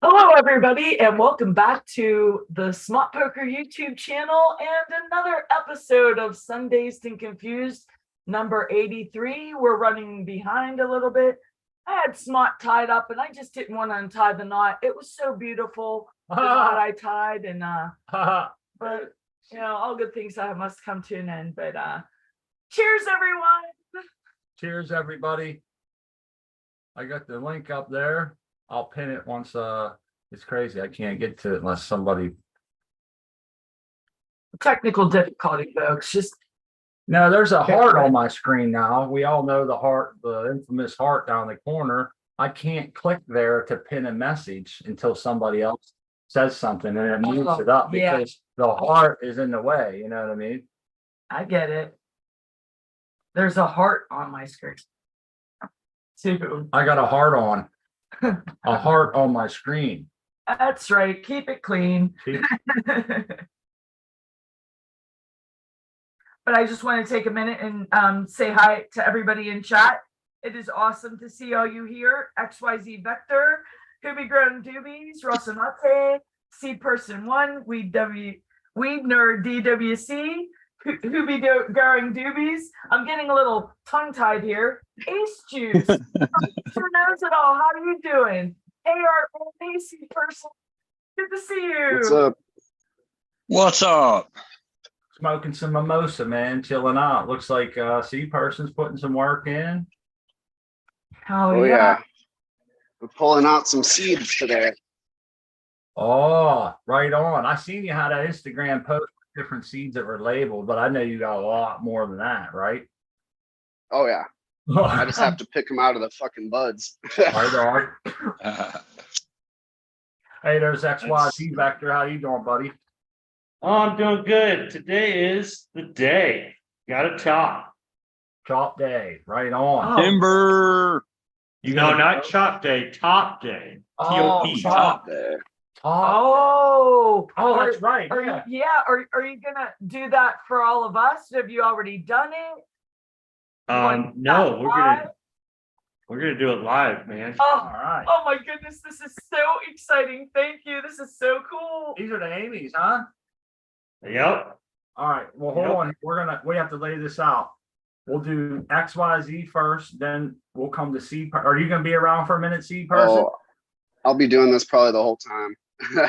Hello, everybody, and welcome back to the Smart Poker YouTube channel and another episode of Sundazed and Confused, number 83. We're running behind a little bit. I had Smart tied up, and I just didn't want to untie the knot. It was so beautiful, the knot I tied, and but all good things must come to an end. But cheers, everyone! Cheers, everybody. I got the link up there. I'll pin it once. It's crazy. I can't get to it unless somebody. Technical difficulty, folks. Just No, there's a heart on my screen now. We all know the heart, the infamous heart down the corner. I can't click there to pin a message until somebody else says something and it moves it up because the heart is in the way. You know what I mean? I get it. There's a heart on my screen. I got a heart on. A heart on my screen. That's right. Keep it clean. But I just want to take a minute and say hi to everybody in chat. It is awesome to see all you here. XYZ Vector, Who'Be Grown Doobies, Rosanate, C Person 1, Weed Nerd DWC, Who'Be Going Doobies. I'm getting a little tongue-tied here. Ace Juice. Who knows it all? How are you doing? AC Person. Good to see you. What's up? What's up? Smoking some mimosa, man. Chilling out. Looks like C Person's putting some work in. Oh yeah. We're pulling out some seeds today. Oh, right on. I seen you had an Instagram post with different seeds that were labeled, but I know you got a lot more than that, right? Oh yeah. I just have to pick them out of the fucking buds. Right on. Hey, there's XYZ Vector. How you doing, buddy? Oh, I'm doing good. Today is the day. Got a chop. Chop day. Right on. Oh. Timber. Not chop day, top day. Oh, TOP. chop day. Oh, that's right. Are you gonna do that for all of us? Have you already done it? No, we're gonna do it live, man. Oh, all right. Oh my goodness, this is so exciting. Thank you. This is so cool. These are the Amy's, huh? Yep. All right. Well, hold on. We have to lay this out. We'll do XYZ first, then we'll come to C. Are you gonna be around for a minute, C Person? Oh, I'll be doing this probably the whole time.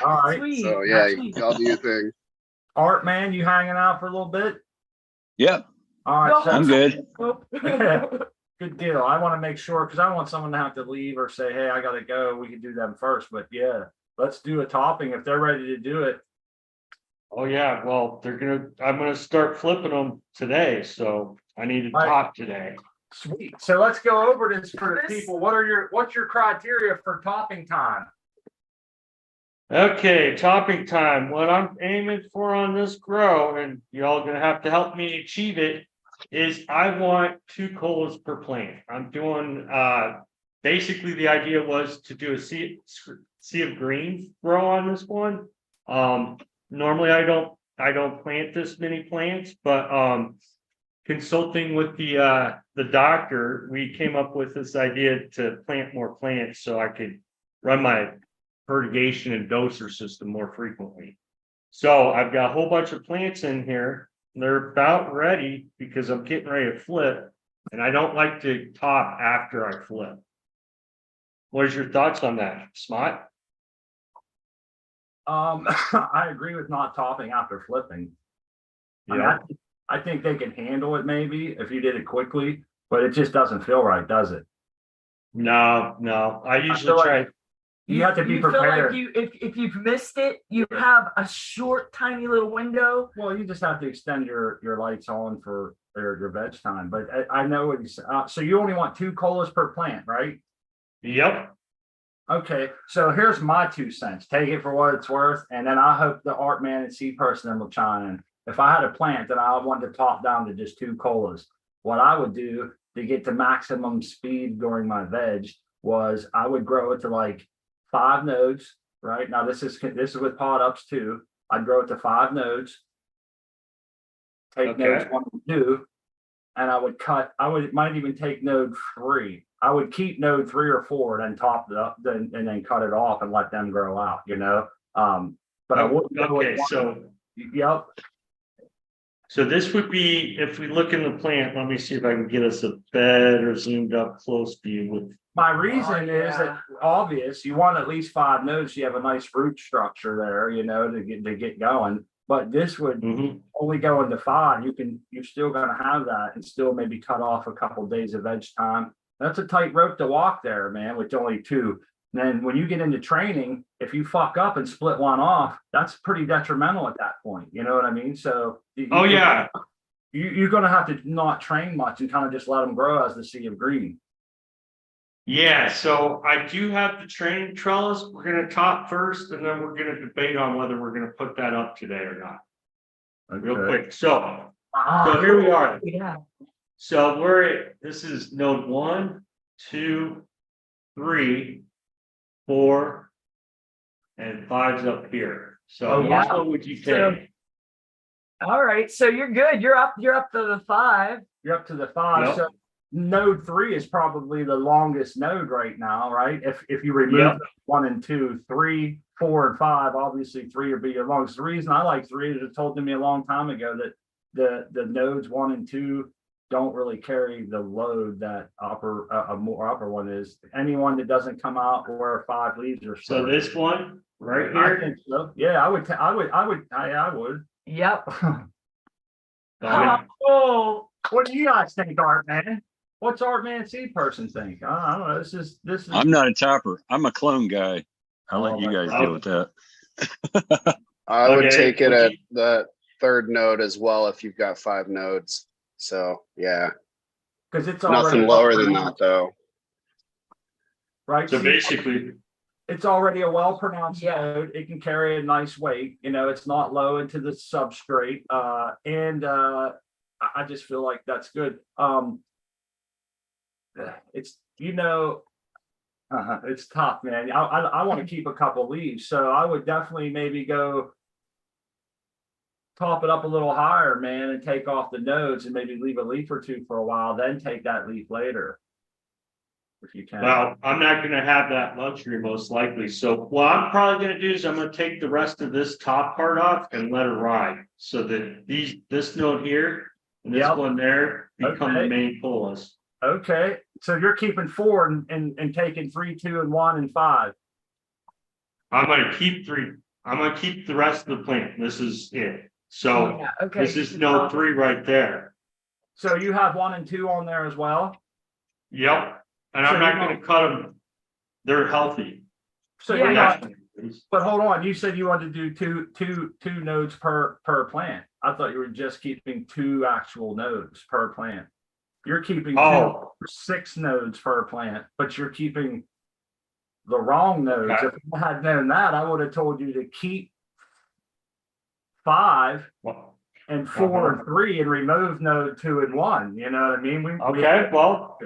All right. Sweet. So yeah, y'all do your thing. Art Man, you hanging out for a little bit? Yep. All right. I'm good. Good deal. I want to make sure because I don't want someone to have to leave or say, hey, I gotta go. We can do them first. But yeah, let's do a topping if they're ready to do it. Oh yeah. Well, I'm gonna start flipping them today, so I need to top today. Sweet. So let's go over this for the people. What's your criteria for topping time? Okay, topping time. What I'm aiming for on this grow, and y'all gonna have to help me achieve it, is I want 2 colas per plant. I'm doing basically the idea was to do a sea of greens grow on this one. Normally I don't plant this many plants, but consulting with the doctor, we came up with this idea to plant more plants so I could run my fertigation and doser system more frequently. So I've got a whole bunch of plants in here. They're about ready because I'm getting ready to flip, and I don't like to top after I flip. What is your thoughts on that, Smart? I agree with not topping after flipping. Yeah. I think they can handle it maybe if you did it quickly, but it just doesn't feel right, does it? No. I usually try. You have to be prepared. Feel like if you've missed it, you have a short, tiny little window. Well, you just have to extend your lights on for your veg time. But I know what you said. So you only want 2 colas per plant, right? Yep. Okay. So here's my 2 cents. Take it for what it's worth, and then I hope the Art Man and C Person will chime in. If I had a plant that I wanted to top down to just 2 colas, what I would do to get to maximum speed during my veg was I would grow it to like 5 nodes, right? Now this is with pot ups too. I'd grow it to 5 nodes. Take nodes 1 and 2, and I would might even take node 3. I would keep node 3 or 4, then top it up, and then cut it off and let them grow out, you know? But I wouldn't go with Okay, one. so, Yep, so this would be, if we look in the plant, let me see if I can get us a better zoomed up close view with. my reason is that obvious, you want at least 5 nodes, so you have a nice root structure there, you know, to get going. But this would Mhm. only go into 5. You're still gonna have that and still maybe cut off a couple days of veg time. That's a tight rope to walk there, man, with only 2. Then when you get into training, if you fuck up and split one off, that's pretty detrimental at that point. You know what I mean? So Oh, yeah, you're gonna have to not train much and kind of just let them grow as the sea of green. yeah, so I do have the training trellis. We're gonna top first, and then we're gonna debate on whether we're gonna put that up today or not, real Okay. quick. So Ah, here we are. Yeah. So this is node 1, 2, 3, 4, and 5's up here. So Oh, which yeah. one would you So- take? All right, so you're good. You're up to the 5. you're up to the 5. Yep. So node 3 is probably the longest node right now, right? If you remove Yep. 1 and 2, 3, 4, and 5, obviously 3 would be your longest. The reason I like 3 is it told me a long time ago that the nodes 1 and 2 don't really carry the load that a more upper one is. Anyone that doesn't come out where 5 leaves are. So this one right I here. think so. Yeah, I would. Yep. Done. Oh, what do you guys think, Art Man? What's Art Man Seed Person think? I don't know. This is. I'm not a topper. I'm a clone guy. I'll let you guys deal with that. I would Okay, take it would at you- the 3rd node as well if you've got 5 nodes. So yeah, because it's nothing already lower than that though. right? So See, basically, it's already a well-pronounced Yeah. node. It can carry a nice weight. You know, it's not low into the substrate. I just feel like that's good. It's it's tough, man. I want to keep a couple leaves, so I would definitely maybe go top it up a little higher, man, and take off the nodes and maybe leave a leaf or 2 for a while, then take that leaf later. If you can. well, I'm not gonna have that luxury most likely. So what I'm probably gonna do is I'm gonna take the rest of this top part off and let it ride. So that this node here and this Yep. one there become the Okay. main pulleys. Okay, so you're keeping 4 and taking 3, 2, and 1 and 5. I'm gonna keep 3. I'm gonna keep the rest of the plant. This is it. So Yeah, okay. this is node 3 right there. So you have 1 and 2 on there as well. Yep. And So I'm not you gonna cut them. They're healthy. So Yeah, you're yeah. not, but hold on, you said you wanted to do two nodes per plant. I thought you were just keeping 2 actual nodes per plant. You're keeping Oh. 6 nodes per plant, but you're keeping the wrong nodes. Okay. If I had known that, I would have told you to keep 5 Well, and 4 and 3 and remove node 2 and 1. You know what I mean? okay, well,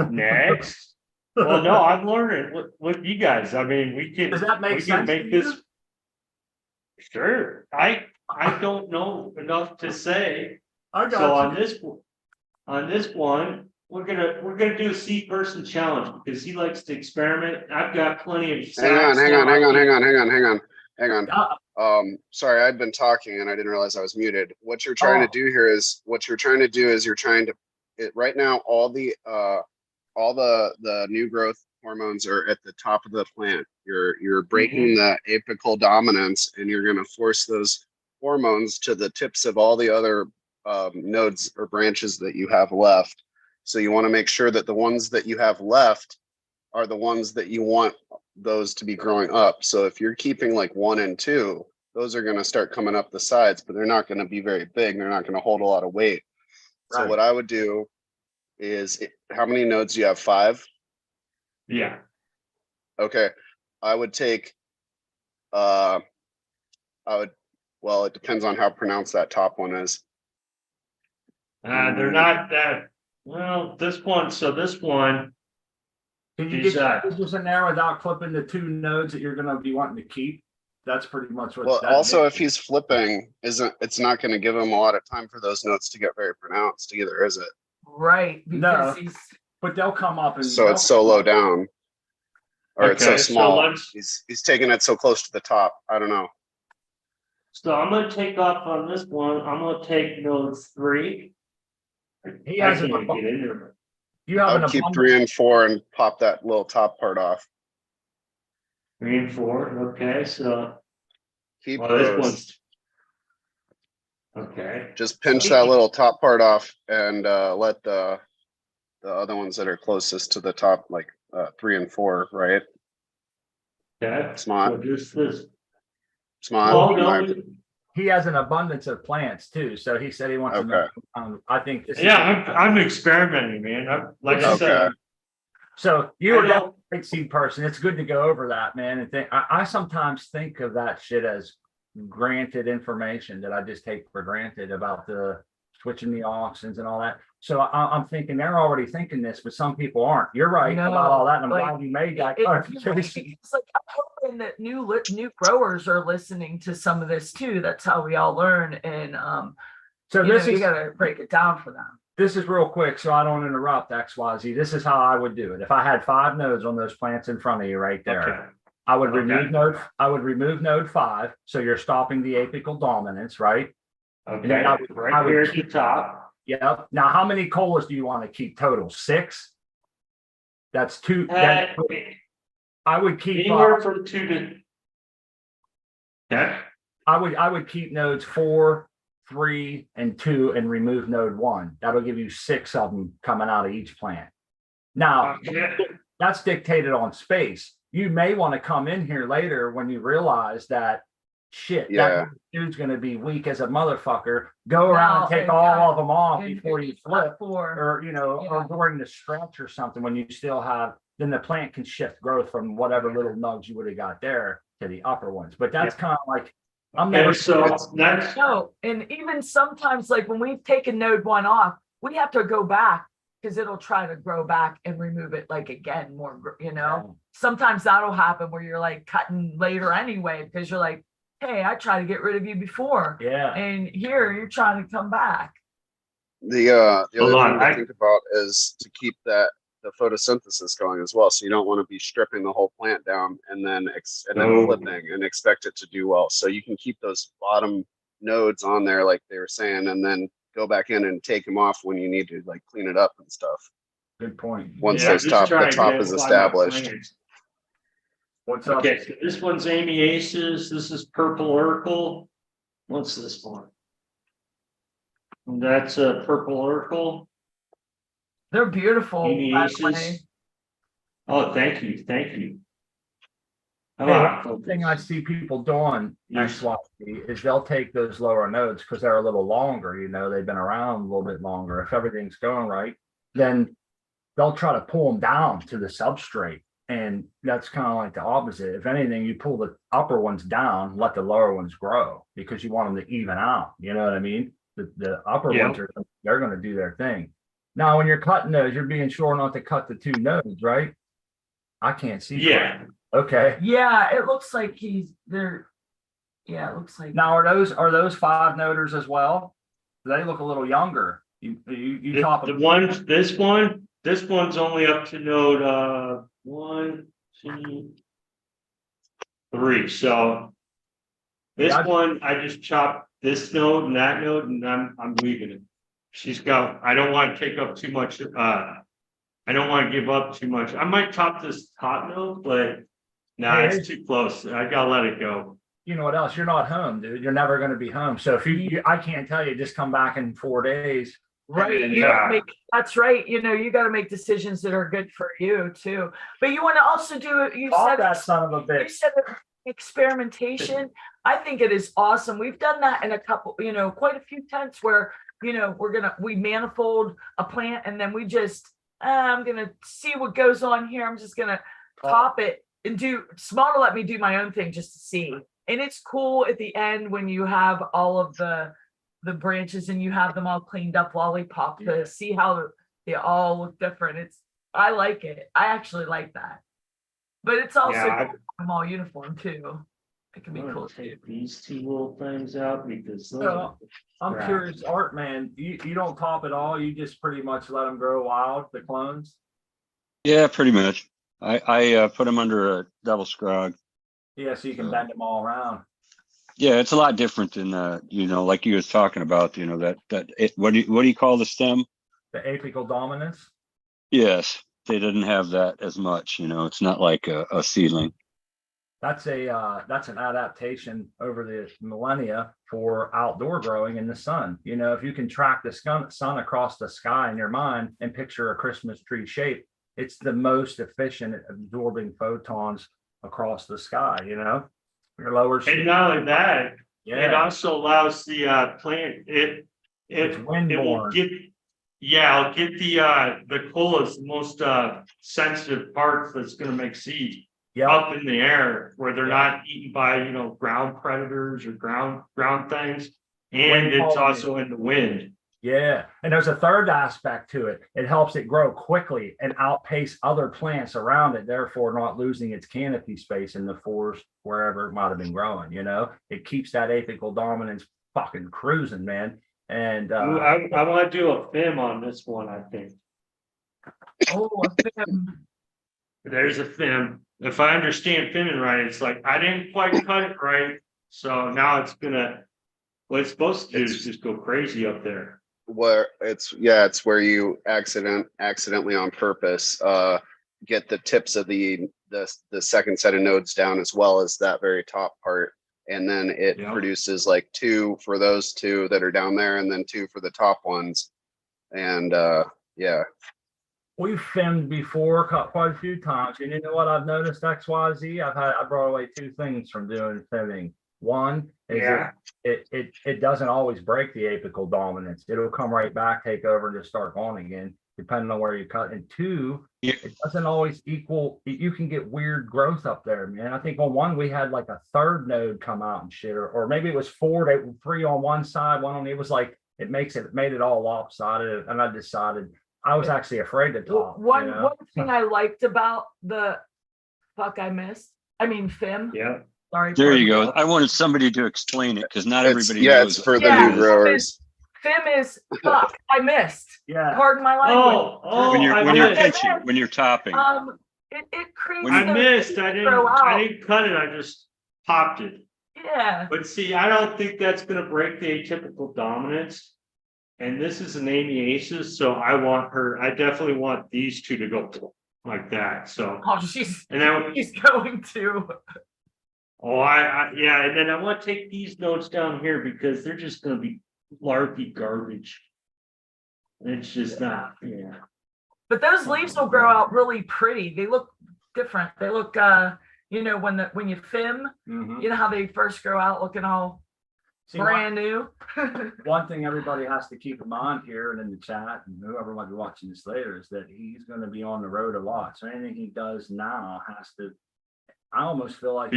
next. Well, no, I'm learning with you guys. I mean, we can. Does that make we can sense make to you? this. Sure, I don't know enough to say. I got So you. on this one, we're gonna do a seed person challenge because he likes to experiment. I've got plenty of. Hang on. Uh, Sorry, I'd been talking and I didn't realize I was muted. What you're trying to do here is you're trying to right now all the new growth hormones are at the top of the plant. You're breaking the apical dominance and you're going to force those hormones to the tips of all the other nodes or branches that you have left. So you want to make sure that the ones that you have left are the ones that you want those to be growing up. So if you're keeping like 1 and 2, those are going to start coming up the sides, but they're not going to be very big. They're not going to hold a lot of weight. So Right. what I would do is, how many nodes do you have? 5? Yeah. Okay. I would take, well, it depends on how pronounced that top one is. They're not that. Well, this one. So this one. Can you He's, get this in there without clipping the 2 nodes that you're going to be wanting to keep? That's pretty much what. Well, that also, makes. if he's flipping, it's not going to give him a lot of time for those notes to get very pronounced either, is it? Right, No. because he's but they'll come up and. So it's so low down. Or it's so Okay, so small. let's- He's taking it so close to the top. I don't know. So I'm gonna take off on this one, I'm gonna take node 3. He I has an can't get in there. You have I an would keep abundance. 3 and 4 and pop that little top part off. 3 and 4, okay, so, Keep well, this those. one's. Okay, Just pinch that little top part off and let the other ones that are closest to the top, like 3 and 4, right? okay. Smart. So just this. Smart. Well, in my no, opinion. He has an abundance of plants too, so he said he wants to know. Okay. I think this. yeah, I'm experimenting, man, like I said. Okay. So you I were know. definitely a big seed person. It's good to go over that, man. And think I sometimes think of that shit as granted information that I just take for granted about the switching the auctions and all that. So I'm thinking they're already thinking this, but some people aren't. You're right No, about all that, and I'm like, glad you made that It's clarification. like I'm hoping that new growers are listening to some of this too. That's how we all learn, and So you this know, you is gotta break it down for them. this is real quick, so I don't interrupt XYZ. This is how I would do it. If I had 5 nodes on those plants in front of you right there, Okay, I would Okay. remove node 5. So you're stopping the apical dominance, right? okay, then I right would here at the keep- top, Yep. Now, how many colas do you want to keep total? 6? That's 2. I would keep anywhere from 2 to. Okay, I would keep nodes 4, 3, and 2 and remove node 1. That'll give you 6 of them coming out of each plant. Now, okay, that's dictated on space. You may want to come in here later when you realize that shit, Yeah. that dude's going to be weak as a motherfucker. Go around and No, take and all of them off And before you it's flip, not for or or Yeah. during the stretch or something when you still have. Then the plant can shift growth from whatever little nugs you would have got there to the upper ones. But that's kind of like I'm never. okay, so next, no, and even sometimes like when we've taken node 1 off, we have to go back because it'll try to grow back and remove it like again more. Sometimes that'll happen where you're like cutting later anyway because you're like, hey, I tried to get rid of you before, Yeah. and here you're trying to come back. The Hold other on, thing to think about is to keep the photosynthesis going as well. So you don't want to be stripping the whole plant down and then No. flipping and expect it to do well. So you can keep those bottom nodes on there, like they were saying, and then go back in and take them off when you need to like clean it up and stuff. Good point. Once yeah, those just the trying to top is identify my established. plants. What's up? Okay, so this one's Amy Aces, this is Purple Urkel. What's this one? And that's a Purple Urkel. They're beautiful, Amy by the way. Aces. Oh, thank you, thank you. Come Hey, on, one thing I see people doing Yes. XYZ is they'll take those lower nodes because they're a little longer, they've been around a little bit longer. If everything's going right, then they'll try to pull them down to the substrate. And that's kind of like the opposite. If anything, you pull the upper ones down, let the lower ones grow because you want them to even out. You know what I mean? The upper Yeah. ones they're going to do their thing. Now, when you're cutting those, you're being sure not to cut the 2 nodes, right? I can't see. Yeah, Okay. Yeah, it looks like he's there. Yeah, it looks like. Now, are those 5 noders as well? They look a little younger. You top the them. ones, this one's only up to node 1, 2, 3, so. This Yeah, one, I just chopped this node and that node and I'm leaving it. I don't want to take up too much, I don't want to give up too much. I might chop this top node, but nah, Hey, it's too close. I gotta let it go. You know what else? You're not home, dude. You're never going to be home. So if I can't tell you, just come back in 4 days. Right, And, you gotta make, that's right. You got to make decisions that are good for you too. But you want to also do it. You Talk said that son of a you bitch. said experimentation. I think it is awesome. We've done that in a couple, quite a few tents where we manifold a plant and then we just I'm gonna see what goes on here. I'm just gonna pop it and do Small to let me do my own thing just to see. And it's cool at the end when you have all of the branches and you have them all cleaned up lollipop to see how they all look different. I like it. I actually like that. But it's also Yeah, cool to have them all uniform too. It can be I'm cool gonna too. take these 2 little things out because those So, are- I'm Right. curious, Art, man. You don't top it all. You just pretty much let them grow wild, the clones. Yeah, pretty much. I put them under a double scrog. Yeah, so you can bend them all around. Yeah, it's a lot different than like you was talking about, what do you call the stem? The apical dominance. Yes, they didn't have that as much, it's not like a seedling. That's an adaptation over the millennia for outdoor growing in the sun. If you can track the sun across the sky in your mind and picture a Christmas tree shape, it's the most efficient at absorbing photons across the sky. Your lower And not only that, it yeah, also allows the plant, it's it will windborne. I'll get the colas, the most sensitive parts that's gonna make seed Yep. up in the air where they're Yeah. not eaten by, ground predators or ground things. And Wind it's pollinate. also in the wind. Yeah, and there's a third aspect to it. It helps it grow quickly and outpace other plants around it, therefore not losing its canopy space in the forest wherever it might have been growing. It keeps that apical dominance fucking cruising, man. And Ooh, I want to do a film on this one, I think. There's a film. If I understand filming right, it's like I didn't quite cut it right. So now what it's supposed to do is just go crazy up there. Where it's where you accidentally on purpose get the tips of the second set of nodes down as well as that very top part, and then it produces like 2 for those 2 that are down there and then 2 for the top ones. And we've filmed before quite a few times, and you know what I've noticed, XYZ? I brought away 2 things from doing filming. One is it doesn't always break the apical dominance. It'll come right back, take over, and just start going again, depending on where you cut. And 2, it doesn't always equal. You can get weird growth up there, man. I think on one we had like a 3rd node come out and shit, or maybe it was 3 on one side, 1 on the. It was like it made it all lopsided, and I decided I was actually afraid to talk. One thing I liked about the FIM. Yeah. Sorry. There you go. I wanted somebody to explain it because not everybody knows. It's for the new growers. FIM is fuck. I missed. Yeah. Pardon my language. When you're pinching, when you're topping. It creates. I missed. I didn't cut it. I just popped it. Yeah. But see, I don't think that's going to break the atypical dominance. And this is an amyasis, so I definitely want these 2 to go like that. So she's going to. Oh, and then I want to take these notes down here because they're just going to be larky garbage. It's just not, But those leaves will grow out really pretty. They look different. They look, when you FIM, you know how they first grow out looking all brand new. One thing everybody has to keep in mind here and in the chat, and whoever might be watching this later, is that he's going to be on the road a lot. So anything he does now has to. I almost feel like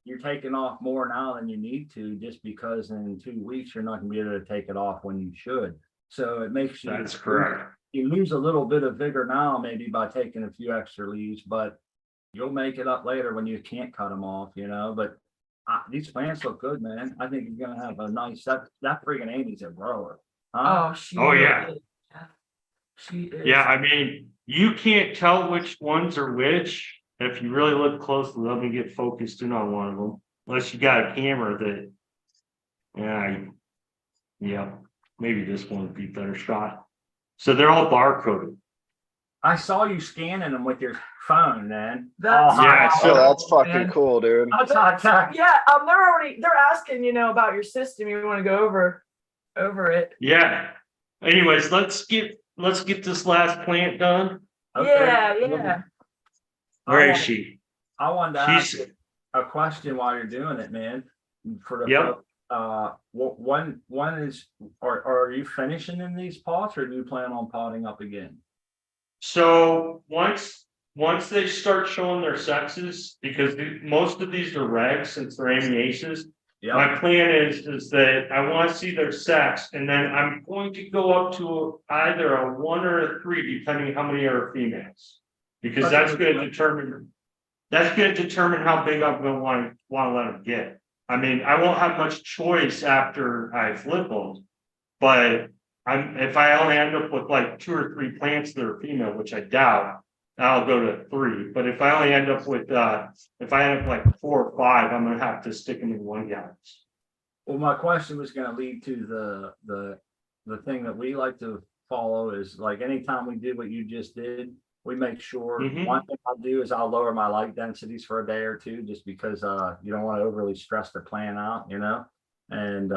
you're taking off more now than you need to, just because in 2 weeks you're not going to be able to take it off when you should. So it makes you. That's correct. You lose a little bit of vigor now, maybe by taking a few extra leaves, but you'll make it up later when you can't cut them off. But. These plants look good, man. I think you're gonna have a nice that freaking Amy's a grower. Huh? Yeah. She is. Yeah, I mean, you can't tell which ones are which if you really look closely. Let me get focused in on one of them. Unless you got a camera that, maybe this one would be a better shot. So they're all barcoded. I saw you scanning them with your phone, man. That's fucking cool, dude. That's hot tech. Yeah, they're asking, about your system. You want to go over it. Yeah. Anyways, let's get this last plant done. Okay. Yeah. Where is she? I wanted to ask you a question while you're doing it, man. For the are you finishing in these pots, or do you plan on potting up again? So once they start showing their sexes, because most of these are regs since they're amyases, my plan is that I want to see their sex, and then I'm going to go up to either a 1 or a 3, depending how many are females, because that's going to determine how big I'm going to want to let them get. I mean, I won't have much choice after I flip them, but if I only end up with like 2 or 3 plants that are female, which I doubt, I'll go to 3. But if I only end up with, if I end up like 4 or 5, I'm gonna have to stick them in 1 gallons. Well, my question was gonna lead to the thing that we like to follow is like anytime we do what you just did, we make sure, Mhm. one thing I'll do is I'll lower my light densities for a day or two, just because you don't want to overly stress the plant out, you know? And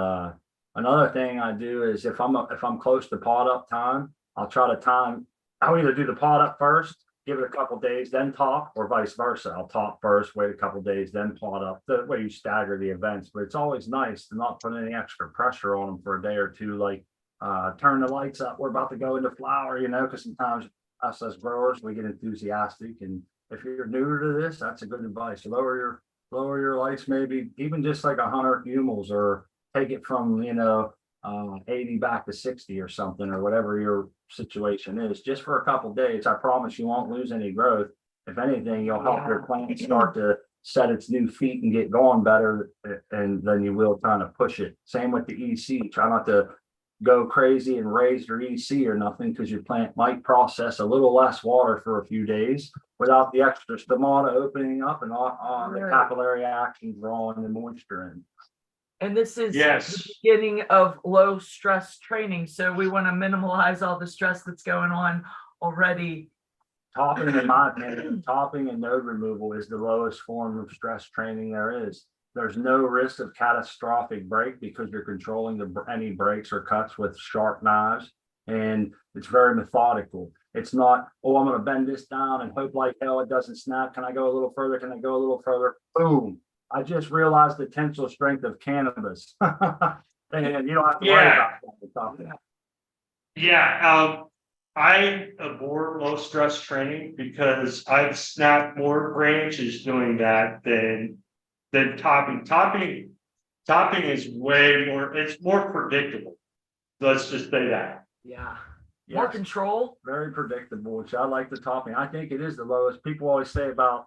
another thing I do is if I'm close to pot up time, I'll try to time, I'll either do the pot up first, give it a couple days, then top, or vice versa. I'll top first, wait a couple days, then pot up. The way you stagger the events, but it's always nice to not put any extra pressure on them for a day or two, like turn the lights up, we're about to go into flower, you know, because sometimes us as growers, we get enthusiastic. And if you're newer to this, that's a good advice. Lower your lights, maybe even just like 100 lumens, or take it from, 80 back to 60 or something, or whatever your situation is, just for a couple days. I promise you won't lose any growth. If anything, you'll help your plant start to set its new feet and get going better, and then you will kind of push it. Same with the EC. Try not to go crazy and raise your EC or nothing, because your plant might process a little less water for a few days without the extra stomata opening up and on the capillary action drawing the moisture in. And this is Yes. the beginning of low stress training. So we want to minimize all the stress that's going on already. Topping, in my opinion, topping and node removal is the lowest form of stress training there is. There's no risk of catastrophic break because you're controlling any breaks or cuts with sharp knives, and it's very methodical. It's not, oh, I'm going to bend this down and hope like hell it doesn't snap. Can I go a little further? Can I go a little further? Boom. I just realized the tensile strength of cannabis. And you don't have to worry about that. Yeah, I abhor low stress training because I've snapped more branches doing that than topping. Topping is way more, it's more predictable. Let's just say that. Yeah. More Yes, control. very predictable, which I like the topping. I think it is the lowest. People always say about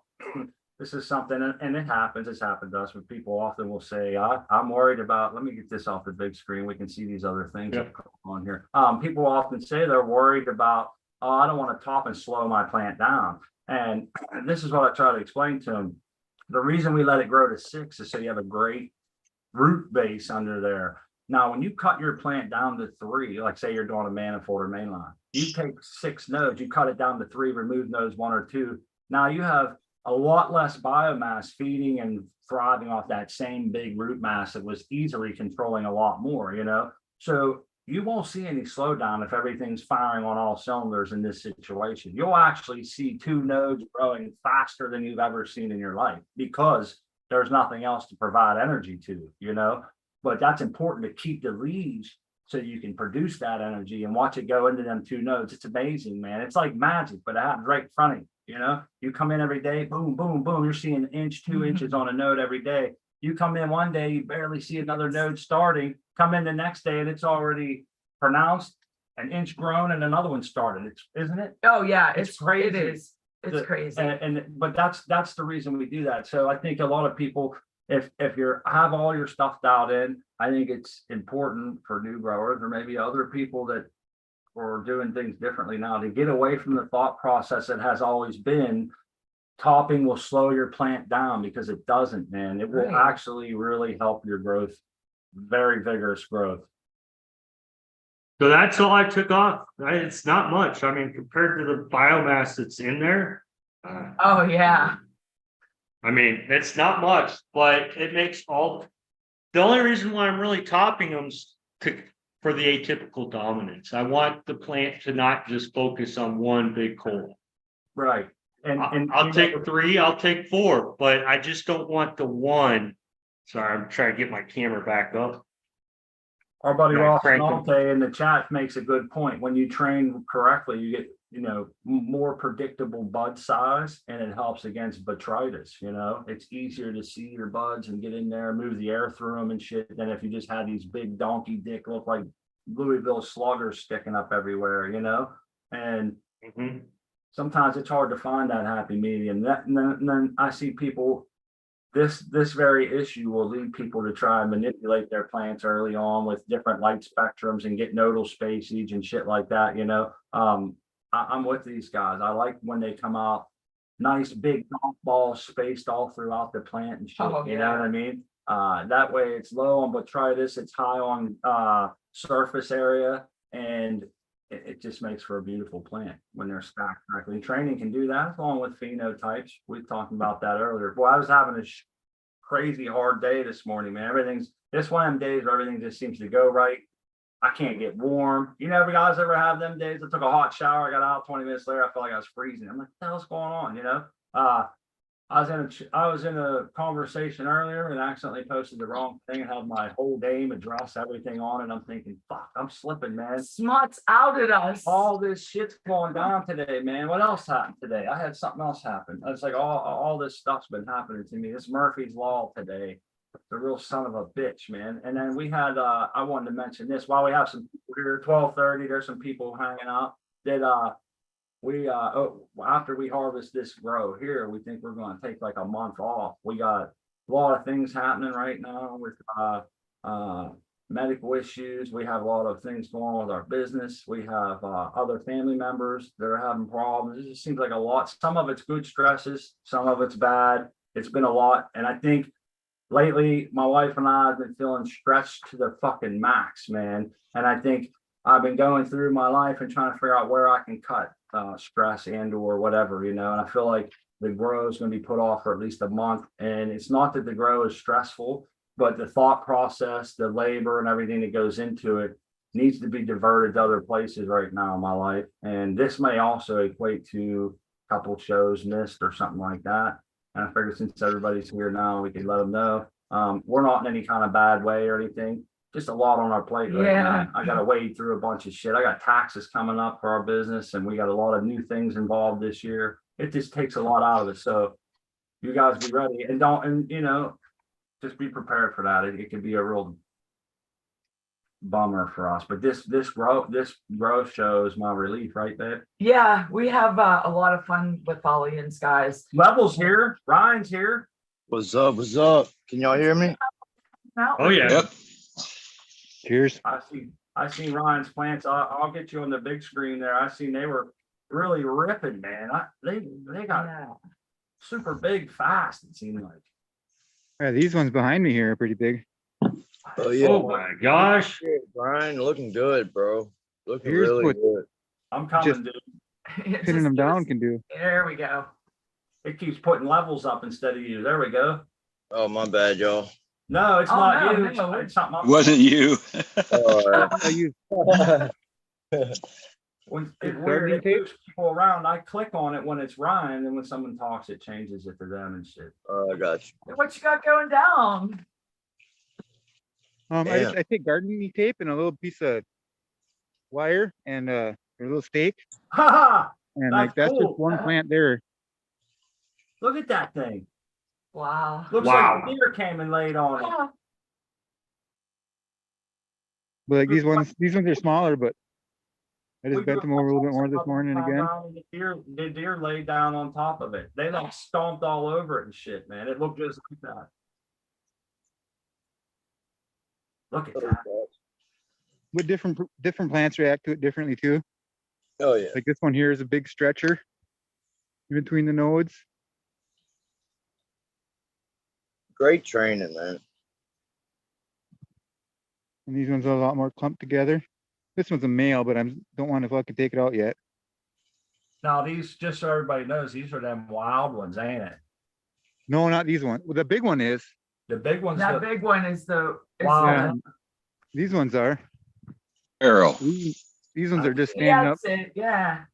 this is something, and it happens, it's happened to us, but people often will say, I'm worried about, let me get this off the big screen. We can see these other things Yeah. on here. People often say they're worried about, oh, I don't want to top and slow my plant down. And this is what I try to explain to them. The reason we let it grow to 6 is so you have a great root base under there. Now, when you cut your plant down to 3, like say you're doing a manifold or mainline, you take 6 nodes, you cut it down to 3, remove nodes 1 or 2. Now you have a lot less biomass feeding and thriving off that same big root mass that was easily controlling a lot more, So you won't see any slowdown if everything's firing on all cylinders in this situation. You'll actually see 2 nodes growing faster than you've ever seen in your life because there's nothing else to provide energy to, But that's important to keep the leaves so you can produce that energy and watch it go into them 2 nodes. It's amazing, man. It's like magic, but it happens right in front of you. You come in every day, boom, boom, boom. You're seeing 1 inch, 2 inches on a node every day. You come in one day, you barely see another node starting. Come in the next day, and it's already pronounced 1 inch grown, and another one started. Isn't it? Oh yeah, It's it crazy. is. It's crazy. But that's the reason we do that. So I think a lot of people, if you have all your stuff dialed in, I think it's important for new growers or maybe other people that are doing things differently now to get away from the thought process that has always been topping will slow your plant down, because it doesn't, man. It will Right. actually really help your growth, very vigorous growth. So that's all I took off. It's not much. I mean, compared to the biomass that's in there. Oh yeah. I mean, it's not much, but it makes all. The only reason why I'm really topping them is for the atypical dominance. I want the plant to not just focus on one big cola. Right. And I'll take 3, I'll take 4, but I just don't want the one. Sorry, I'm trying to get my camera back up. our buddy Yeah, Ross crank 'em. Nalte in the chat makes a good point. When you train correctly, you get, more predictable bud size, and it helps against botrytis. It's easier to see your buds and get in there, move the air through them and shit, than if you just had these big donkey dick look like Louisville sluggers sticking up everywhere, and Mhm. sometimes it's hard to find that happy medium. And then I see people, this very issue will lead people to try and manipulate their plants early on with different light spectrums and get nodal spacage and shit like that. I'm with these guys. I like when they come out, nice big golf balls spaced all throughout the plant and shit. Oh, You know what yeah. I mean? That way it's low on, but try this, it's high on surface area, and it just makes for a beautiful plant when they're stacked correctly. Training can do that along with phenotypes. We talked about that earlier. Boy, I was having a crazy hard day this morning, man. This one of them days where everything just seems to go right. I can't get warm. You know, every guys ever have them days. I took a hot shower. I got out 20 minutes later. I felt like I was freezing. I'm like, what the hell's going on? You know, I was in a conversation earlier and accidentally posted the wrong thing and had my whole name, address, everything on it. I'm thinking, fuck, I'm slipping, man. Smuts outed us. All this shit's going down today, man. What else happened today? I had something else happen. It's like all this stuff's been happening to me. This Murphy's Law today. The real son of a bitch, man. And then we had I wanted to mention this while we have some people here, 12:30, there's some people hanging out that after we harvest this grow here, we think we're going to take like a month off. We got a lot of things happening right now with medical issues. We have a lot of things going on with our business. We have other family members that are having problems. It just seems like a lot. Some of it's good stresses, some of it's bad. It's been a lot. And I think lately, my wife and I have been feeling stretched to the fucking max, man. And I think I've been going through my life and trying to figure out where I can cut stress and or whatever, you know. And I feel like the grow is going to be put off for at least a month. And it's not that the grow is stressful, but the thought process, the labor and everything that goes into it needs to be diverted to other places right now in my life. And this may also equate to a couple shows missed or something like that. And I figured since everybody's here now, we could let them know. We're not in any kind of bad way or anything. Just a lot on our plate right now. I got to wade through a bunch of shit. I got taxes coming up for our business, and we got a lot of new things involved this year. It just takes a lot out of it. So you guys be ready and just be prepared for that. It could be a real bummer for us. But this growth show is my relief, right, babe? Yeah, we have a lot of fun with Folians, guys. Level's here. Ryan's here. What's up? What's up? Can y'all hear me? Now, Oh, yeah. Yep. Cheers. I see Ryan's plants. I'll get you on the big screen there. I seen they were really ripping, man. They got super big fast, it seemed like. Yeah, these ones behind me here are pretty big. Oh yeah. Oh my gosh. Brian, looking good, bro. Looking Here's really what- good. I'm coming, Just- dude. It's Pinning just- them down can do. There we go. It keeps putting levels up instead of you. There we go. Oh, my bad, y'all. No, it's Oh, not no, you. no. It's something It wasn't you. All I use right. When Is it's weird, gardening it tape? moves people around. I click on it when it's Ryan, and when someone talks, it changes it to them and shit. I got you. What you got going down? Damn. I take gardening tape and a little piece of wire and a little stake, Ha ha! and That's like that's cool. just one plant there. Look at that thing. Wow. Looks Wow. like a deer came and laid on it. Yeah. But like these ones are smaller, but I just We bent grew them over a little bit up more this morning found again. out The deer laid down on top of it. They like stomped all over it and shit, man. It looked just like that. Look at that. But different plants react to it differently too. Oh yeah. Like this one here is a big stretcher in between the nodes. Great training, man. And these ones are a lot more clumped together. This one's a male, but I don't want to fucking take it out yet. Now these, just so everybody knows, these are them wild ones, ain't it? No, not these ones. Well, the big one is. The big ones. That the- big one is the. Wow. Yeah, these ones are. Errol. These ones are just standing up. That's it, yeah.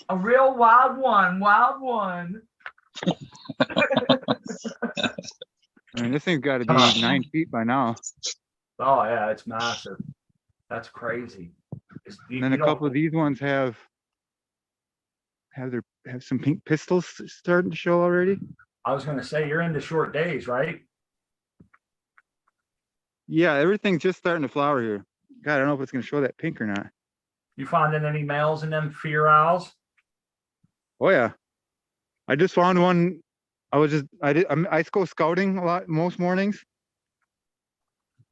A real wild one, wild one. I mean, this thing's got to be 9 feet by now. Oh yeah, it's massive. That's crazy. And then a couple of these ones have some pink pistils starting to show already. I was gonna say you're into short days, right? Yeah, everything's just starting to flower here. God, I don't know if it's gonna show that pink or not. You finding any males in them fear owls? Oh yeah, I just found one. I go scouting a lot most mornings,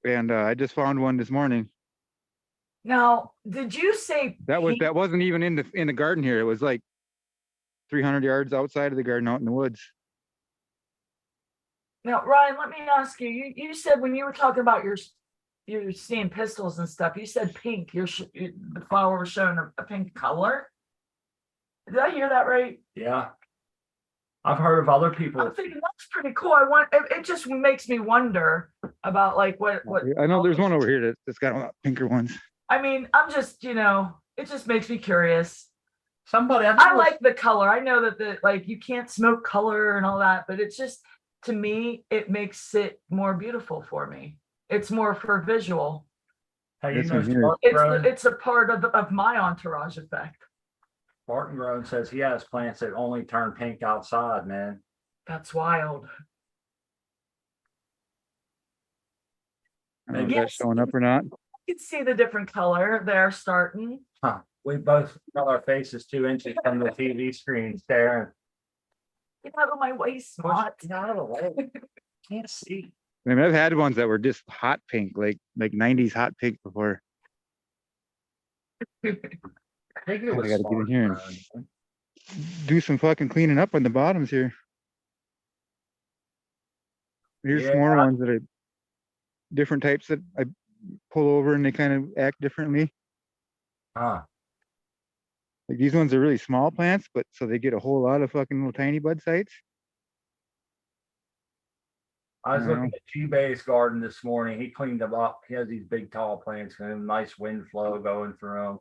and I just found one this morning. Now, did you say That pink? wasn't even in the garden here. It was like 300 yards outside of the garden out in the woods. Now, Ryan, let me ask you, you said when you were talking about you're seeing pistils and stuff, you said pink, the flower was showing a pink color. Did I hear that right? Yeah. I've heard of other people. I'm thinking that's pretty cool. It just makes me wonder about like what. I know there's one over here that's got a lot pinker ones. I mean, I'm just, it just makes me curious. Somebody, I like the color. I know that like you can't smoke color and all that, but it's just, to me, it makes it more beautiful for me. It's more for visual. Hey, you This know, one here. Spartan Grown- It's a part of my entourage effect. Spartan Grown says he has plants that only turn pink outside, man. That's wild. I don't know if Maybe- that's showing up or not. You can see the different color there starting. Huh. We both got our faces 2 inches from the TV screen staring. Get out of my way, Smart. Get out of the way. Can't see. I mean, I've had ones that were just hot pink, like 90s hot pink before. I think it I was gotta get in here and- Spartan Grown. Do some fucking cleaning up on the bottoms here. Here's some more Yeah. ones that are different types that I pull over and they kind of act differently. Huh. Like these ones are really small plants, but so they get a whole lot of fucking little tiny bud sites. I was I looking know. at G-Bay's garden this morning. He cleaned them up. He has these big tall plants and a nice wind flow going through them.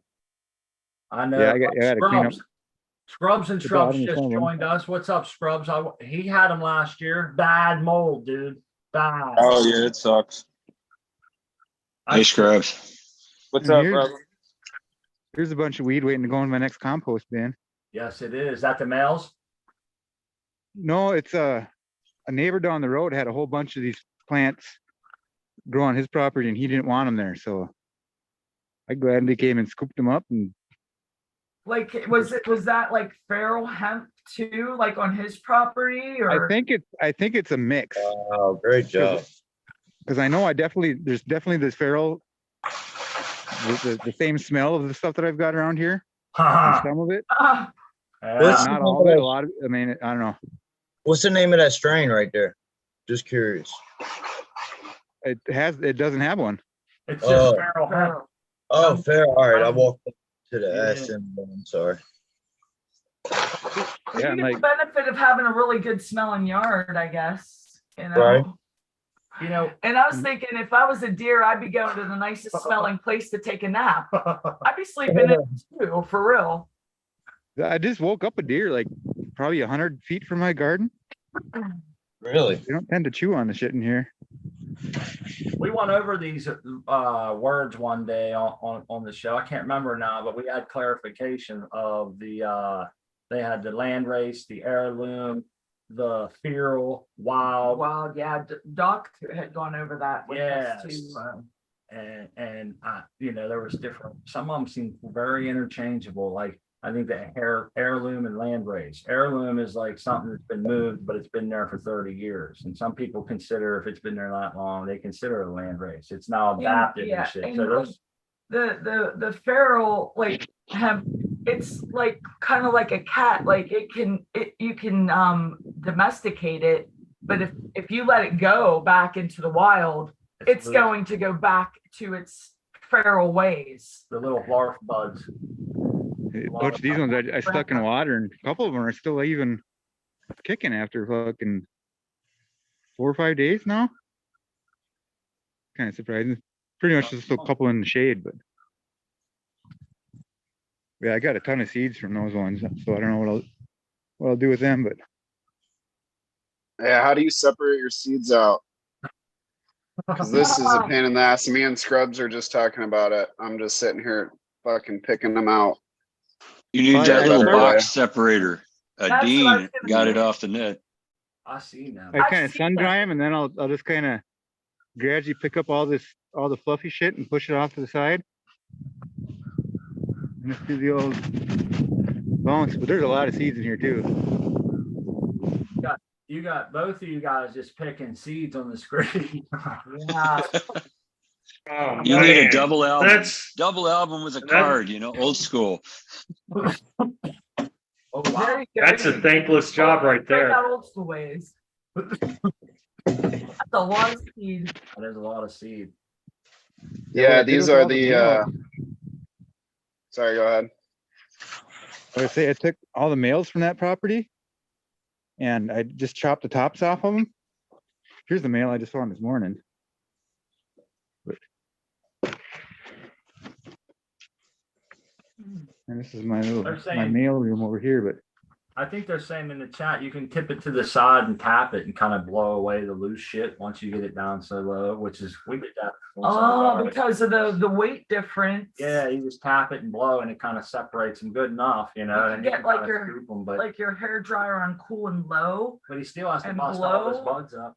I know. Yeah, I gotta clean up Scrubs and the Shrubs bottom of just some of them. joined us. What's up, Scrubs? He had them last year. Bad mold, dude. Bad. Oh yeah, it sucks. Hey, Scrubs. What's And up, here's- brother? Here's a bunch of weed waiting to go in my next compost bin. Yes, it is. Is that the males? No, it's a neighbor down the road had a whole bunch of these plants grow on his property and he didn't want them there. So I gladly came and scooped them up and Like, was that like feral hemp too, like on his property, or? I think it's a mix. Wow, great job. Because I know there's definitely this feral, the same smell of the stuff that I've got around here. and Yeah. some of it, What's- not all of it. A lot of it. I mean, I don't know. What's the name of that strain right there? Just curious. It doesn't have one. It's just Oh. feral hemp. Oh, fair. All right. I walked up to the Yeah. SM. I'm sorry. You Yeah, get and the like benefit of having a really good smelling yard, I guess, Right. You know, And I was thinking if I was a deer, I'd be going to the nicest smelling place to take a nap. I'd be sleeping in it too, for real. I just woke up a deer like probably 100 feet from my garden. Really? They don't tend to chew on the shit in here. we went over these words one day on the show. I can't remember now, but we had clarification of they had the land race, the heirloom, the feral, wild, Wow, yeah, Doc had gone over that with us Yes. too. and there was different. Some of them seem very interchangeable. Like I think the heirloom and land race. Heirloom is like something that's been moved, but it's been there for 30 years. And some people consider if it's been there that long, they consider it a land race. It's now adapted Yeah, and shit. and So those, the feral like hemp, it's like kind of like a cat. Like you can domesticate it, but if you let it go back into the wild, it's loose. going to go back to its feral ways. The little larf buds. A bunch of these ones I stuck in water, and a couple of them are still even kicking after fucking 4 or 5 days now. Kind of surprising. Pretty much just a couple in the shade, but yeah, I got a ton of seeds from those ones, so I don't know what I'll do with them, but Yeah, how do you separate your seeds out? Because this is a pain in the ass. Me and Scrubs are just talking about it. I'm just sitting here fucking picking them out. You need Oh, that yeah, little yeah. box separator. That's what I was Dean gonna got it do. off the net. I see now. I I've kind of seen sun that. dry them, and then I'll just kind of gradually pick up all the fluffy shit and push it off to the side. And just do the old bounce, but there's a lot of seeds in here too. You got both of you guys just picking seeds on the screen. Yeah. Oh, You need a man. double album, That's, double album with a that- card, you know, old school. Oh, There wow. you go. that's a thankless job right Bring there. out old school ways. That's a lot of seed. That is a lot of seed. Yeah, what I did these with are all the the, mail- sorry, go ahead. I say I took all the males from that property and I just chopped the tops off of them. Here's the male I just found this morning. And this is my little, They're my saying- mail room over here, but I think they're saying in the chat, you can tip it to the side and tap it and kind of blow away the loose shit once you get it down so low, which is, we did that. once on the Oh, garlic. because of the weight difference. Yeah, you just tap it and blow and it kind of separates them good enough, you know, You and you get can like kind of your- scoop them, but, Like your hair dryer on cool and low. but he still has to and bust all his blow. buds up.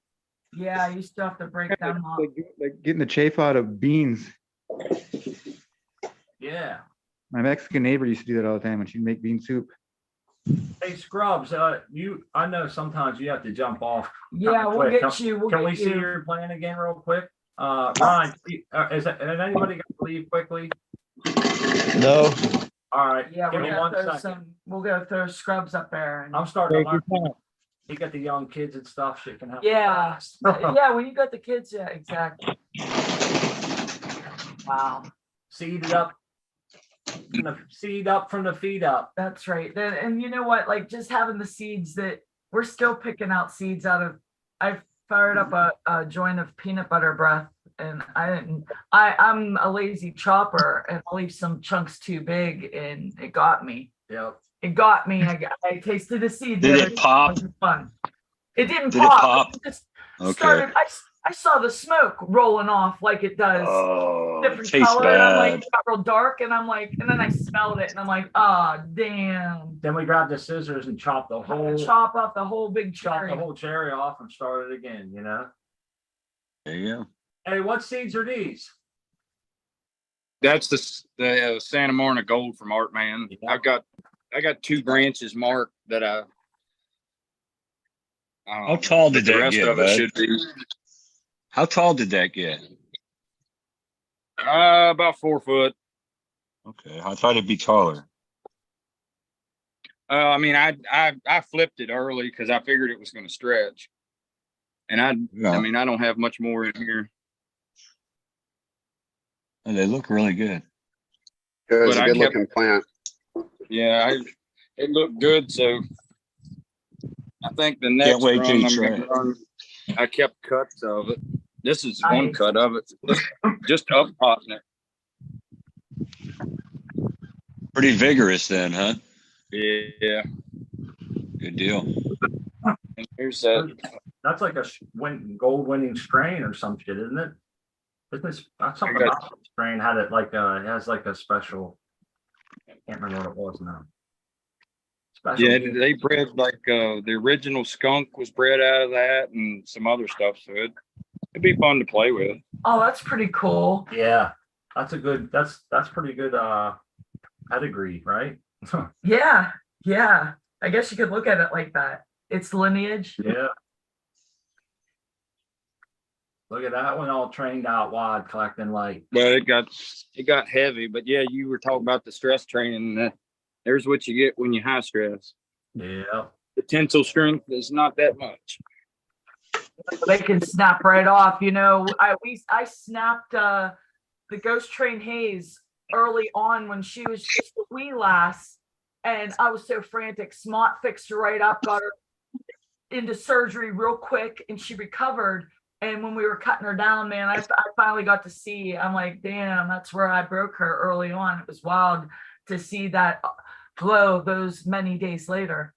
Yeah, you still have to break them up. like getting the chafe out of beans. Yeah. My Mexican neighbor used to do that all the time when she'd make bean soup. Hey Scrubs, I know sometimes you have to jump off. Yeah, we'll Quick, get you. We'll Can get we see you. your plan again real quick? Ryan, has anybody got to leave quickly? No. All right, Yeah, give we're me gonna one throw second. some. We'll go throw scrubs up there. And, I'm starting to Take your learn. time. You got the young kids and stuff, shit can happen. yeah, fast. yeah. When you got the kids, yeah, exactly. Wow, Seed it up. Seed up from the feed up. that's right. Then, and you know what? Like just having the seeds that we're still picking out seeds out of. I fired up a joint of peanut butter breath, and I'm a lazy chopper, and I leave some chunks too big, and it got me. Yep. It got me. I tasted the seed. the Did other it day. pop? It was fun. It didn't Did it pop. pop? It just Okay. started. I saw the smoke rolling off like it does. Oh, Different tastes color. And I'm like, bad. it got real dark, and I'm like, and then I smelled it, and I'm like, oh damn. Then we grabbed the scissors and chopped the whole Chop off the whole big cherry. cherry off and started again, you know? There you go. Hey, what seeds are these? That's the Santa Monica Gold from Art Man. Yeah. I got 2 branches marked that How tall did the that rest get, of it bud? should be How tall did that get? about 4 foot. Okay, I thought it'd be taller. I mean, I flipped it early because I figured it was going to stretch, and I Yeah, mean, I don't have much more in here. and they look really good. It was But a I good kept- looking plant. Yeah, it looked good, so I think the next wait till run, you I'm try gonna it. run, I kept cuts of it. This is one Nice. cut of it, just up potting it. Pretty vigorous then, huh? Yeah, Good deal. and here's that. That's like a gold winning strain or some shit, isn't it? Isn't this, something I got- about the strain had it like it has like a special, I can't remember what it was now. Special. Yeah, they bred like the original skunk was bred out of that and some other stuff. So it'd be fun to play with. Oh, that's pretty cool. Yeah, that's a good, that's pretty good pedigree, right? Yeah, yeah. I guess you could look at it like that. It's lineage. Yeah. Look at that one all trained out wide, collecting light. But it got heavy. But yeah, you were talking about the stress training. There's what you get when you high stress. Yeah. The tensile strength is not that much. They can snap right off. You know, I snapped the Ghost Train Haze early on when she was just a wee lass, and I was so frantic. Smot fixed her right up, got her into surgery real quick, and she recovered. And when we were cutting her down, man, I finally got to see. I'm like, damn, that's where I broke her early on. It was wild to see that glow those many days later.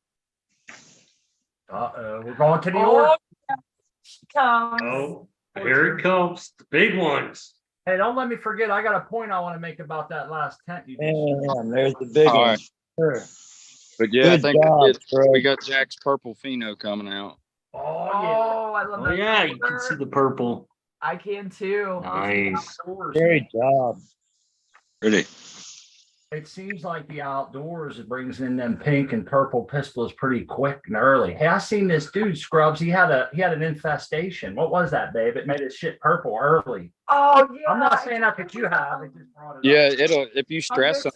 We're going to the Oh, order. yeah, she comes. Oh, here it comes. The big ones. Hey, don't let me forget. I got a point I want to make about that last tent you did. Damn, there's the big All one. right. Sure. But yeah, Good I think job, Fred. we got Jack's purple pheno coming out. Oh Oh, I love Oh that. yeah, you can color. see the purple. I can too. Nice. Great job. Pretty. It seems like the outdoors, it brings in them pink and purple pistols pretty quick and early. Hey, I seen this dude, Scrubs. He had an infestation. What was that, babe? It made his shit purple early. Oh, yeah. I'm not saying that's what you have. It just brought it Yeah, up. it'll, if you stress them,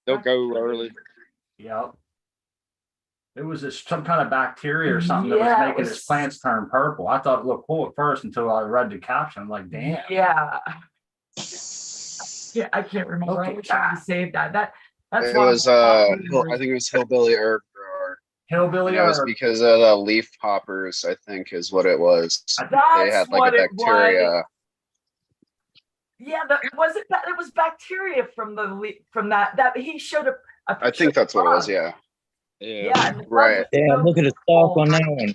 they'll go early. Yep. It was some kind of bacteria or something that Yeah, was it making was- his plants turn purple. I thought it looked cool at first until I read the caption. I'm like, damn. Yeah. Yeah, I can't remember. I wish I would have saved that. That's It why was I think it was hillbilly herb grower. Hillbilly And it was or because of the leaf hoppers, I think is what it was. They that's had like what a it was. bacteria. Yeah, it was bacteria from that he showed a I think that's what it was, yeah. Yeah, and the bug Right. was Yeah, so look at the stalk on that one.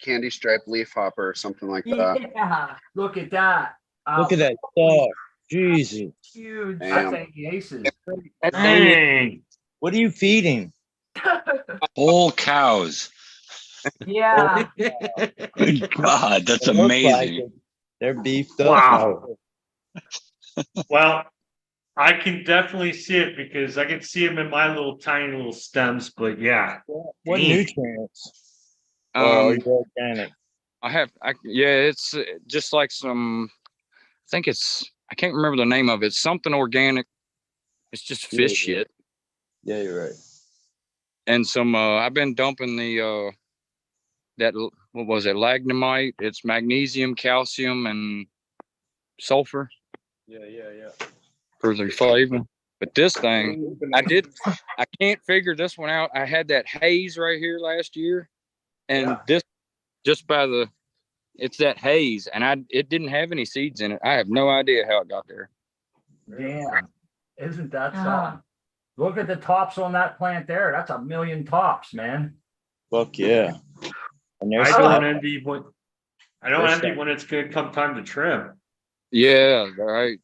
Candy stripe leaf hopper or something like that. Yeah, look at that. Look at that stalk. Jesus. huge. Damn. That's aces. Dang. What are you feeding? Whole cows. Yeah. Good God, that's It looks like amazing. it. They're beefed up. Wow. Well, I can definitely see it because I can see them in my tiny little stems, but yeah. What Dang. nutrients? Or are you organic? It's just like some, I can't remember the name of it. It's something organic. It's just fish shit. Yeah, you're right. And some, I've been dumping what was it? Lagnomite. It's magnesium, calcium, and sulfur Yeah. for the flavor. But this thing, I can't figure this one out. I had that haze right here last year, and this just it's that haze, and it didn't have any seeds in it. I have no idea how it got there. Damn. Isn't that Yeah. something? Look at the tops on that plant there. That's 1,000,000 tops, man. Fuck yeah. And they're I still don't envy when it's gonna come time to trim. Yeah, right.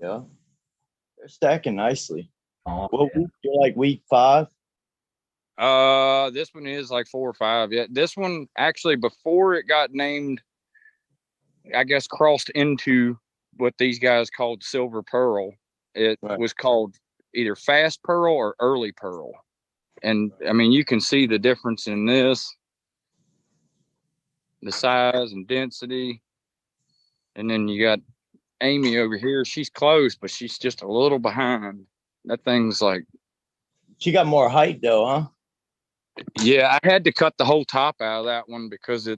yeah. They're stacking nicely. Oh, What yeah. week? You're like week 5? This one is like 4 or 5. Yeah, this one actually before it got named, I guess crossed into what these guys called silver pearl. It was called either fast pearl or early pearl. And I mean, you can see the difference in this, the size and density. And then you got Amy over here. She's close, but she's just a little behind. That thing's like, She got more height though, huh? yeah, I had to cut the whole top out of that one because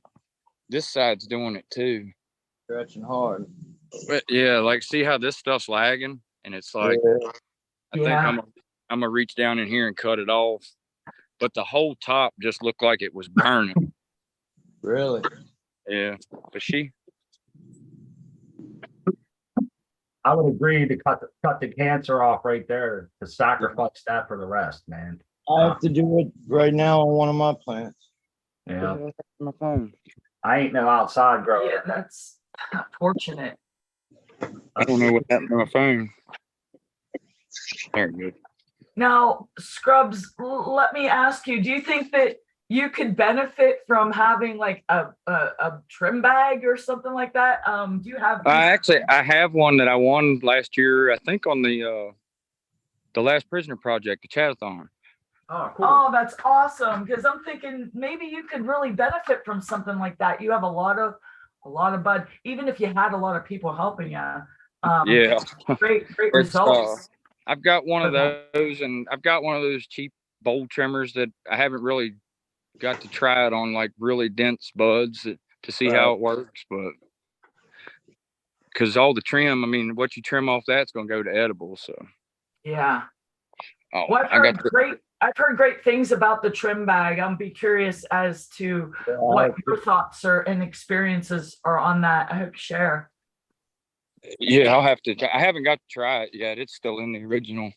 this side's doing it too. Stretching hard. But yeah, like see how this stuff's lagging, and it's like I think I'm gonna reach down in here and cut it off. But the whole top just looked like it was burning. Really? Yeah, but I would agree to cut the cancer off right there to sacrifice that for the rest, man. I have to do it right now on one of my plants. Yeah. my phone. I ain't no outside grower. Yeah, that's unfortunate. I don't know what happened to my phone. There it goes. Now, Scrubs, let me ask you, do you think that you could benefit from having like a trim bag or something like that? Do you have? I have one that I won last year. I think on the last prisoner project, the chatathon. Oh, cool. Oh, that's awesome. Because I'm thinking maybe you could really benefit from something like that. You have a lot of bud, even if you had a lot of people helping you. Yeah. Great results. I've got one of those, and I've got one of those cheap bowl trimmers that I haven't really got to try it on like really dense buds to see how it works, but because all the trim, I mean, what you trim off that's going to go to edible. So Yeah. oh, Well, I've heard great things about the trim bag. I'm be curious as to what your thoughts and experiences are on that. I hope you share. Yeah, I'll have to. I haven't got to try it yet. It's still in the original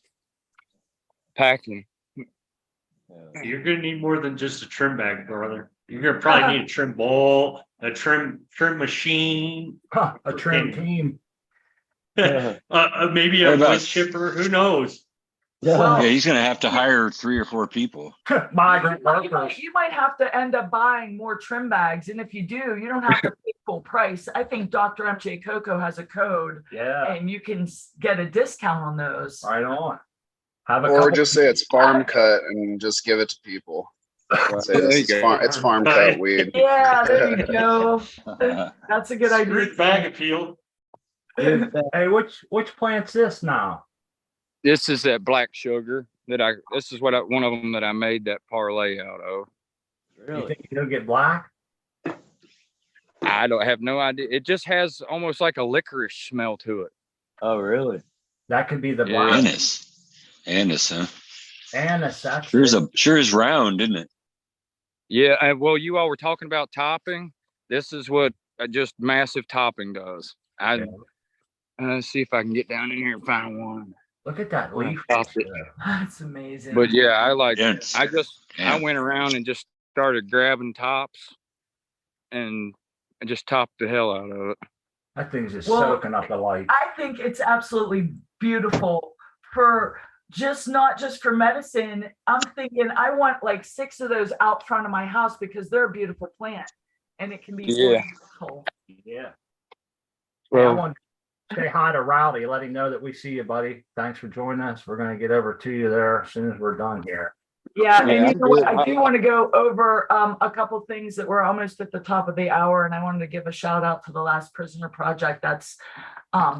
packing. You're gonna need more than just a trim bag, brother. You're gonna probably need a trim bowl, a trim machine, A trim team. maybe a wood chipper. Who knows? Well, Yeah, he's gonna have to hire 3 or 4 people. Migrant workers. You might have to end up buying more trim bags, and if you do, you don't have to pay full price. I think Dr. MJ Coco has a code, Yeah, and you can get a discount on those. right on. Have a Or couple. just say it's farm cut and just give it to people. Say There this you is go. it's farm cut weed. Yeah, there you go. That's a good idea. Street bag appeal. Hey, which plant's this now? This is that black sugar that this is one of them that I made that parlay out of. You think you'll get black? I don't have no idea. It just has almost like a licorice smell to it. Oh, really? That could be the Yeah. black. Anise, huh? Anise, that's Sure is round, isn't it? Yeah, well, you all were talking about topping. This is what just massive topping does. Let's see if I can get down in here and find one. Look at that leaf. That's amazing. But yeah, I Yeah, went around and just started grabbing tops and just topped the hell out of it. That thing's just Well, soaking up the light. I think it's absolutely beautiful for not just for medicine. I'm thinking I want like 6 of those out front of my house because they're a beautiful plant and it can be Yeah. ornamental. Yeah. Well, I want to say hi to Rowdy, let him know that we see you, buddy. Thanks for joining us. We're going to get over to you there as soon as we're done here. Yeah, Yeah, and you know what? I'm I do want to go over a couple things that we're almost at the top of the hour, and I wanted to give a shout out to the Last Prisoner Project that's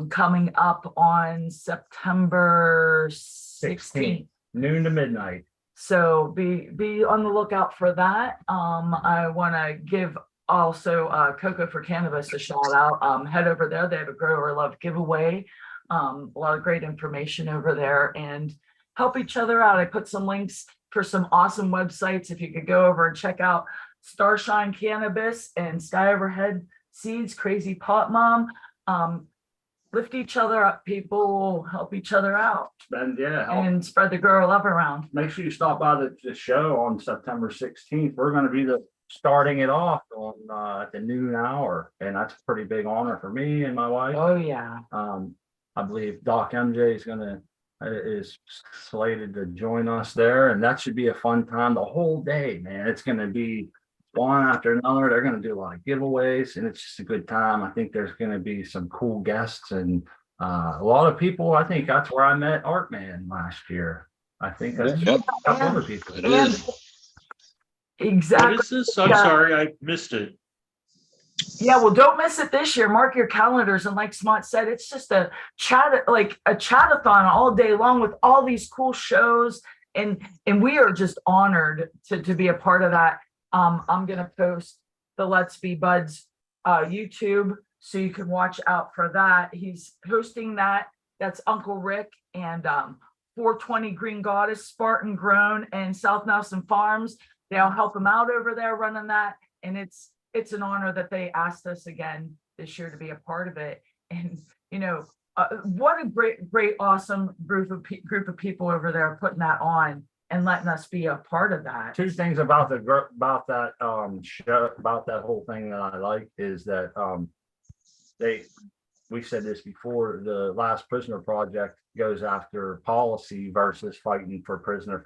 coming up on September 16th. Noon to midnight. So be on the lookout for that. I want to give also Cocoa for Cannabis a shout out. Head over there. They have a Grower Love giveaway. A lot of great information over there and help each other out. I put some links for some awesome websites. If you could go over and check out Starshine Cannabis and Sky Overhead Seeds, Crazy Pot Mom. Lift each other up, people, help each other out and spread the Grower Love around. Make sure you stop by the show on September 16th. We're going to be starting it off on at the noon hour, and that's a pretty big honor for me and my wife. Oh yeah. I believe Doc MJ is slated to join us there, and that should be a fun time the whole day, man. It's going to be one after another. They're going to do a lot of giveaways, and it's just a good time. I think there's going to be some cool guests and a lot of people. I think that's where I met Art Man last year. I think that's Yep. a couple other people. It is. Exactly. What is this? I'm sorry, I missed it. Yeah, well, don't miss it this year. Mark your calendars. And like Smart said, it's just a chatathon all day long with all these cool shows. And we are just honored to be a part of that. I'm going to post the Let's Be Buds YouTube so you can watch out for that. He's hosting that. That's Uncle Rick and 420 Green Goddess, Spartan Grown, and South Nelson Farms. They'll help him out over there running that. And it's an honor that they asked us again this year to be a part of it. And, you know, what a great, awesome group of people over there putting that on and letting us be a part of that. Two things about that show, about that whole thing that I like is that we said this before, the Last Prisoner Project goes after policy versus fighting for prisoner.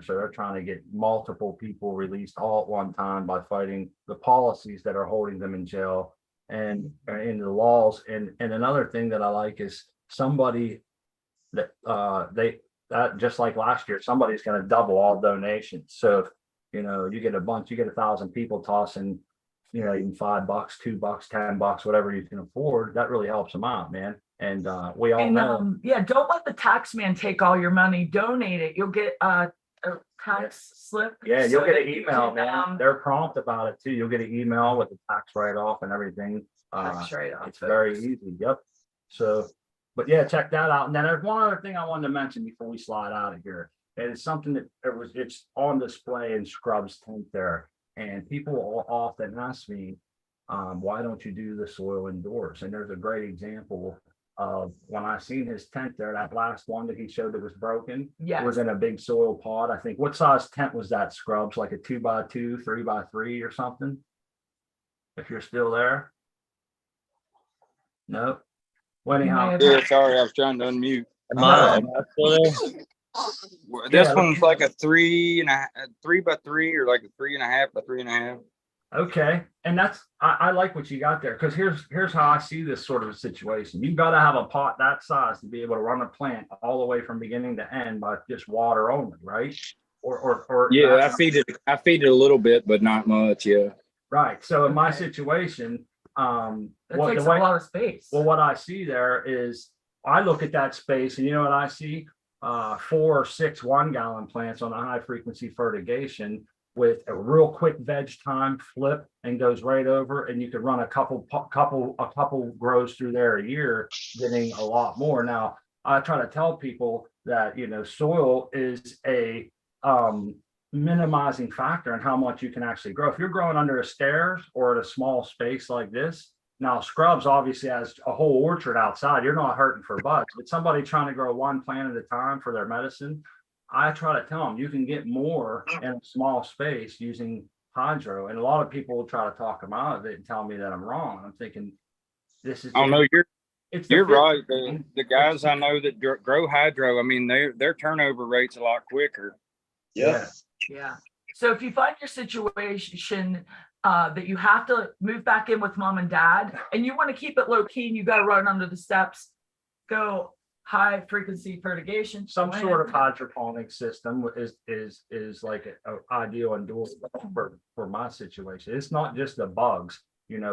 So they're trying to get multiple people released all at one time by fighting the policies that are holding them in jail and in the laws. And another thing that I like is somebody that just like last year, somebody's going to double all donations. So if, you know, you get 1,000 people tossing, you know, even $5, $2, $10, whatever you can afford, that really helps them out, man. And we all know. Don't let the tax man take all your money. Donate it. You'll get a tax slip. Yeah, you'll get an email, man. They're prompt about it too. You'll get an email with the tax write-off and everything. Tax write-off. It's very easy. Yep. So, but yeah, check that out. And then there's one other thing I wanted to mention before we slide out of here. And it's something that it's on display in Scrub's tent there. And people often ask me, why don't you do the soil indoors? And there's a great example of when I seen his tent there, that last one that he showed that was broken. Yeah. It was in a big soil pod. I think, what size tent was that, Scrubs? Like a 2x2, 3x3 or something? If you're still there. Nope. Well, anyhow. Yeah, sorry, I was trying to unmute. Am I still there? This Yeah. one's like a 3 by 3 or like a 3.5 by 3.5. Okay, and I like what you got there, because here's how I see this sort of a situation. You've got to have a pot that size to be able to run a plant all the way from beginning to end by just water only, right? Or Yeah, that's I feed it a little bit, but not much. Yeah. right. So in my Okay. situation, That what takes the a way lot of space. well, what I see there is I look at that space, and you know what I see? 4 or 6 1-gallon plants on a high frequency fertigation with a real quick veg time flip and goes right over, and you could run a couple grows through there a year, getting a lot more. Now, I try to tell people that, soil is a minimizing factor in how much you can actually grow. If you're growing under a stairs or at a small space like this, now scrubs obviously has a whole orchard outside. You're not hurting for bugs, but somebody trying to grow one plant at a time for their medicine, I try to tell them you can get more in a small space using hydro. And a lot of people will try to talk them out of it and tell me that I'm wrong. I'm thinking this is Oh no, it's the you're fit- right. The guys I know that grow hydro, I mean, their turnover rate's a lot quicker. Yeah. Yeah. So if you find your situation that you have to move back in with mom and dad, and you want to keep it low key, and you got to run under the steps, go high frequency fertigation. Some sort of hydroponic system is like a ideal and doable for my situation. It's not just the bugs,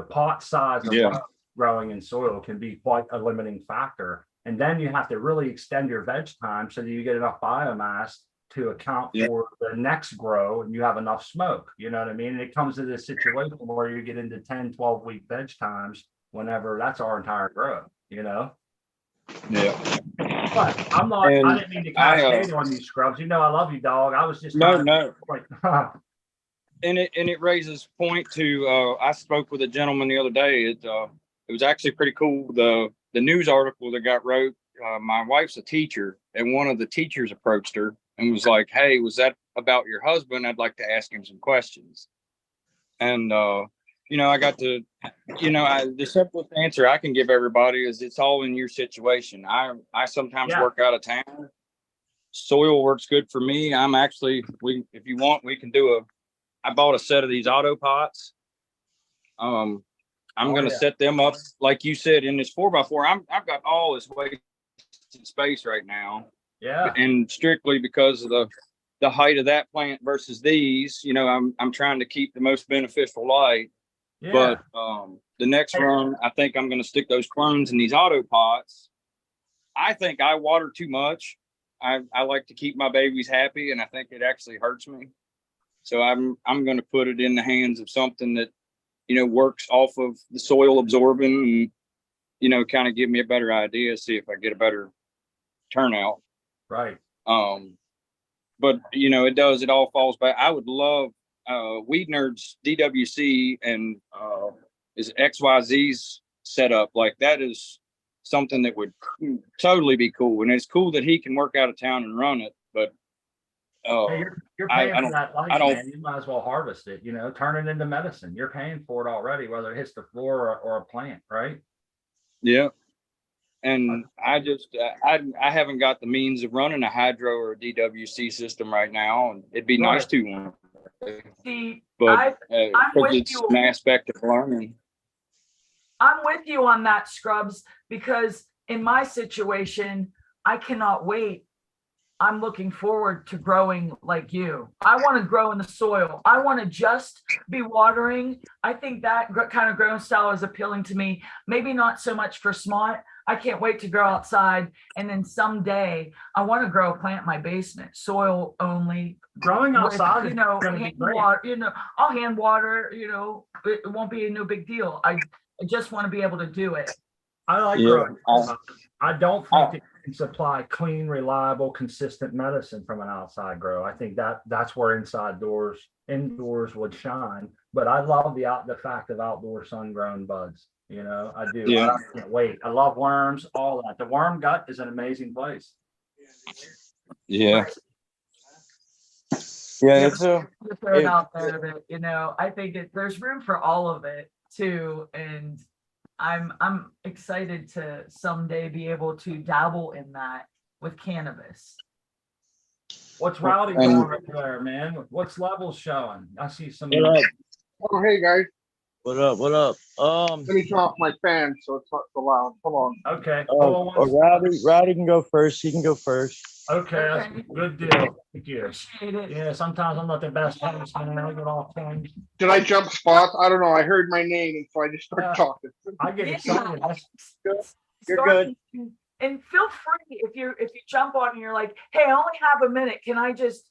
pot size of Yeah. bugs growing in soil can be quite a limiting factor. And then you have to really extend your veg time so that you get enough biomass to account Yeah. for the next grow, and you have enough smoke. You know what I mean? And it comes to this situation where you get into 10, 12-week veg times whenever that's our entire grow, Yeah. But I'm not, And I didn't mean to cascade on you, Scrubs. I love you, dog. I was just No, trying no. And it raises point to I spoke with a gentleman the other day. It was actually pretty cool. The news article that got wrote. My wife's a teacher, and one of the teachers approached her and was like, "Hey, was that about your husband? I'd like to ask him some questions." And I got to, the simplest answer I can give everybody is it's all in your situation. I sometimes Yeah. work out of town. Soil works good for me. I'm actually, if you want, we can do I bought a set of these auto pots. I'm going to set them up, like you said, in this 4x4. I've got all this wasted space right now. Yeah. And strictly because of the height of that plant versus these, I'm trying to keep the most beneficial light. Yeah. But the next run, I think I'm going to stick those clones in these auto pots. I think I water too much. I like to keep my babies happy, and I think it actually hurts me. So I'm going to put it in the hands of something that, works off of the soil absorbing and, kind of give me a better idea, see if I get a better turnout. Right. But it all falls back. I would love Weed Nerds DWC and is XYZ's setup. Like that is something that would totally be cool. And it's cool that he can work out of town and run it, but Hey, you're paying I for that light, don't- man. You might as well harvest it, turn it into medicine. You're paying for it already, whether it hits the floor or a plant, right? yeah. And I just I haven't got the means of running a hydro or a DWC system right now, and it'd be nice to. See, But I'm because with it's you. an aspect of learning. I'm with you on that, Scrubs, because in my situation, I cannot wait. I'm looking forward to growing like you. I want to grow in the soil. I want to just be watering. I think that kind of growing style is appealing to me. Maybe not so much for smart. I can't wait to grow outside. And then someday I want to grow a plant in my basement, soil only. Growing outside with, is gonna be hand great. water, I'll hand water, it won't be no big deal. I just want to be able to do it. I like Yeah. growing outside. I don't think it can supply clean, reliable, consistent medicine from an outside grow. I think that's where indoors would shine. But I love the fact of outdoor sun-grown buds. I do. Yeah. I can't wait. I love worms, all that. The worm gut is an amazing place. Yeah. Yeah, it's To throw it out there that, I think there's room for all of it too. And I'm excited to someday be able to dabble in that with cannabis. What's Rowdy And- doing right there, man? What's levels showing? I see some. What up? Oh, hey guys, What up? What up? let me turn off my fan so it's not so loud. Hold on. Okay. Hold on one Rowdy can go first. He can go first. Okay, that's a good deal. Thank you. Appreciate it. Yeah, sometimes I'm not the best host, man. I get off things. Did I jump spots? I don't know. I heard my name and so I just started talking. I get excited. That's- You're Start- good. And feel free if you jump on and you're like, hey, I only have a minute. Can I just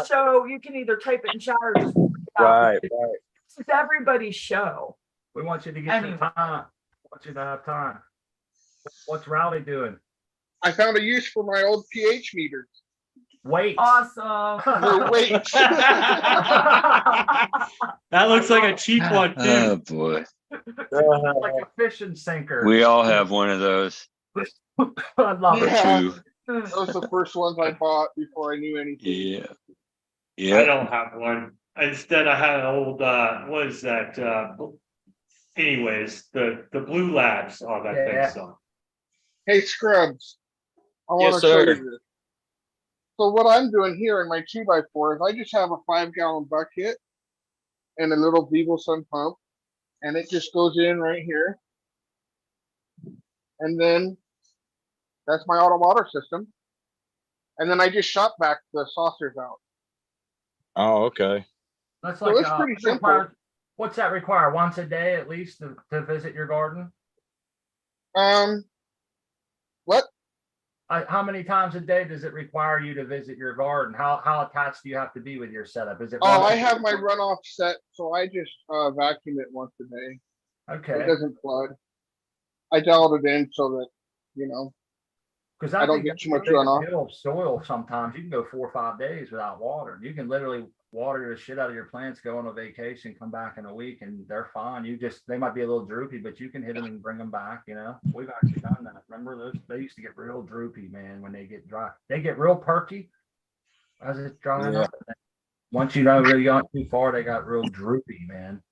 show? You can either type it in chat or just Right. This is everybody's show. We want you to get your time. We want you to have time. What's Rowdy doing? I found a use for my old pH meters. Wait. Awesome. They're weights. That looks like a cheap one Oh, too. boy. Like a fishing sinker. We all have one of those. I love it. Yeah. Two. Those are the first ones I bought before I knew anything. Yeah. I Yeah. don't have one. Instead, I had an old, what is that? Anyways, the Blue Labs on that Yeah. thing, so. Hey Scrubs, I want Yes, to show sir. you this. So what I'm doing here in my 2x4 is I just have a 5-gallon bucket and a little Beagle Sun pump, and it just goes in right here. And then that's my auto water system. And then I just shot back the saucers out. Oh, okay. That's So like, it's pretty it simple. requires- what's that require? Once a day at least to visit your garden? What? How many times a day does it require you to visit your garden? How attached do you have to be with your setup? Is it? Oh, once I a- have my runoff set, so I just vacuum it once a day. It Okay, doesn't flood. I dialed it in so that, you know, because I I don't think get that's too much a big runoff. appeal of soil. Sometimes you can go 4 or 5 days without water. You can literally water the shit out of your plants, go on a vacation, come back in a week, and they're fine. They might be a little droopy, but you can hit them and bring them back. You know, we've actually done that. Remember those? They used to get real droopy, man, when they get dry. They get real perky as it's drying Yeah. up. Once you know really got too far, they got real droopy, man.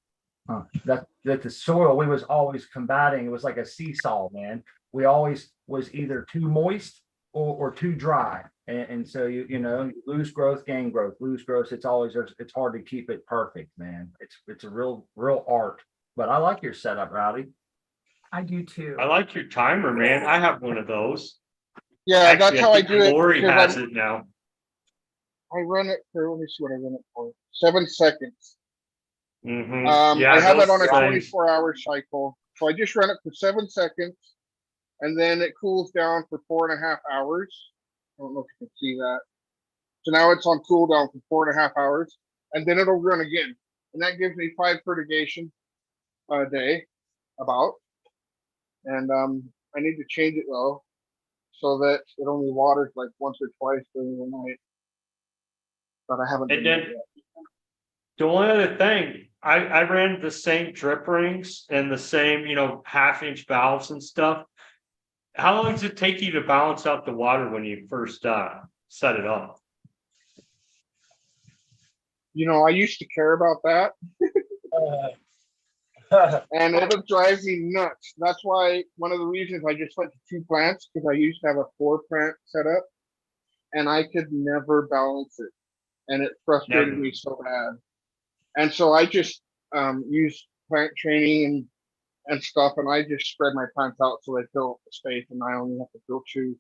That the soil we was always combating, it was like a seesaw, man. We always was either too moist or too dry. And so you know, you lose growth, gain growth, lose growth. It's hard to keep it perfect, man. It's a real art. But I like your setup, Rowdy. I do too. I like your timer, man. I have one of those. yeah, that's Actually, how I think do it. Lori because has I'm- it now. I run it for, let me see what I run it for. 7 seconds. Mhm. Yeah, I have it those on a things- 24-hour cycle. So I just run it for 7 seconds and then it cools down for 4.5 hours. I don't know if you can see that. So now it's on cooldown for 4.5 hours and then it'll run again. And that gives me 5 fertigation a day about. And I need to change it though, so that it only waters like once or twice during the night. But I haven't And done that then- yet. The only other thing, I ran the same drip rings and the same, 1/2-inch valves and stuff. How long does it take you to balance out the water when you first set it up? You know, I used to care about that. And it'll drive me nuts. That's why one of the reasons I just went to 2 plants, because I used to have a 4-plant setup and I could never balance it. And it frustrated Never. me so bad. And so I just use plant training and stuff, and I just spread my plants out so they fill up the space and I only have to fill 2,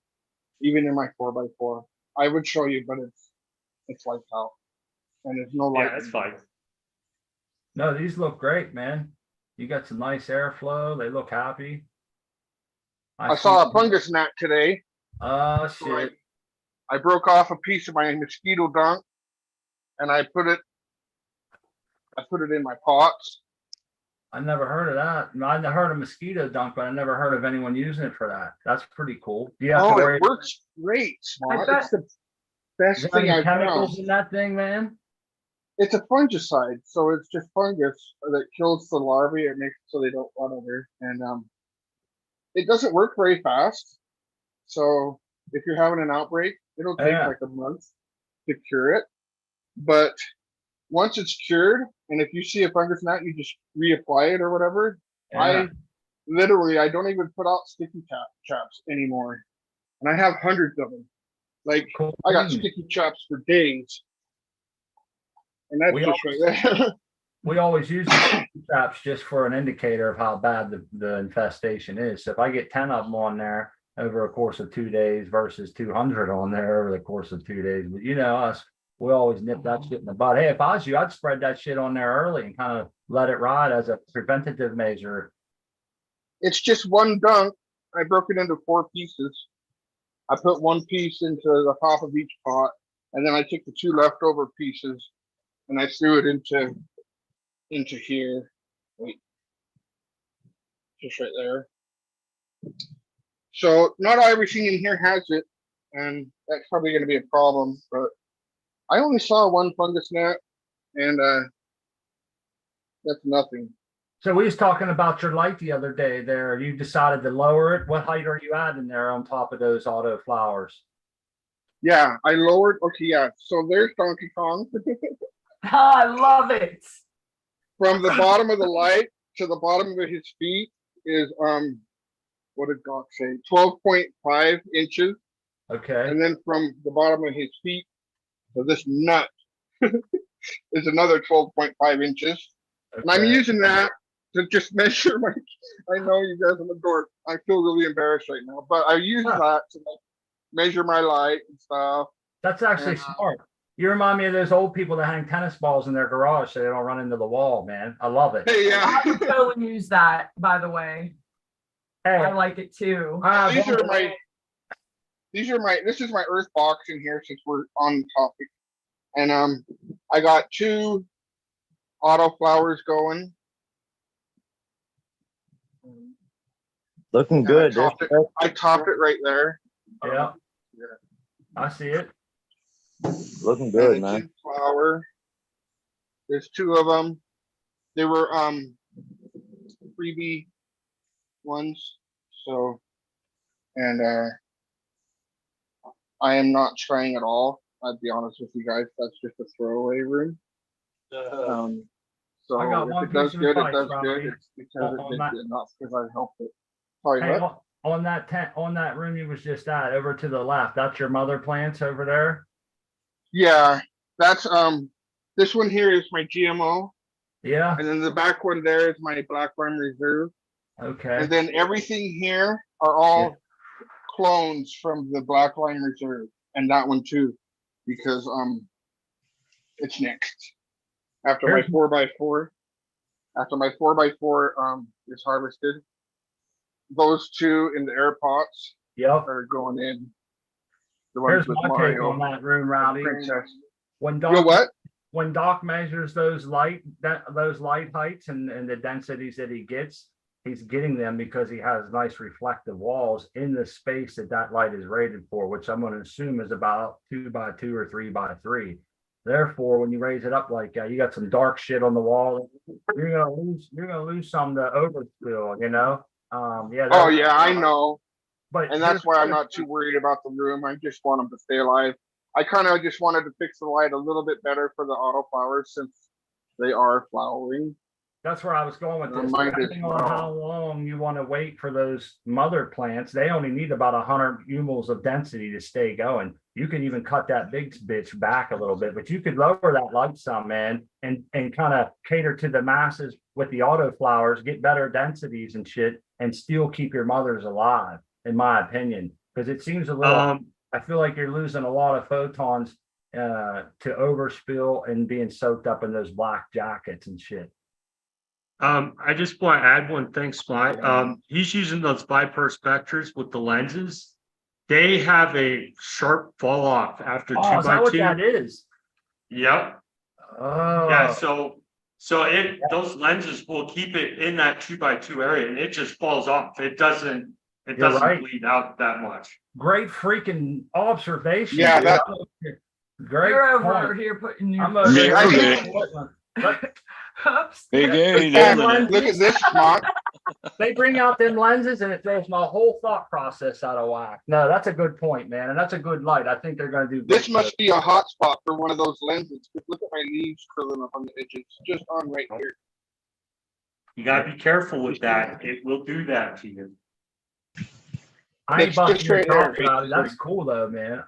even in my 4x4. I would show you, but it's lights out. And there's no light. Yeah, that's fine. No, these look great, man. You got some nice airflow. They look happy. I saw a see- fungus gnat today. Oh So I- shit. I broke off a piece of my mosquito dunk and I put it in my pots. I never heard of that. I heard of mosquito dunk, but I never heard of anyone using it for that. That's pretty cool. Do you have to Oh, worry? it works great. I Smart. bet- It's the Is best there thing any I've found. chemicals in that thing, man? It's a fungicide, so it's just fungus that kills the larvae. It makes it so they don't run over, and it doesn't work very fast. So if you're having an outbreak, it'll take Yeah. like a month to cure it. But once it's cured, and if you see a fungus gnat, you just reapply it or whatever. Yeah. I don't even put out sticky traps anymore, and I have hundreds of them. Like, Cool. I got sticky chops for days. And that's We just right there. We always use the traps just for an indicator of how bad the infestation is. So if I get 10 of them on there over a course of 2 days versus 200 on there over the course of 2 days, but you know us, we always nip that shit in the bud. Hey, if I was you, I'd spread that shit on there early and kind of let it ride as a preventative measure. It's just one dunk. I broke it into 4 pieces. I put one piece into the top of each pot, and then I took the 2 leftover pieces and I threw it into here. Wait. Just right there. So not everything in here has it, and that's probably going to be a problem, but I only saw 1 fungus gnat, and that's nothing. So we was talking about your light the other day there. You decided to lower it. What height are you adding there on top of those auto flowers? Yeah, I lowered. Okay, yeah. So there's Donkey Kong. I love it. From the bottom of the light to the bottom of his feet is what did God say? 12.5 inches. Okay. And then from the bottom of his feet to this nut is another 12.5 inches. And I'm Okay. using that to just measure my. I know you guys are the dork. I feel really embarrassed right now, but I use that to like measure my light and stuff. That's actually smart. You remind me of those old people that hang tennis balls in their garage so they don't run into the wall, man. I love it. Hey, I yeah. would totally use that, by the way. Hey, I like it too. These are my. This is my earth box in here since we're on the topic, and I got 2 auto flowers going. Looking And good. I topped it right there. Yeah, I see it. Looking And good, it's man. in flower. There's 2 of them. They were freebie ones. So, and I am not spraying at all. I'd be honest with you guys. That's just a throwaway room. So I got if one it does piece of good, it advice, does Robbie. good. It's because it On did that- good, not because I helped it. Sorry, Hey, what? on that tent, on that room you was just at, over to the left, that's your mother plants over there? Yeah, that's this one here is my GMO, Yeah, and then the back one there is my Black Lime Reserve, okay. and then everything here are all clones from the Black Lime Reserve, and that one too, because it's next after my Here's- 4x4. After my 4x4 is harvested, those 2 in the air pots Yep. are going in. The ones Here's with my take on Mario. that room, Robbie. Princess. When Yo, what? when Doc measures those light heights and the densities that he gets, he's getting them because he has nice reflective walls in the space that light is rated for, which I'm going to assume is about 2x2 or 3x3. Therefore, when you raise it up like that, you got some dark shit on the wall. You're gonna lose some to overspill, you know. Yeah. Oh yeah, I know. But And that's why I'm not too worried about the room. I just want them to stay alive. I kind of just wanted to fix the light a little bit better for the auto flowers since they are flowering. That's where I was going with this. Mine did Depending on how long you want to wait for those mother plants, they only need about 100 umils of density to stay going. You can even cut that big bitch back a little bit, but you could lower that light some, man, and kind of cater to the masses with the auto flowers, get better densities and shit, and still keep your mothers alive, in my opinion. Because it seems a little, I feel like you're losing a lot of photons to overspill and being soaked up in those black jackets and shit. I just want to add one thing, Spot. He's using those bi-perspectors with the lenses. They have a sharp fall off after 2 Oh, is that by what 2. that is? Yep. Oh, Yeah. So those lenses will keep it in that 2x2 area, and it just falls off. It doesn't right. bleed out that much. Great freaking observation. Yeah, dude. Great. You're over point. here putting your. I'm over Yeah, here. Oops. Big A, Yeah, doing it. look at this, Mont. They bring out them lenses and it throws my whole thought process out of whack. No, that's a good point, man. And that's a good light. I think they're going to do This good. must be a hot spot for one of those lenses. Look at my leaves curling up on the edges, just on right here. You gotta be careful with that. It will do that to you. I ain't It's busting just your right there. chops, Rowdy. That's cool though, man.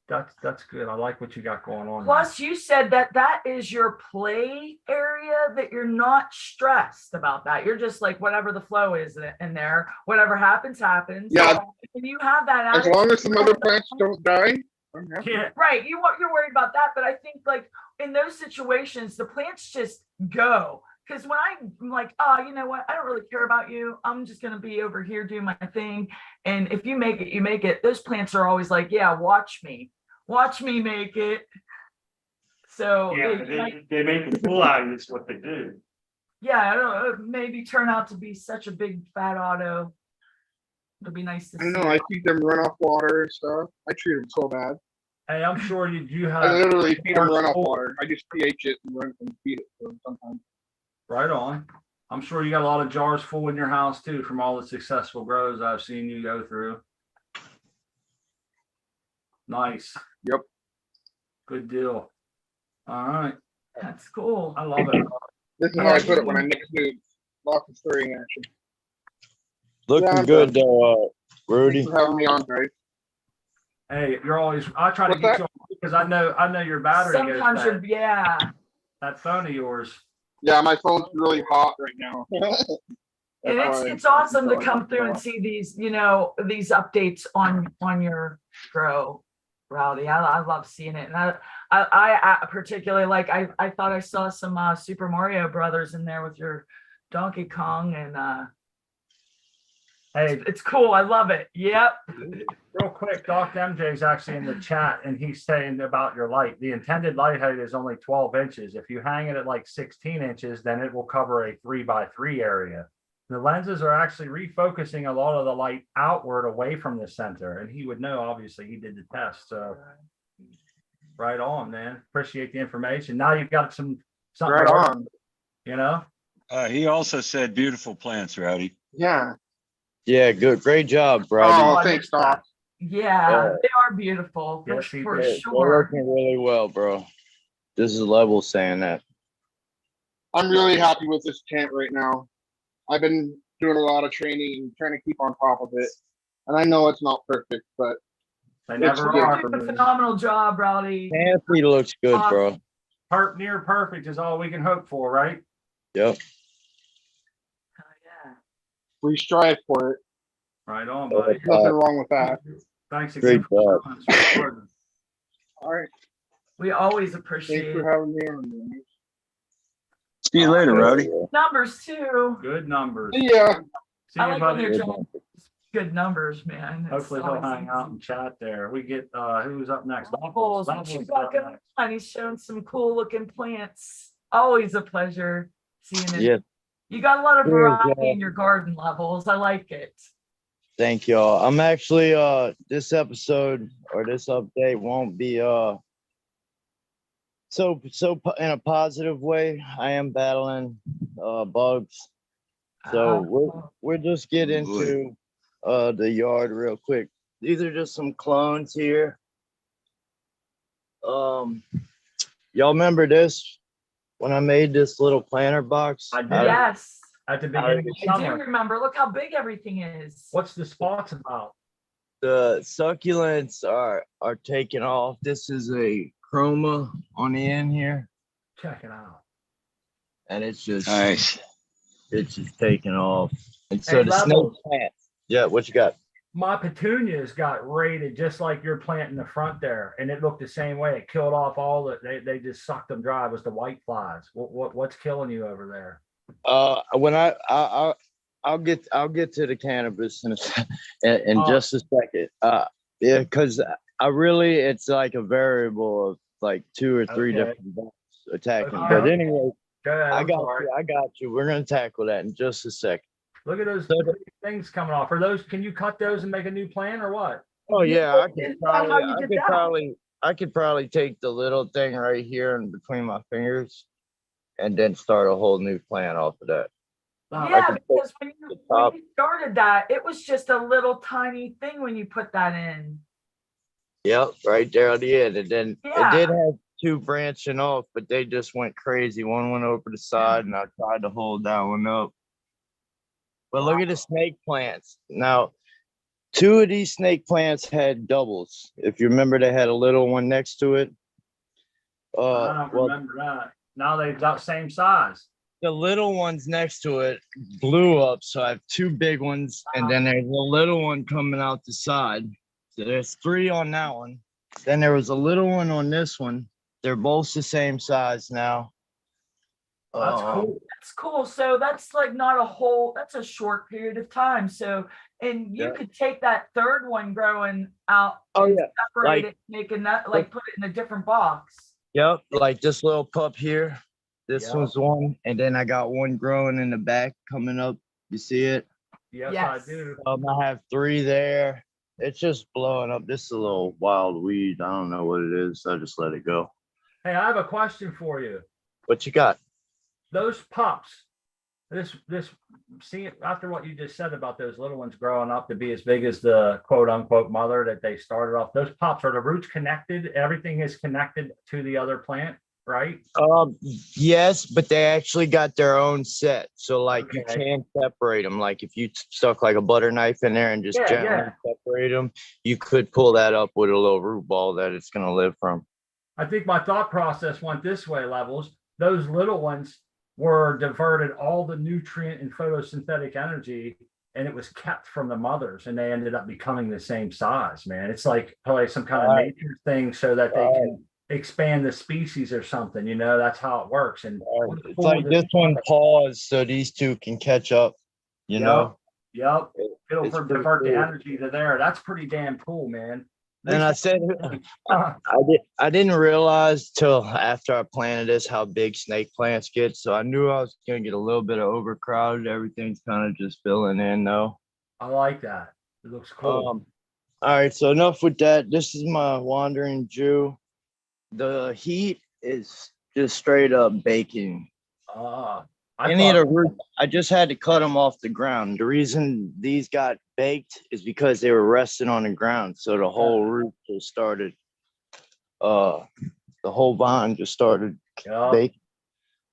That's good. I like what you got going on. Plus, you said that that is your play area, that you're not stressed about that. You're just like, whatever the flow is in there, whatever happens, happens. Yeah. And you have that As attitude. long as some other plants don't die, I'm happy. Yeah. Right. You're worried about that. But I think like in those situations, the plants just go. Because when I'm like, oh, you know what? I don't really care about you. I'm just going to be over here doing my thing. And if you make it, you make it. Those plants are always like, yeah, watch me make it. So Yeah, they make the fool out of you is what they do. yeah, I don't know, maybe turn out to be such a big fat auto. It'll be nice to I don't see. know. I feed them runoff water and stuff. I treat them so bad. Hey, I'm sure you I have literally feed them First runoff full. water. I just pH it and feed it to them sometimes. right on. I'm sure you got a lot of jars full in your house too from all the successful grows I've seen you go through. Nice. Yep. Good deal. All right. That's cool. I love it. This is how I put it when I mix nudes. Lots of stirring action. Looking I'm good done. though, Rudy. Thanks for having me on, guys. Hey, you're always, I try to What's get that? you on because I know your battery goes Sometimes bad. yeah. That phone of yours. Yeah, my phone's really hot right now. And it's awesome to come through and see these, you know, these updates on your grow, Rowdy. I love seeing it. And I particularly like, I thought I saw some Super Mario Brothers in there with your Donkey Kong, and Hey, it's cool. I love it. Yep. real quick, Doc MJ's actually in the chat and he's saying about your light. The intended light height is only 12 inches. If you hang it at like 16 inches, then it will cover a 3x3 area. The lenses are actually refocusing a lot of the light outward away from the center. And he would know, obviously, he did the test. So right on, man. Appreciate the information. Now you've got something Right to work, on. you know? He also said beautiful plants, Rowdy. Yeah. Yeah, good. Great job, bro. Oh, thanks, Doc. Yeah, they are beautiful for, Yes, he for did. They're sure. working really well, bro. This is Level saying that. I'm really happy with this tent right now. I've been doing a lot of training and trying to keep on top of it. And I know it's not perfect, but They It's never good. are. You're doing a phenomenal job, Rowdy. Fancy looks good, bro. Near perfect is all we can hope for, right? Yep. Oh, yeah. we strive for it. Right on, buddy. Nothing wrong with that. Thanks Great again for coming. All right. We always Thanks appreciate for having me on. Man. See you later, Rowdy. numbers too. Good numbers. Yeah. See I you, like when buddy. they're doing good numbers, man. It's Hopefully he'll always hang out easy. and chat there. We get who's up next? Levels, what Levels you is got up going next. on? He's showing some cool looking plants. Always a pleasure seeing it. Yes. You got a lot of Cheers, variety y'all. in your garden, Levels. I like it. Thank y'all. I'm actually this episode or this update won't be so in a positive way. I am battling bugs. So we'll just get into the yard real quick. These are just some clones here. Y'all remember this when I made this little planter box? I did. Yes, At the beginning of I do summer. remember. Look how big everything is. What's the spots about? The succulents are taking off. This is a chroma on the end here, Check it out. and it's just Nice. it's just taking off. And so Hey, the snake Levels. plants. Yeah, what you got? My petunias got raided just like your plant in the front there, and it looked the same way. It killed off all the. They just sucked them dry. It was the white flies. What's killing you over there? When I'll get to the cannabis in Oh. just a second. Yeah, because I really it's like a variable of like 2 or 3 Okay. different bugs attacking. Okay. But anyway, Go ahead. I I'm got sorry. you. I got you. We're gonna tackle that in just a second. Look at those So- pretty things coming off. Are those? Can you cut those and make a new plant or what? Oh yeah, I Is could that how you did that? probably take the little thing right here in between my fingers and then start a whole new plant off of that. Oh, Yeah, could because when the you top. started that, it was just a little tiny thing when you put that in. Yep, right there on the end. And then Yeah. it did have 2 branching off, but they just went crazy. One went over the side and I tried to hold that one up. But look at the snake plants. Now, Two of these snake plants had doubles. If you remember, they had a little one next to it. I don't Well, remember that. Now they've got same size. the little ones next to it blew up, so I have two big ones, and then there's a little one coming out the side. So there's three on that one. Then there was a little one on this one. They're both the same size now. That's cool. That's cool. So that's like not a whole, that's a short period of time. So, and you Yeah. could take that third one growing out Oh, and yeah. separate Like- it, making that, like put it in a different box. Yep, like this little pup here. This Yep. one's one, and then I got one growing in the back coming up. You see it? Yes, Yes. I do. I have three there. It's just blowing up. This is a little wild weed. I don't know what it is. I just let it go. Hey, I have a question for you. What you got? Those pups, see, after what you just said about those little ones growing up to be as big as the quote unquote mother that they started off, those pups, are the roots connected? Everything is connected to the other plant, right? Yes, but they actually got their own set. So like you Okay. can separate them. Like if you stuck like a butter knife in there and just Yeah, gently yeah. separate them, you could pull that up with a little root ball that it's gonna live from. I think my thought process went this way, Levels. Those little ones were diverted all the nutrient and photosynthetic energy, and it was kept from the mothers, and they ended up becoming the same size, man. It's like probably some kind of Right. nature thing so that they can expand the species or something, you know, that's how it works. And It's like this one paused so these two can catch up, you know? Yep. It'll It's pretty divert the cool. energy to there. That's pretty damn cool, man. And I said, Uh, I didn't realize till after I planted this how big snake plants get. So I knew I was gonna get a little bit of overcrowded. Everything's kind of just filling in though. I like that. It looks cool. All right, so enough with that. This is my wandering Jew. The heat is just straight up baking. I Any of the thought, roots, I just had to cut them off the ground. The reason these got baked is because they were resting on the ground. So the whole root just started, the whole vine just started yeah, baking.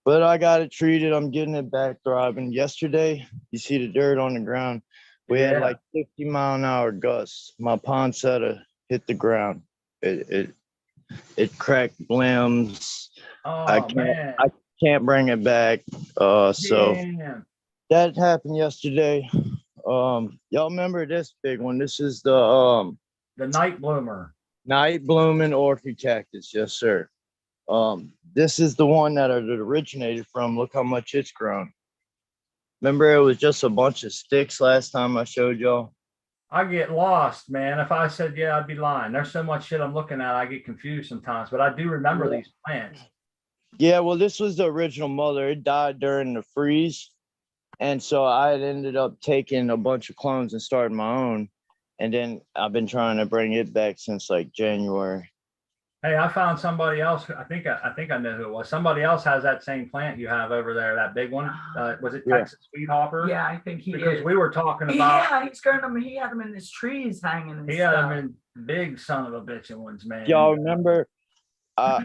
But I got it treated. I'm getting it back thriving. Yesterday, you see the dirt on the ground. We Yeah. had like 50-mile-an-hour gusts. My poinsettia hit the ground. It cracked limbs. oh man. I can't bring it back. So Damn. that happened yesterday. Y'all remember this big one? This is the The night bloomer. night blooming orchid cactus. Yes, sir. This is the one that it originated from. Look how much it's grown. Remember, it was just a bunch of sticks last time I showed y'all. I get lost, man. If I said yeah, I'd be lying. There's so much shit I'm looking at, I get confused sometimes, but I do remember these plants. Yeah, well, this was the original mother. It died during the freeze. And so I had ended up taking a bunch of clones and starting my own. And then I've been trying to bring it back since like January. Hey, I found somebody else. I think I know who it was. Somebody else has that same plant you have over there, that big one. Was it Yeah. Texas sweet hopper? Yeah, I think he Because is. we were talking about, Yeah, he's growing them. He had them in his trees hanging and he had stuff. them in big son of a bitchin' ones, man. Y'all remember I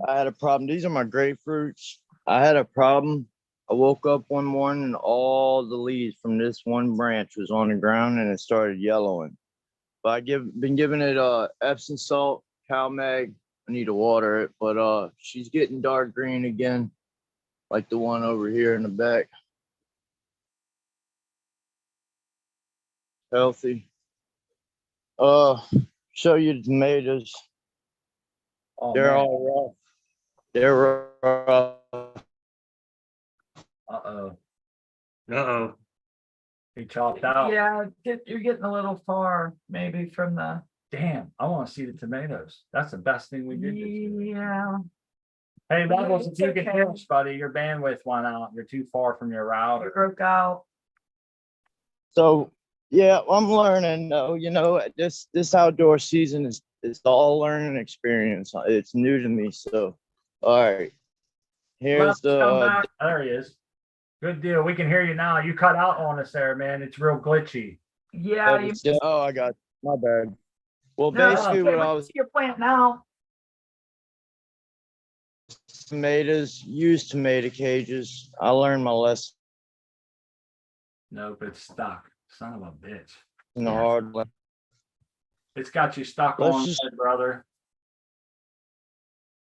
had a problem. These are my grapefruits. I had a problem. I woke up one morning and all the leaves from this one branch was on the ground and it started yellowing. But been giving it Epsom salt, CalMag. I need to water it, but she's getting dark green again, like the one over here in the back. Healthy. Show you the tomatoes. Oh, They're man. all rough. They're rough. Uh-oh. Uh-oh. He chopped out. Yeah, you're getting a little far, maybe from the. Damn, I want to see the tomatoes. That's the best thing we did this year. Yeah. Hey, Levels, if It's you can okay. hear us, buddy, your bandwidth went out. You're too far from your It router. broke out. So yeah, I'm learning though, this outdoor season is all learning experience. It's new to me. So all right. Here's Levels, come the back. There he is. Good deal. We can hear you now. You cut out on us there, man. It's real glitchy. Yeah, you. oh, I got my bad. Well, No, basically okay, what I we was see your plant now. tomatoes, use tomato cages. I learned my lesson. Nope, it's stuck. Son of a bitch. in the Yeah. hard way. It's got you stuck Let's on just- lead, brother.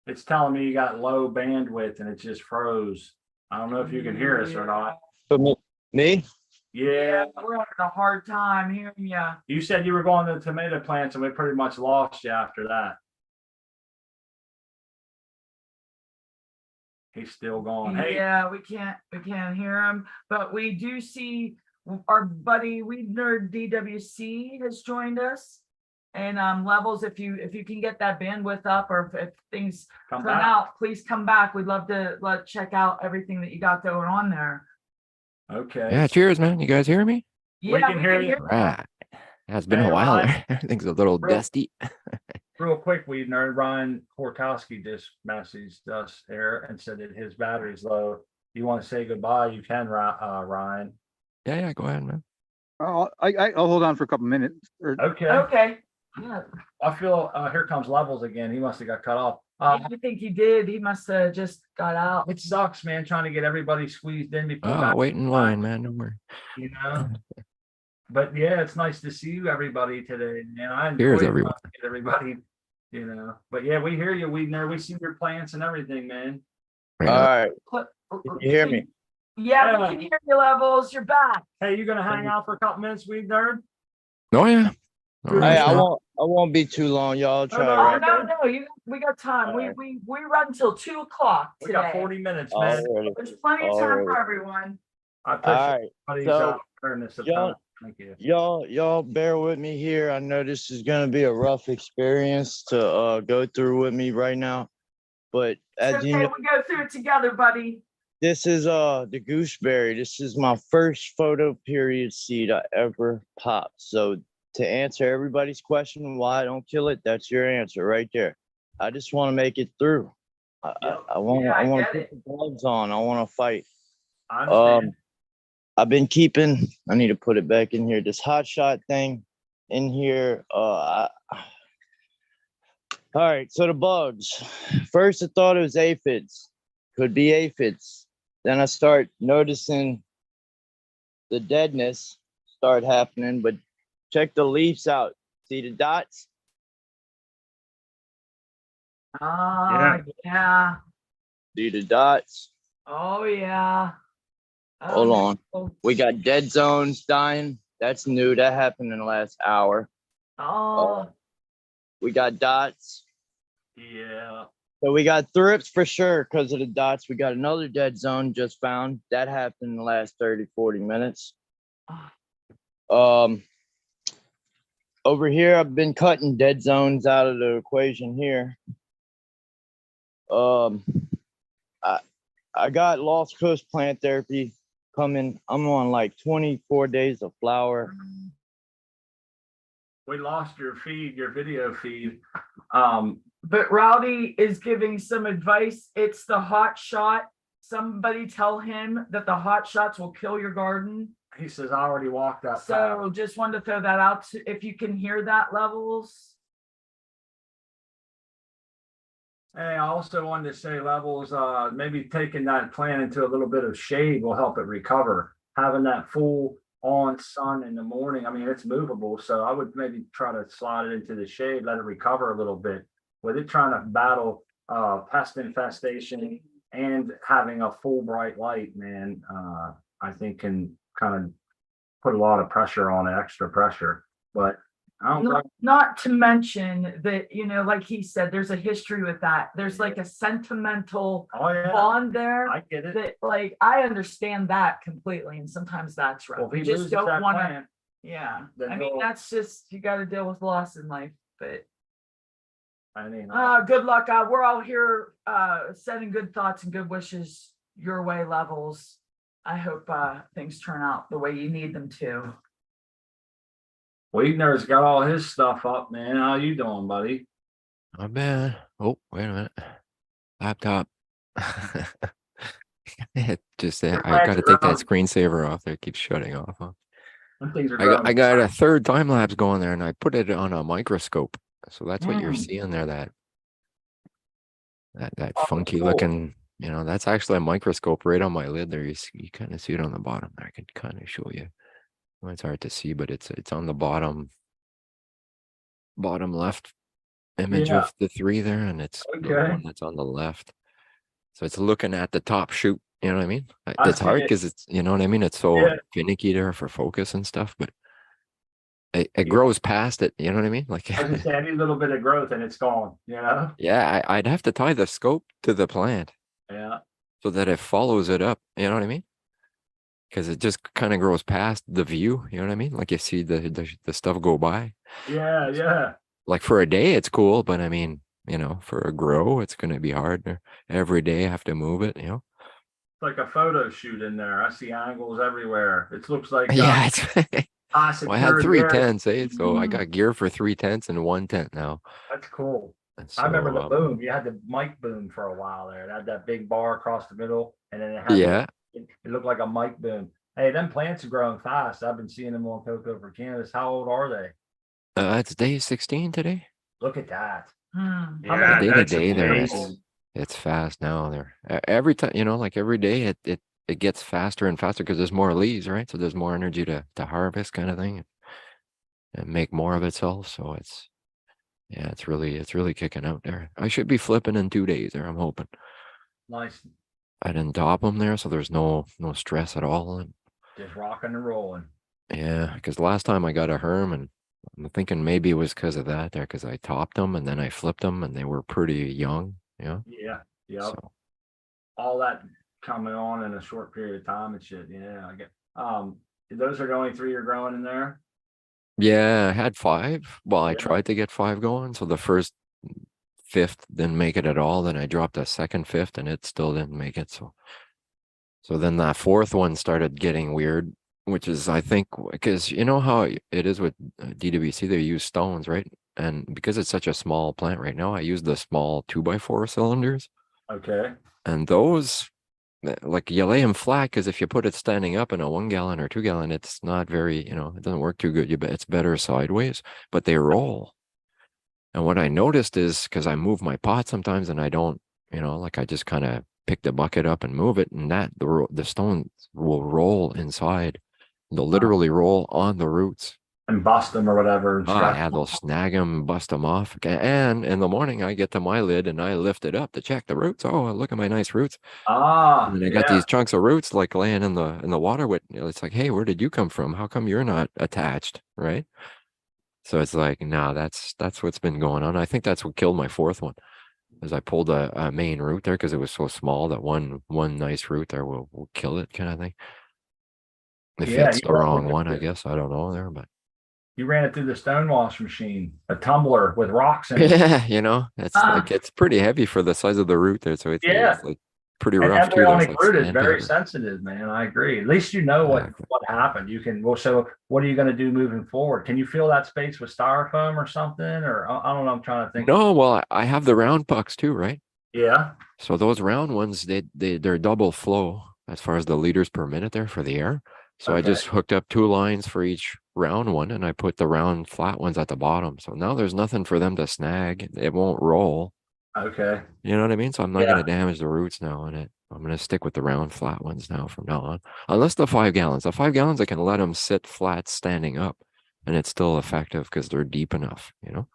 It's telling me you got low bandwidth and it just froze. I don't know if you can hear us or not. But me? Yeah, We're having a hard time hearing you. you said you were going to the tomato plants and we pretty much lost you after that. He's still going. Hey, Yeah, we can't hear him, but we do see our buddy Weed Nerd DWC has joined us. And Levels, if you can get that bandwidth up, or if things come turn back. out, please come back. We'd love to check out everything that you got going on there. Okay. Yeah, cheers, man. You guys hear me? We Yeah, can hear you. Right. Yeah, it's been Hey, a while Ryan. there. Everything's a little Real- dusty. Real quick, Weed Nerd, Ryan Korkowski just messaged us there and said that his battery's low. You want to say goodbye? You can, Ryan. Yeah, go ahead, man. I'll hold on for a couple minutes. Or Okay. Okay. Yeah, I feel, here comes Levels again. He must have got cut off. I think he did. He must have just got out. It sucks, man, trying to get everybody squeezed in before. Oh, back- wait in line, man. Don't worry. You know? But yeah, it's nice to see you, everybody, today, man. I enjoy Cheers, trying everyone. to get everybody, you know. But yeah, we hear you, Weed Nerd. We see your plants and everything, man. Right All on. right, Can can you hear me? Yeah, we can hear you, Levels. You're back. Hey, you gonna hang out for a couple minutes, Weed Nerd? Oh, yeah. All right, Hey, I sure. won't be too long, y'all. Try no, to Oh, wrap no, up no, we got time. All right. We run till 2:00 We got today. 40 minutes, man. already. There's plenty of time for Alright. everyone. I All appreciate right, everybody's so, awareness of y'all- time. Thank you. y'all bear with me here. I know this is gonna be a rough experience to go through with me right now. But It's as you okay, know, we go through it together, buddy. this is the gooseberry. This is my first photo period seed I ever popped. So to answer everybody's question why I don't kill it, that's your answer right there. I just want to make it through. I want Yeah, I I want get to it. put the gloves on. I want to fight. I understand. I've been keeping, I need to put it back in here, this hot shot thing in here. All right, so the bugs. First I thought it was aphids. Could be aphids. Then I start noticing the deadness start happening, but check the leaves out. See the dots? Yeah. See the dots? Oh, yeah. Hold on. Oh, We got dead zones dying. That's new. That happened in the last hour. Oh, We got dots. Yeah. So we got thrips for sure because of the dots. We got another dead zone just found. That happened in the last 30, 40 minutes. Over here, I've been cutting dead zones out of the equation here. I got Lost Coast plant therapy coming. I'm on like 24 days of flower. We lost your feed, your video feed. but Rowdy is giving some advice. It's the hot shot. Somebody tell him that the hot shots will kill your garden. He says, I already walked that path. So just wanted to throw that out if you can hear that, Levels. Hey, I also wanted to say Levels, maybe taking that plant into a little bit of shade will help it recover. Having that full on sun in the morning, I mean, it's movable. So I would maybe try to slide it into the shade, let it recover a little bit. With it trying to battle pest infestation and having a full bright light, man, I think can kind of put a lot of pressure on it, extra pressure. But I don't Not to mention that, like he said, there's a history with that. There's like a sentimental Oh yeah, bond there I get it. that, like, I understand that completely. And sometimes that's right. Well, if You he just loses don't that want to, plant, yeah. then I mean, he'll- that's just, you got to deal with loss in life, but I mean, good luck. We're all here sending good thoughts and good wishes your way, Levels. I hope things turn out the way you need them to. Weedner's got all his stuff up, man. How you doing, buddy? Not bad. Oh, wait a minute. Laptop. It just I got to take that screensaver off there. It keeps shutting off. Huh? Them things are I got a growing. third time lapse going there, and I put it on a microscope. So that's what you're Mm. seeing there. That Oh, funky cool. looking. That's actually a microscope right on my lid there. You kind of see it on the bottom there. I can kind of show you. Well, it's hard to see, but it's on the bottom left image Yeah. of the three there, and it's the Okay. one that's on the left. So it's looking at the top shoot. You know what I mean? I It's see hard it. because it's, you know what I mean? It's so Yeah. finicky there for focus and stuff, but it Yeah. grows past it. You know what I mean? Like, I just say any little bit of growth and it's gone, you know? yeah, I'd have to tie the scope to the plant Yeah. so that it follows it up. You know what I mean? Because it just kind of grows past the view. You know what I mean? Like you see the stuff go by. Yeah. Yeah. Like for a day, it's cool, but I mean, you know, for a grow, it's going to be hard. Every day I have to move it, you know? It's like a photo shoot in there. I see angles everywhere. It looks like Yeah, it's classic well, I had nerd 3 gear. tents, eh? So I Mhm. got gear for 3 tents and 1 tent now. That's cool. And I remember the so, boom. You had the mic boom for a while there. It had that big bar across the middle, and then it had yeah, it looked like a mic boom. Hey, them plants are growing fast. I've been seeing them on Cocoa for Canvas. How old are they? it's day 16 today. Look at that. Hmm. How Yeah, many Day to that's day there, amazing. it's fast now there. Every time, you know, like every day it gets faster and faster because there's more leaves, right? So there's more energy to harvest kind of thing and make more of itself. So yeah, it's really kicking out there. I should be flipping in 2 days there, I'm hoping. Nice. I didn't top them there, so there's no stress at all. And Just rocking and rolling. yeah, because last time I got a herm, and I'm thinking maybe it was because of that there, because I topped them and then I flipped them and they were pretty young, you know? Yeah. Yep. So All that coming on in a short period of time and shit. Yeah, I get those are the only three you're growing in there. yeah, I had 5. Well, I Yeah. tried to get 5 going. So the first 5th didn't make it at all. Then I dropped a second 5th and it still didn't make it. So then that 4th one started getting weird, which is, I think, because you know how it is with DWC, they use stones, right? And because it's such a small plant right now, I use the small 2x4 cylinders. Okay. And those, like you lay them flat, because if you put it standing up in a 1 gallon or 2 gallon, it's not very, you know, it doesn't work too good. It's better sideways, but they roll. And what I noticed is because I move my pot sometimes and I don't, you know, like I just kind of pick the bucket up and move it, and that the stones will roll inside. They'll literally roll on the roots. And bust them or whatever. And Oh, scratch yeah, them. they'll snag them, bust them off. And in the morning, I get to my lid and I lift it up to check the roots. Oh, look at my nice roots. Ah, And I got yeah. these chunks of roots like laying in the water with, you know, it's like, hey, where did you come from? How come you're not attached? Right. So it's like, no, that's what's been going on. I think that's what killed my 4th one, is I pulled a main root there because it was so small that one nice root there will kill it, kind of thing. If Yeah, it's the wrong one, I guess. I don't know there, but you ran it through the stone wash machine, a tumbler with rocks in it. yeah, you know, it's Ah. like it's pretty heavy for the size of the root there. So Yeah. it's like pretty And rough too. There's embryonic like root is very sandpaper. sensitive, man. I agree. At least you know Exactly. what happened. You can, well, so what are you going to do moving forward? Can you fill that space with styrofoam or something? Or I don't know. I'm trying to think. No, well, I have the round pucks too, right? Yeah. So those round ones, they're double flow as far as the liters per minute there for the air. So I Okay. just hooked up 2 lines for each round one, and I put the round flat ones at the bottom. So now there's nothing for them to snag. It won't roll. Okay. You know what I mean? So I'm not Yeah. going to damage the roots now in it. I'm going to stick with the round flat ones now from now on. Unless the 5 gallons. The 5 gallons, I can let them sit flat standing up, and it's still effective because they're deep enough, you know?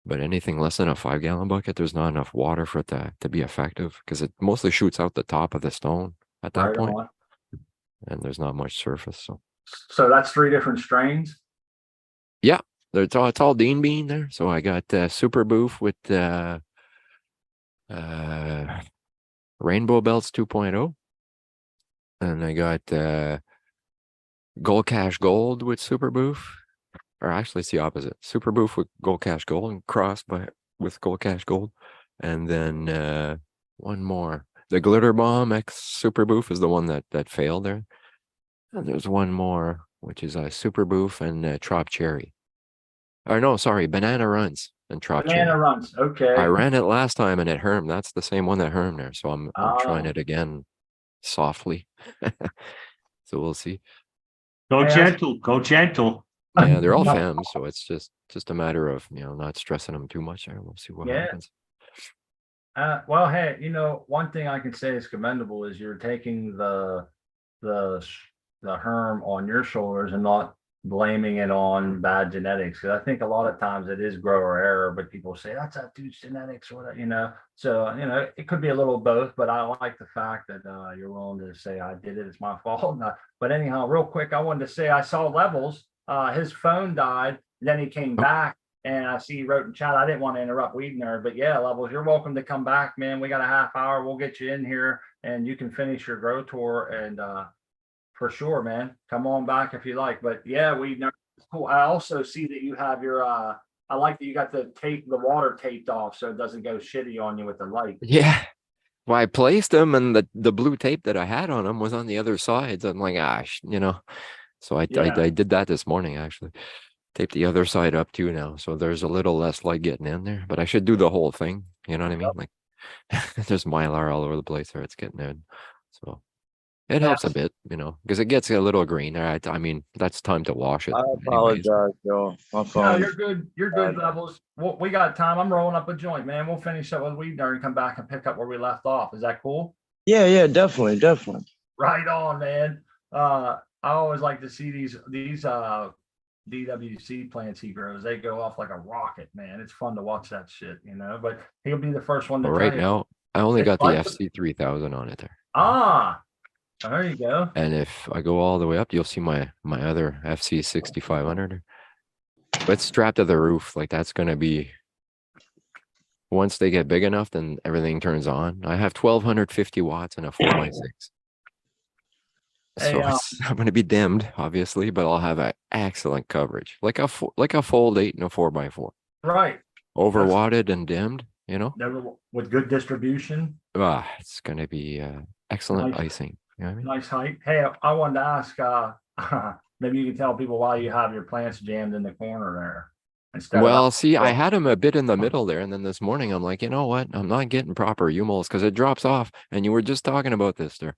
But anything less than a 5 gallon bucket, there's not enough water for it to be effective because it mostly shoots out the top of the stone at that Right point, on. and there's not much surface. So that's 3 different strains. Yeah, it's all Dean Bean there. So I got Super Boof with Rainbow Belts 2.0, and I got Gold Cash Gold with Super Boof, or actually it's the opposite. Super Boof with Gold Cash Gold and crossed with Gold Cash Gold, and then one more. The Glitter Bomb X Super Boof is the one that failed there. And there's one more, which is a Super Boof and Trop Cherry. Or no, sorry, Banana Runs and Trop Banana Cherry. runs. Okay. I ran it last time and it hermed. That's the same one that hermed there. So I'm trying Oh. it again softly. So we'll see. Go Hey, gentle, go gentle. Yeah, they're all femmes, so it's just a matter of, you know, not stressing them too much there. We'll see what Yeah. happens. Well, hey, one thing I can say is commendable is you're taking the the herm on your shoulders and not blaming it on bad genetics. Cause I think a lot of times it is grower error, but people say that's that dude's genetics or whatever, you know? So, you know, it could be a little both, but I like the fact that you're willing to say I did it, it's my fault. But anyhow, real quick, I wanted to say I saw Levels, his phone died, then he came back. And I see he wrote in chat, I didn't want to interrupt Weed Nerd, but yeah, Levels, you're welcome to come back, man. We got a half hour. We'll get you in here and you can finish your grow tour. And for sure, man, come on back if you like. But yeah, Weed Nerd, cool. I also see that you have your, I like that you got the water taped off so it doesn't go shitty on you with the light. Yeah. Well, I placed them and the blue tape that I had on them was on the other side. So I'm like, gosh, you know, so I did that this morning, actually. Tape the other side up too now. So there's a little less light getting in there, but I should do the whole thing. You know what I mean? Like there's Mylar all over the place where it's getting in. So it helps a bit, you know, because it gets a little greener. I mean, that's time to wash it. I anyways. apologize, Joe. My No, phone. you're good. You're good, Levels. Well, we got time. I'm rolling up a joint, man. We'll finish up with Weed Nerd and come back and pick up where we left off. Is that cool? Yeah, definitely. Right on, man. I always like to see these DWC plants he grows. They go off like a rocket, man. It's fun to watch that shit, you know. But he'll be the first one to But tell right you. now, I only It's got the like FC 3000 on it there. Ah, there you go. And if I go all the way up, you'll see my other FC 6500. But it's strapped to the roof. Like that's going to be, once they get big enough, then everything turns on. I have 1250 watts and a 4x6. So Hey, it's not going to be dimmed, obviously, but I'll have an excellent coverage, like a Fold 8 and a 4x4. right. Overwatted and dimmed, you know. Never with good distribution. It's going to be excellent Nice. icing. You know what I mean? Nice height. Hey, I wanted to ask, maybe you can tell people why you have your plants jammed in the corner there. Instead Well, of see, I had them a bit in the middle there, and then this morning I'm like, you know what? I'm not getting proper humols because it drops off. And you were just talking about this there.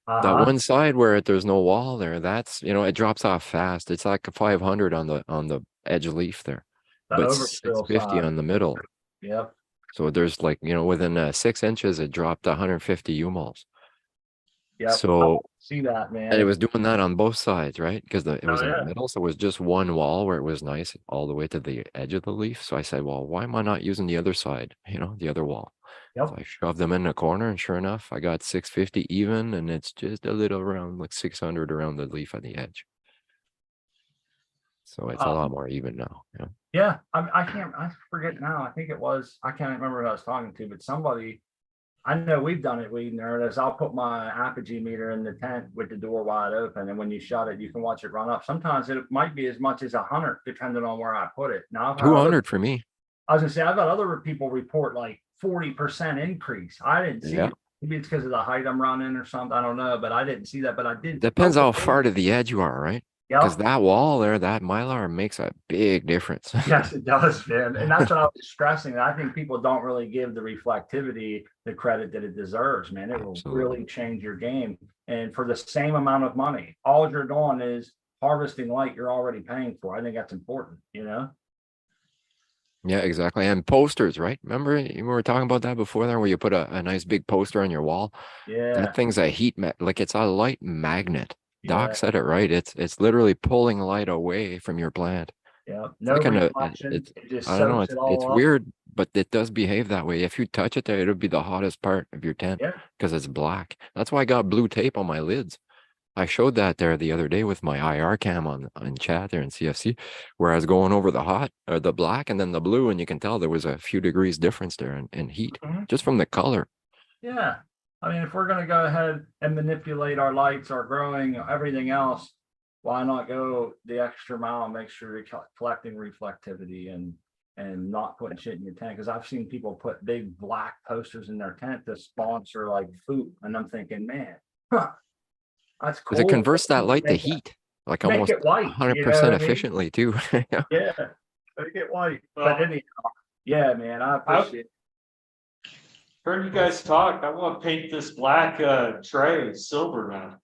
That one side where there's no wall there, that's, you know, it drops off fast. It's like a 500 on the edge leaf there, the but overspill 650 side. on the middle. Yep. So there's like, you know, within 6 inches, it dropped 150 humols. Yep. So See that, man. and it was doing that on both sides, right? Because it was in yeah. the middle, so it was just one wall where it was nice all the way to the edge of the leaf. So I said, well, why am I not using the other side? You know, the other wall. Yep. So I shoved them in the corner, and sure enough, I got 650 even, and it's just a little around like 600 around the leaf on the edge. So it's a lot more even now. Yeah. Yeah, I forget now. I think it was, I can't remember who I was talking to, but somebody, I know we've done it, Weed Nerd, is I'll put my apogee meter in the tent with the door wide open, and when you shut it, you can watch it run up. Sometimes it might be as much as 100, depending on where I put it. Now, I've had 200 for me. I was gonna say, I've got other people report like 40% increase. I didn't see it. Maybe it's because of the height I'm running or something. I don't know, but I didn't see that. But I did. Depends how far to the edge you are, right? Because that wall there, that Mylar makes a big difference. Yes, it does, man. And that's what I was stressing. I think people don't really give the reflectivity the credit that it deserves, man. It will really change your game. And for the same amount of money, all you're doing is harvesting light you're already paying for. I think that's important, you know? Yeah, exactly. And posters, right? Remember we were talking about that before there, where you put a nice big poster on your wall? Yeah. That thing's a heat, like it's a light magnet. Yeah. Doc said it right. It's literally pulling light away from your plant. Yeah. It's No like reflection. it's, It just I don't know. soaks it all It's up. weird, but it does behave that way. If you touch it there, it'll be the hottest part of your tent Yeah. because it's black. That's why I got blue tape on my lids. I showed that there the other day with my IR cam on chat there in CFC, where I was going over the hot or the black and then the blue, and you can tell there was a few degrees difference there in heat just from the color. Yeah. I mean, if we're going to go ahead and manipulate our lights, our growing, everything else, why not go the extra mile and make sure you're collecting reflectivity and not putting shit in your tent? Because I've seen people put big black posters in their tent to sponsor like food. And I'm thinking, man, that's cool. Because it converts that light to heat, like almost 100% efficiently too. Yeah, make it white. But anyhow, yeah, man, I appreciate it. Heard you guys talk. I want to paint this black tray silver now.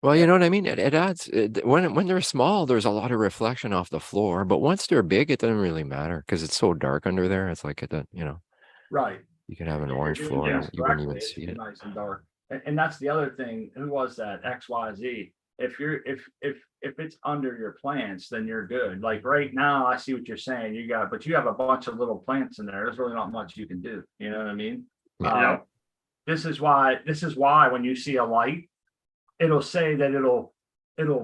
Well, you know what I mean? It adds, when they're small, there's a lot of reflection off the floor, but once they're big, it doesn't really matter because it's so dark under there. It's like, you know, right. You can have an orange floor and you wouldn't even see it. Nice and dark. and that's the other thing. Who was that? XYZ. If it's under your plants, then you're good. Like right now, I see what you're saying. But you have a bunch of little plants in there. There's really not much you can do. You know what I mean? Yeah. This is why when you see a light, it'll say that it'll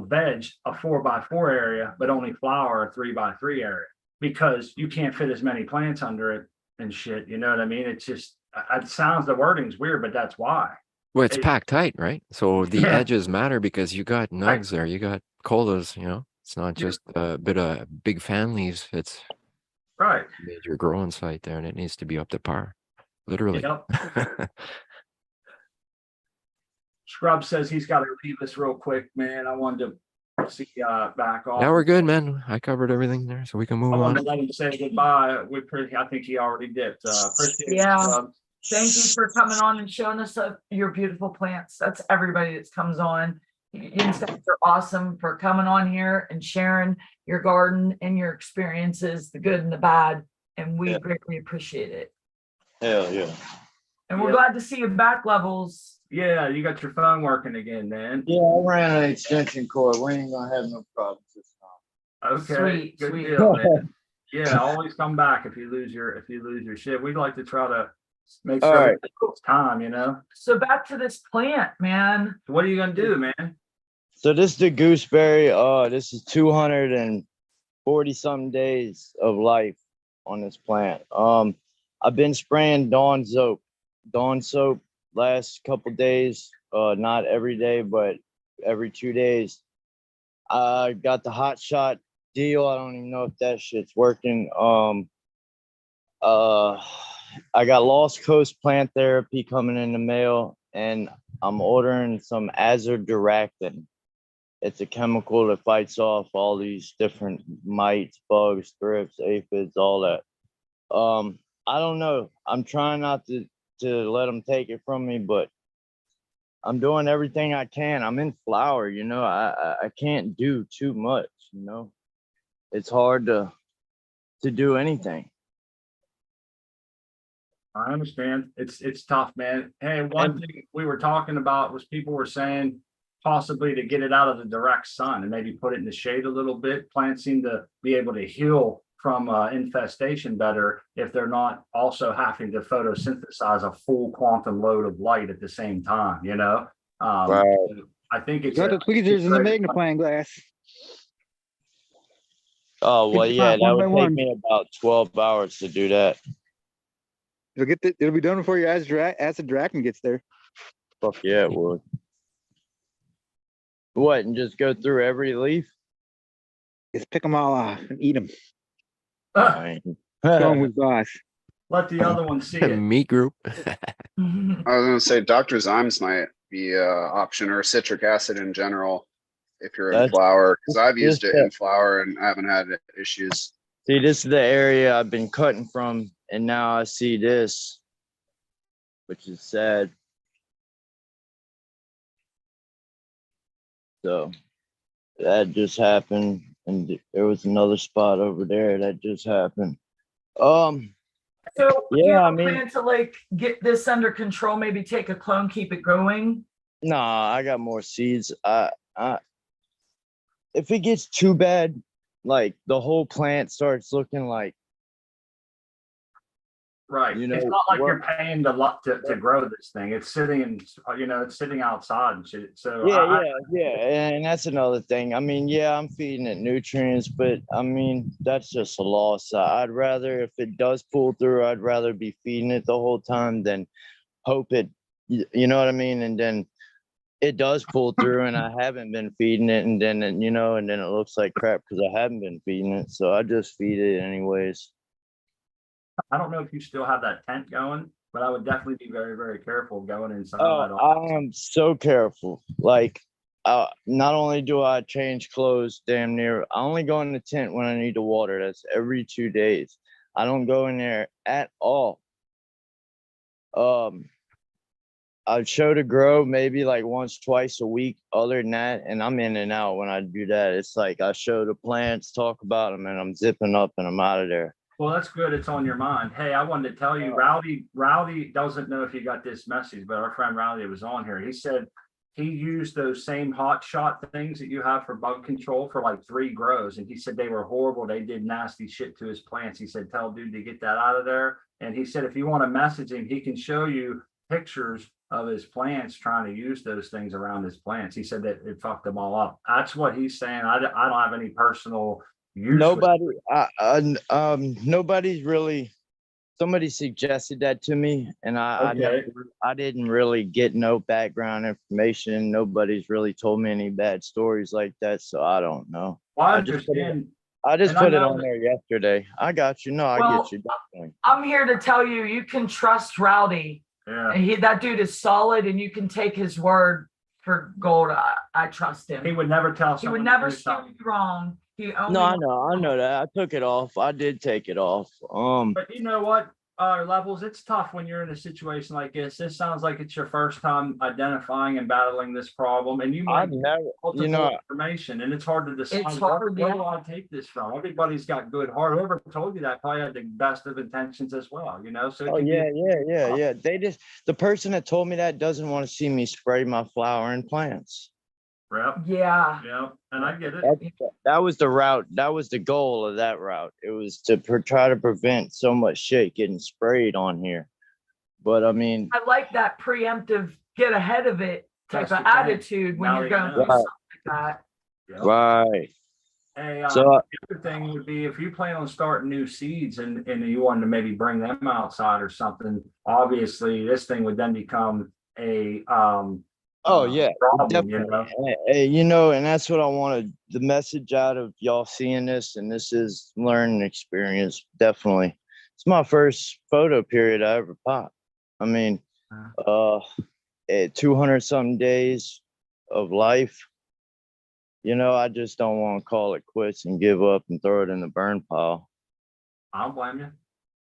veg a 4x4 area, but only flower a 3x3 area, because you can't fit as many plants under it and shit. You know what I mean? It's just, it sounds, the wording's weird, but that's why. Well, it's packed tight, right? So the Yeah. edges matter because you got nugs there, you got colas, you know, it's not just a bit of big fan leaves, it's Right. major growing site there, and it needs to be up to par, literally. Yep. Scrub says he's got to repeat this real quick, man. I wanted to see back off. Now we're good, man. I covered everything there, so we can move I wanted on. to let him say goodbye. I think he already did. Appreciate it, Yeah. Scrub. Thank you for coming on and showing us your beautiful plants. That's everybody that comes on. You guys are awesome for coming on here and sharing your garden and your experiences, the good and the bad. And we greatly appreciate it. Hell yeah. And we're glad to see you back, Levels. Yeah, you got your phone working again, man. Yeah, I ran an extension cord. We ain't gonna have no problems this time. Okay, Sweet, good sweet. deal, man. Yeah, always come back if you lose your shit. We'd like to try to make All sure right. it's time, you know. So back to this plant, man. What are you gonna do, man? So this is the gooseberry. This is 240 something days of life on this plant. I've been spraying Dawn soap last couple days. Not every day, but every 2 days. I got the hot shot deal. I don't even know if that shit's working. I got Lost Coast plant therapy coming in the mail, and I'm ordering some azadirachtin. It's a chemical that fights off all these different mites, bugs, thrips, aphids, all that. I don't know. I'm trying not to let them take it from me, but I'm doing everything I can. I'm in flower, you know. I can't do too much, you know. It's hard to do anything. I understand. It's tough, man. Hey, one thing we were talking about was people were saying possibly to get it out of the direct sun and maybe put it in the shade a little bit. Plants seem to be able to heal from infestation better if they're not also having to photosynthesize a full quantum load of light at the same time, you know? Right. I think it's Got the tweezers in the magnifying glass. Oh, well, Pick them yeah, up that one by would take one. me about 12 hours to do that. It'll be done before your azadirachtin gets there. Fuck yeah, it would. What, and just go through every leaf? Just pick them all off and eat them. I Go with boss. Let the other one see it. Meat group. I was gonna say Dr. Zymes might be an option, or citric acid in general, if you're in That's- flower, because I've used it yeah. in flower and I haven't had issues. See, this is the area I've been cutting from, and now I see this, which is sad. So that just happened, and there was another spot over there that just happened. So Yeah, you have I a mean- plan to like get this under control, maybe take a clone, keep it going. Nah, I got more seeds. If it gets too bad, like the whole plant starts looking like, Right. You know, It's not like what- you're paying to grow this thing. It's sitting in, it's sitting outside and shit. So yeah, and that's another thing. I mean, yeah, I'm feeding it nutrients, but I mean, that's just a loss. I'd rather, if it does pull through, I'd rather be feeding it the whole time than hope it, you know what I mean? And then it does pull through and I haven't been feeding it, and then, and then it looks like crap because I haven't been feeding it. So I just feed it anyways. I don't know if you still have that tent going, but I would definitely be very, very careful going inside. Oh, I am so careful. Like, not only do I change clothes damn near, I only go in the tent when I need to water. That's every 2 days. I don't go in there at all. I show to grow maybe like once, twice a week. Other than that, and I'm in and out when I do that. It's like I show the plants, talk about them, and I'm zipping up and I'm out of there. Well, that's good. It's on your mind. Hey, I wanted to tell you, Rowdy doesn't know if you got this message, but our friend Rowdy was on here. He said he used those same hot shot things that you have for bug control for like 3 grows. And he said they were horrible. They did nasty shit to his plants. He said, tell dude to get that out of there. And he said, if you want to message him, he can show you pictures of his plants trying to use those things around his plants. He said that it fucked them all up. That's what he's saying. I don't have any personal use. Nobody's really, somebody suggested that to me, and I didn't really get no background information. Nobody's really told me any bad stories like that, so I don't know. Well, I just put it on there yesterday. I got you. No, I get you, definitely. I'm here to tell you, you can trust Rowdy. Yeah. That dude is solid, and you can take his word for gold. I trust him. He would never tell He would someone never to do steer something. you wrong. No, I know that. I took it off. I did take it off. But you know what, Levels, it's tough when you're in a situation like this. This sounds like it's your first time identifying and battling this problem, and you might I've never, multiple information, and it's hard to decide where do I take this from. Everybody's got good heart. Whoever told you that probably had the best of intentions as well, you know. So yeah. The person that told me that doesn't want to see me spray my flowering plants. Yeah. And I get it. That was the route. That was the goal of that route. It was to try to prevent so much shit getting sprayed on here. But I mean, I like that preemptive, get ahead of it type of attitude when you're going through something like that. Right. Hey, So the other thing would be if you plan on starting new seeds and you wanted to maybe bring them outside or something, obviously this thing would then become a problem, you know? Hey, and that's what I wanted. The message out of y'all seeing this, and this is learning experience. Definitely. It's my first photo period I ever popped. I mean, 200 something days of life. I just don't want to call it quits and give up and throw it in the burn pile. I don't blame you.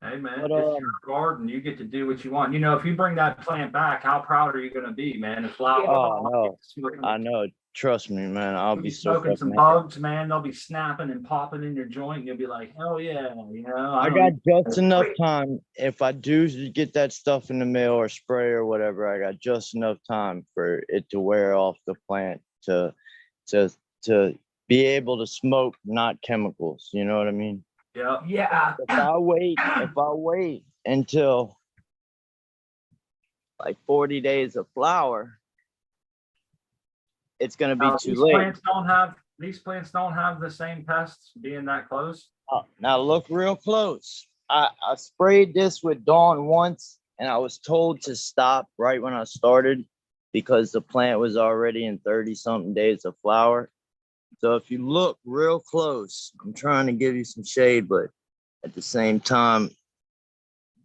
Hey man, it's your garden. You get to do what you want. If you bring that plant back, how proud are you going to be, man? If I know. Trust me, man. I'll be smoking some bugs, man. They'll be snapping and popping in your joint. You'll be like, hell yeah, I got just enough time. If I do get that stuff in the mail or spray or whatever, I got just enough time for it to wear off the plant to be able to smoke, not chemicals. You know what I mean? Yeah. If I wait until like 40 days of flower, it's gonna be too late. These plants don't have the same pests being that close. Now look real close. I sprayed this with Dawn once, and I was told to stop right when I started because the plant was already in 30-something days of flower. So if you look real close, I'm trying to give you some shade, but at the same time,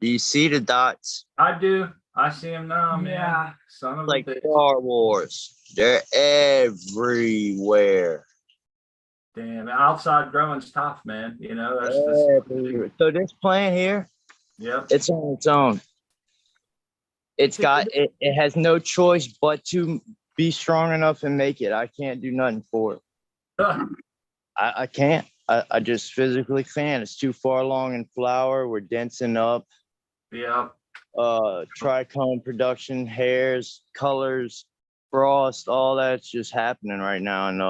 do you see the dots? I do. I see them now, man. Yeah. Son of like a bitch. Star Wars. They're everywhere. Damn, outside growing's tough, man. So this plant here, it's on its own. It has no choice but to be strong enough and make it. I can't do nothing for it. I can't. I just physically can't. It's too far along in flower. We're densing up. Yeah. Trichome production, hairs, colors, frost, all that's just happening right now. And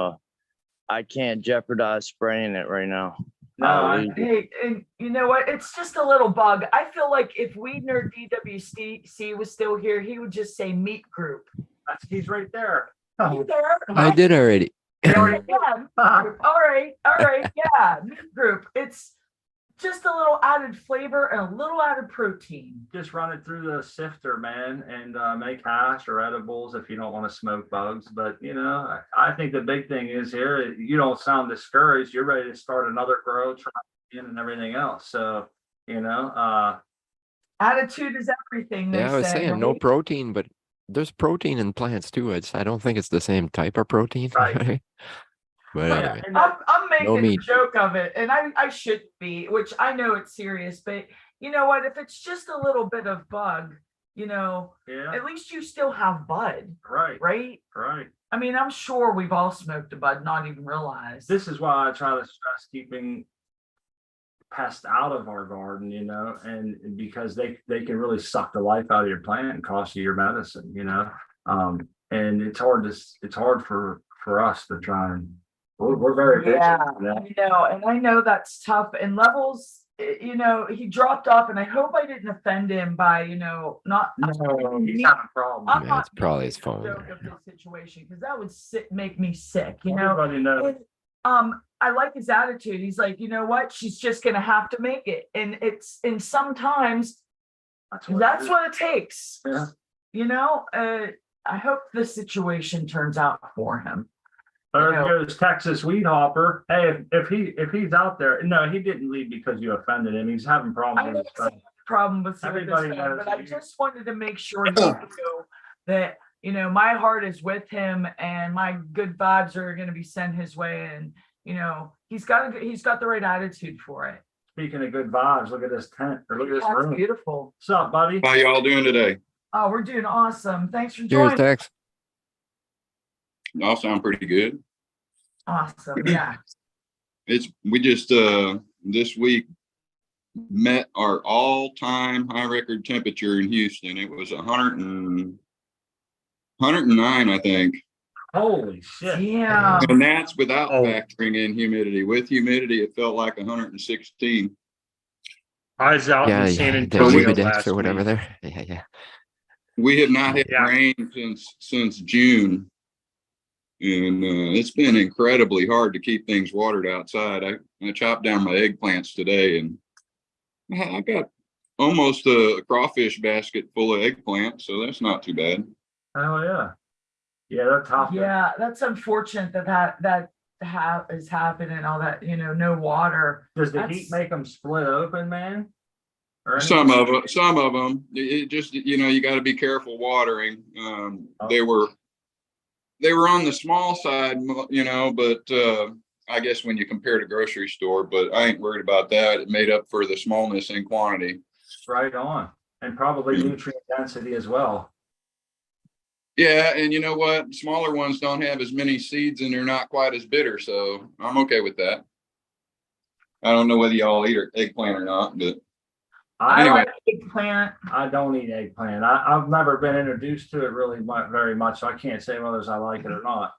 I can't jeopardize spraying it right now. Hey, and you know what? It's just a little bug. I feel like if Weidner DWC was still here, he would just say meat group. He's right there. I did already. All right, yeah, meat group. It's just a little added flavor and a little added protein. Just run it through the sifter, man, and make hash or edibles if you don't want to smoke bugs. But I think the big thing is here, you don't sound discouraged. You're ready to start another grow, try again, and everything else. So attitude is everything. Yeah, I was saying no protein, but there's protein in plants too. I don't think it's the same type of protein. Right. But anyway, I'm making a joke of it, and I should be, which I know it's serious, but you know what? If it's just a little bit of bug, at least you still have bud. Right. I mean, I'm sure we've all smoked a bud, not even realize. This is why I try to stress keeping pests out of our garden, you know, and because they can really suck the life out of your plant and cost you your medicine, you know. And it's hard for us to try and we're very big. Yeah, I know, and I know that's tough. And Levels, you know, he dropped off, and I hope I didn't offend him by, you know, not. No, he's having a problem. I'm Yeah, not it's probably making his a phone. joke of his situation, because that would make me sick, you know. Everybody knows. And, I like his attitude. He's like, you know what? She's just gonna have to make it, and sometimes that's what it takes. Yeah. You know, I hope the situation turns out for him. There You know. goes Texas Weed Hopper. Hey, if he's out there, no, he didn't leave because you offended him. He's having I problems know with his it's a friend. problem with Everybody this, knows but I you- just wanted to make sure you know that, you know, my heart is with him, and my good vibes are going to be sent his way, and you know, he's got the right attitude for it. Speaking of good vibes, look at this tent or look at this That's room. beautiful. What's up, buddy? How y'all doing today? Oh, we're doing awesome. Thanks for Cheers, joining. Tex. Y'all sound pretty good. Awesome. Yeah. We just this week met our all-time high record temperature in Houston. It was 109, I think. Holy shit. Yeah. And that's without Oh. factoring in humidity. With humidity, it felt like 116. I was out Yeah, in San the Antonio Humidex last or whatever week. there. Yeah. We have not had Yeah. rain since June. And it's been incredibly hard to keep things watered outside. I chopped down my eggplants today, and I got almost a crawfish basket full of eggplants, so that's not too bad. Hell yeah. Yeah, they're tough. Yeah. That's unfortunate that is happening, all that, you know, no water. Does the That's- heat make them split open, man? Or Some anything? of them. It just, you know, you got to be careful watering. They were on the small side, you know, but I guess when you compare to grocery store, but I ain't worried about that. It made up for the smallness in quantity. Right on. And probably nutrient density as well. Yeah, and you know what? Smaller ones don't have as many seeds and they're not quite as bitter, so I'm okay with that. I don't know whether y'all eat eggplant or not, but I Anyway. like eggplant. I don't eat eggplant. I've never been introduced to it really very much, so I can't say whether I like it or not.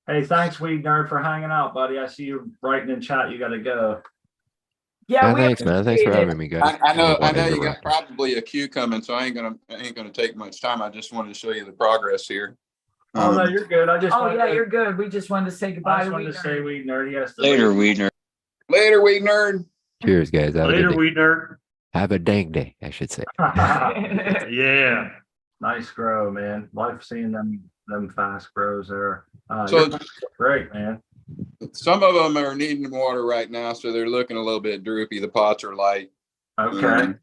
Hey, thanks, Weed Nerd, for hanging out, buddy. I see you writing in chat. You got to go. Yeah. Yeah, we thanks, man. Thanks for appreciate it. having me, guys. I know wanted to you got work. probably a queue coming, so I ain't gonna take much time. I just wanted to show you the progress here. Oh, no, you're good. I just Oh wanted yeah, to- you're good. We just wanted to say I goodbye just to wanted Weed to say Nerd. Weed Nerd. He has to Later, leave. Weedner. Later, weed nerd. Cheers, guys. Have a Later, good day. weed nerd. Have a dang day, I should say. Yeah. Nice grow, man. Life seeing them fast grows there. So- You're great, man. Some of them are needing water right now, so they're looking a little bit droopy. The pots are light. Okay.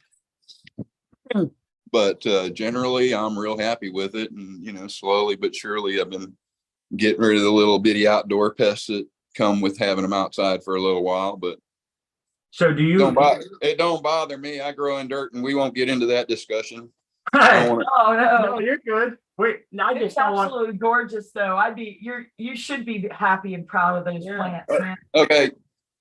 But generally, I'm real happy with it. And, you know, slowly but surely, I've been getting rid of the little bitty outdoor pests that come with having them outside for a little while. But So do you? it don't bother me. I grow in dirt, and we won't get into that discussion. Hey, wanna- Oh no, no. you're good. Wait, I It's just don't want. absolutely gorgeous though. You should be happy and proud of those Yeah. plants, man. Okay,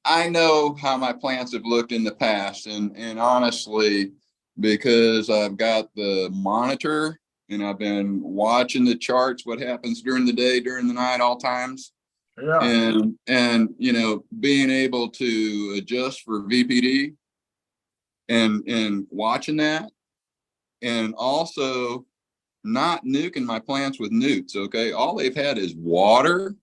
I know how my plants have looked in the past, and honestly, because I've got the monitor and I've been watching the charts, what happens during the day, during the night, all times. Yeah. And you know, being able to adjust for VPD and watching that, and also not nuking my plants with nukes. Okay, all they've had is water,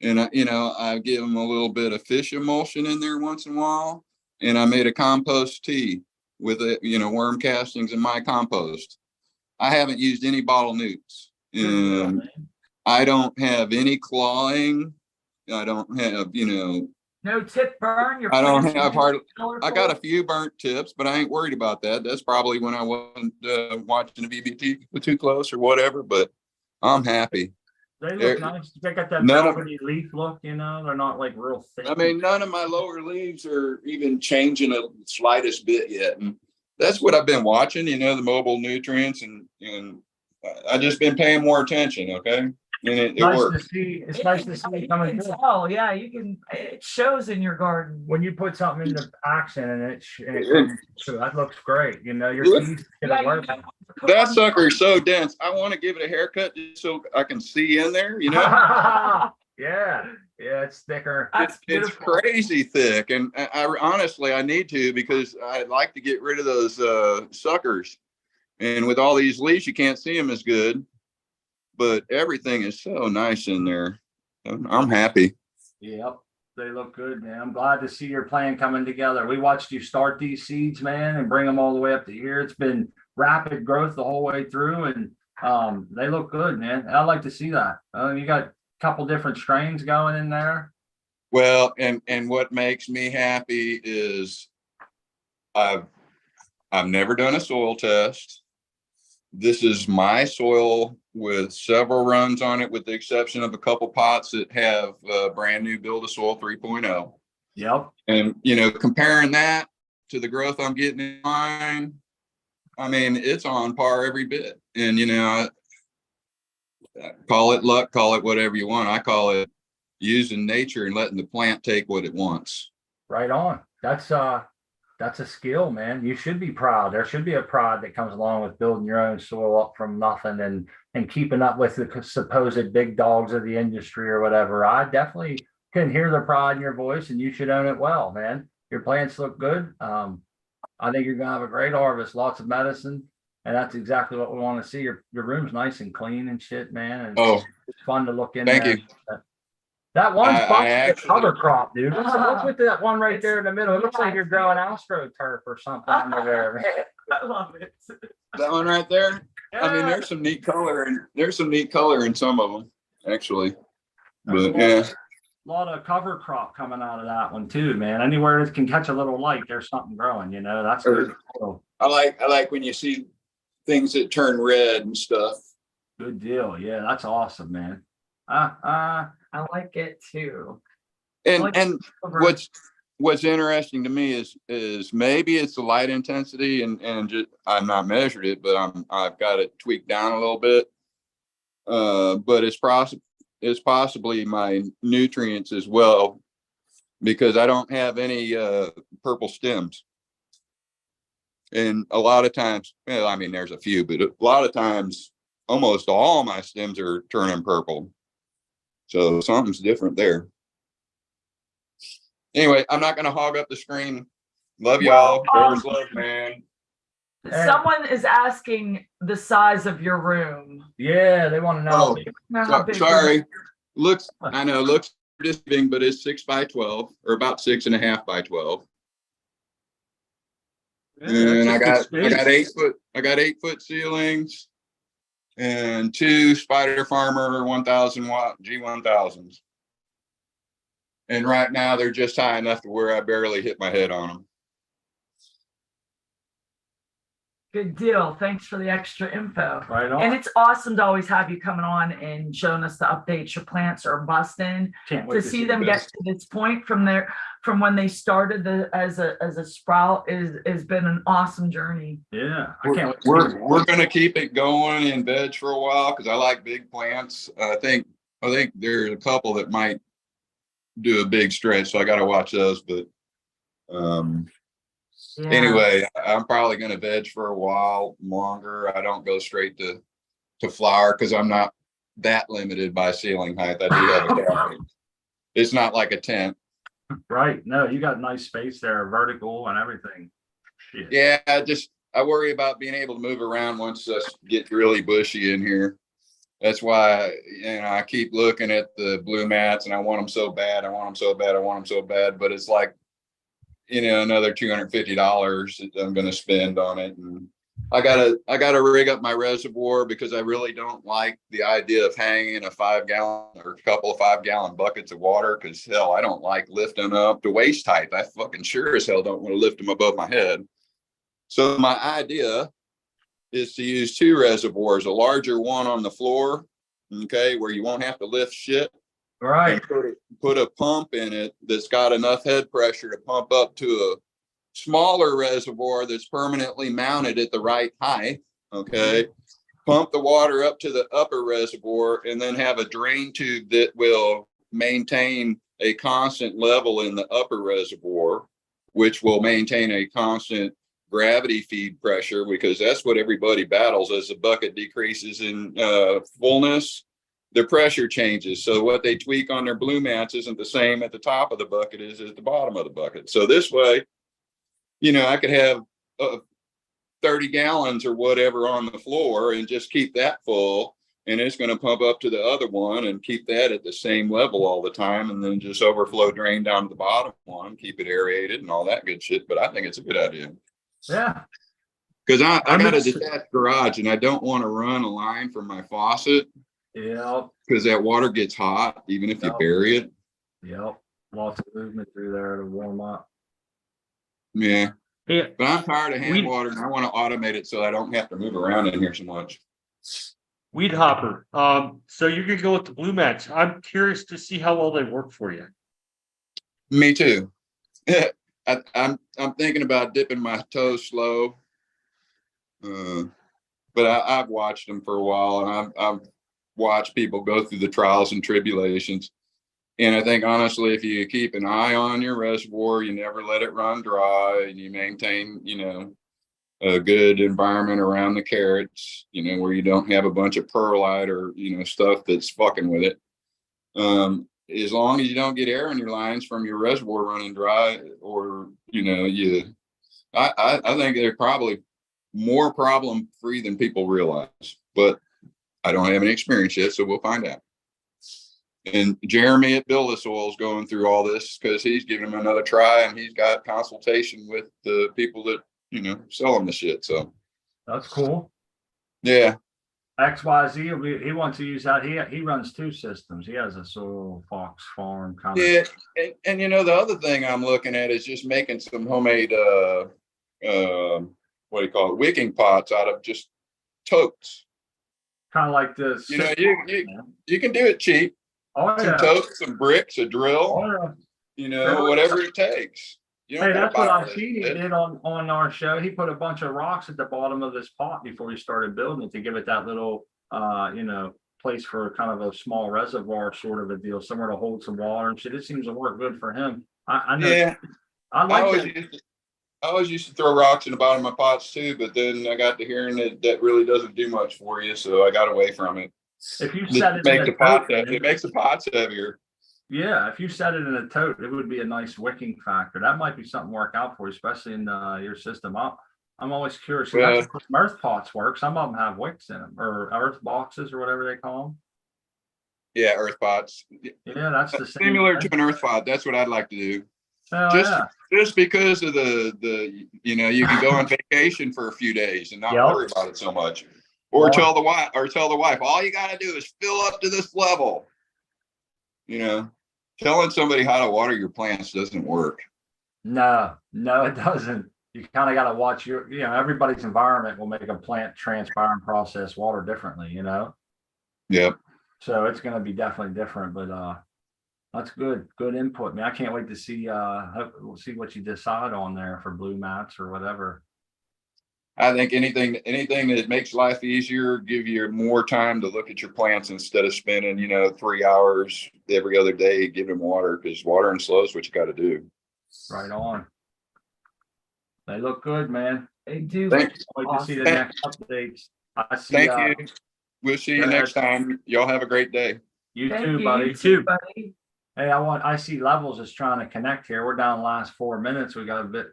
and I give them a little bit of fish emulsion in there once in a while, and I made a compost tea with worm castings in my compost. I haven't used any bottle nukes, and I don't have any clawing. I don't have, No tip burn. Your I don't plants have are I got a few burnt tips, but I ain't worried about that. That's probably when I wasn't watching the VBT too close or whatever, but I'm happy. They look nice. They got that None of- velvety leaf look, they're not like real thick. I mean, none of my lower leaves are even changing a slightest bit yet. And that's what I've been watching, the mobile nutrients, and I just been paying more attention. Okay. and it Nice to works. see, it's nice to see it coming through. Oh, yeah, you can, it shows in your garden. When you put something into action and it Yeah. comes through, that looks great. You know, your Look. seeds gonna work. That sucker is so dense. I want to give it a haircut just so I can see in there, you know? Yeah, yeah, it's thicker. That's It's beautiful. crazy thick. And I honestly, I need to, because I'd like to get rid of those suckers. And with all these leaves, you can't see them as good, but everything is so nice in there. I'm happy. Yep, they look good, man. I'm glad to see your plan coming together. We watched you start these seeds, man, and bring them all the way up to here. It's been rapid growth the whole way through, and they look good, man. I like to see that. You got a couple different strains going in there. Well, and what makes me happy is I've never done a soil test. This is my soil with several runs on it, with the exception of a couple pots that have brand new Build a Soil 3.0. Yep. And, you know, comparing that to the growth I'm getting in mine, I mean, it's on par every bit. And, you know, call it luck, call it whatever you want. I call it using nature and letting the plant take what it wants. Right on. That's a skill, man. You should be proud. There should be a pride that comes along with building your own soil up from nothing and keeping up with the supposed big dogs of the industry or whatever. I definitely can hear the pride in your voice, and you should own it well, man. Your plants look good. I think you're gonna have a great harvest, lots of medicine, and that's exactly what we want to see. Your room's nice and clean and shit, man. And Oh, it's fun to look in thank there. you. That one's I actually- cover crop, dude. What's with that one right there in the middle? It looks like you're growing AstroTurf or something under there, man. I love it. That one right there. I mean, Yeah. there's some neat color in some of them, actually. But yeah, A lot of cover crop coming out of that one too, man. Anywhere it can catch a little light, there's something growing, you know. That's good. I like when you see things that turn red and stuff. Good deal. Yeah, that's awesome, man. I like it too. And Like and cover. what's interesting to me is maybe it's the light intensity and just I've not measured it, but I've got it tweaked down a little bit. But it's possibly my nutrients as well, because I don't have any purple stems. And a lot of times, well, I mean, there's a few, but a lot of times, almost all my stems are turning purple. So something's different there. Anyway, I'm not going to hog up the screen. Love y'all. Bears love, man. Someone is asking the size of your room. Yeah, they want to know. Know how big Sorry. Looks just big, but it's 6 by 12 or about 6.5 by 12. And I got 8-foot ceilings and 2 Spider Farmer 1000 watt G1000s. And right now they're just high enough to where I barely hit my head on them. Good deal. Thanks for the extra info. Right on. And it's awesome to always have you coming on and showing us the updates. Your plants are busting. Can't wait To see them get to this point from when they started as a sprout has been an awesome journey. Yeah, I can't wait. We're gonna keep it going in veg for a while because I like big plants. I think there's a couple that might do a big stretch, so I got to watch those. But Yeah. anyway, I'm probably gonna veg for a while longer. I don't go straight to flower because I'm not that limited by ceiling height. I do have a cabinet. It's not like a tent. Right. No, you got nice space there, vertical and everything. Shit. Yeah, I worry about being able to move around once I get really bushy in here. That's why, I keep looking at the blue mats and I want them so bad. But it's like, another $250 that I'm going to spend on it. And I gotta rig up my reservoir because I really don't like the idea of hanging a 5-gallon or a couple of 5-gallon buckets of water. Cause hell, I don't like lifting up to waist height. I fucking sure as hell don't want to lift them above my head. So my idea is to use 2 reservoirs, a larger one on the floor, okay, where you won't have to lift shit. Right. And put a pump in it that's got enough head pressure to pump up to a smaller reservoir that's permanently mounted at the right height, okay, pump the water up to the upper reservoir, and then have a drain tube that will maintain a constant level in the upper reservoir, which will maintain a constant gravity feed pressure, because that's what everybody battles. As the bucket decreases in fullness, the pressure changes. So what they tweak on their blue mats isn't the same at the top of the bucket as at the bottom of the bucket. So this way, I could have 30 gallons or whatever on the floor and just keep that full, and it's going to pump up to the other one and keep that at the same level all the time, and then just overflow drain down to the bottom one, keep it aerated and all that good shit. But I think it's a good idea. Yeah. Because I got a detached garage, and I don't want to run a line from my faucet. Yeah. Because that water gets hot, even if you bury it. Yep. Lots of movement through there to warm up. Yeah. Yeah. But I'm tired of hand water, and I want to automate it so I don't have to move around in here so much. Weed hopper. So you're gonna go with the blue mats. I'm curious to see how well they work for you. Me too. I'm thinking about dipping my toes slow. But I've watched them for a while, and I've watched people go through the trials and tribulations. And I think, honestly, if you keep an eye on your reservoir, you never let it run dry, and you maintain, a good environment around the carrots, where you don't have a bunch of perlite or, stuff that's fucking with it. As long as you don't get air in your lines from your reservoir running dry, or, I think they're probably more problem free than people realize, but I don't have any experience yet, so we'll find out. And Jeremy at Billis Oil is going through all this because he's giving them another try, and he's got consultation with the people that, sell them the shit. So that's cool. Yeah. XYZ, he wants to use that. He runs 2 systems. He has a soil fox farm kind of. Yeah. And the other thing I'm looking at is just making some homemade, what do you call it? Wicking pots out of just totes. Kind of like this. You can do it cheap. Oh, some totes, some bricks, a drill, whatever it takes. Hey, that's what I see he did on our show. He put a bunch of rocks at the bottom of this pot before he started building it to give it that little, place for kind of a small reservoir sort of a deal, somewhere to hold some water and shit. It seems to work good for him. I know. Yeah. I always used to throw rocks in the bottom of my pots too, but then I got to hearing that really doesn't do much for you, so I got away from it. If you set it it makes the pots heavier. Yeah, if you set it in a tote, it would be a nice wicking factor. That might be something to work out for you, especially in your system. I'm always curious. That's how earth pots work. Some of them have wicks in them, or earth boxes, or whatever they call them. Yeah, earth pots. Yeah, that's the same. Similar to an earth pot. That's what I'd like to do. Just because of the you can go on vacation for a few days and not worry about it so much. Or tell the wife, all you got to do is fill up to this level. Telling somebody how to water your plants doesn't work. No, it doesn't. You kind of got to watch everybody's environment will make a plant transpire and process water differently, Yep. So it's going to be definitely different, but that's good input, man. I can't wait to see we'll see what you decide on there for blue mats or whatever. I think anything that makes life easier, give you more time to look at your plants instead of spending 3 hours every other day giving them water, because watering slow is what you got to do. Right on. They look good, man. They do. Thanks. Wait to see the next updates. Thank you. We'll see you next time. Y'all have a great day. You too, buddy. You too, buddy. Hey, I see Levels is trying to connect here. We're down the last 4 minutes. We got a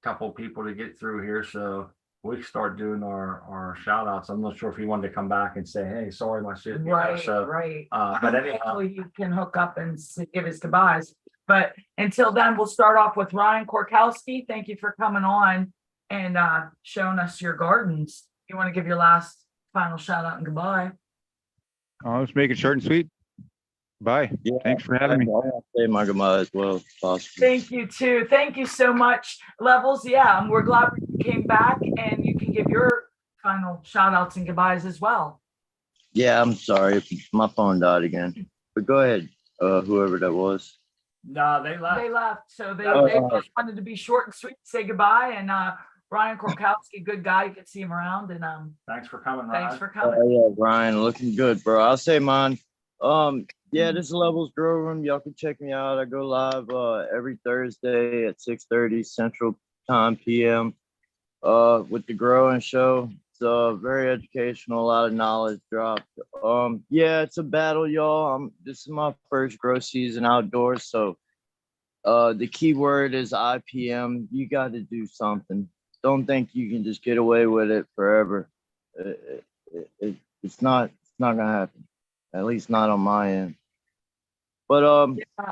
couple people to get through here, so we start doing our shout outs. I'm not sure if you wanted to come back and say, hey, sorry, my shit. Right. But anyhow, hopefully you can hook up and give us goodbyes. But until then, we'll start off with Ryan Korkowski. Thank you for coming on and showing us your gardens. You want to give your last final shout out and goodbye? I'll just make it short and sweet. Bye. Yeah, thanks for having me. I'll say my goodbye as well, if possible. Thank you too. Thank you so much, Levels. Yeah, we're glad you came back, and you can give your final shout outs and goodbyes as well. Yeah, I'm sorry. My phone died again. But go ahead, whoever that was. No, they left. They left. So they just wanted to be short and sweet, say goodbye, and Ryan Korkowski, good guy. You can see him around, and Thanks for coming, thanks Ryan. for coming. Oh yeah, Brian, looking good, bro. I'll say mine. Yeah, this is Levels Grow Room. Y'all can check me out. I go live every Thursday at 6:30 Central Time PM with the Growing Show. It's very educational, a lot of knowledge dropped. Yeah, it's a battle, y'all. This is my first grow season outdoors, so the key word is IPM. You got to do something. Don't think you can just get away with it forever. It's not gonna happen. At least not on my end. But I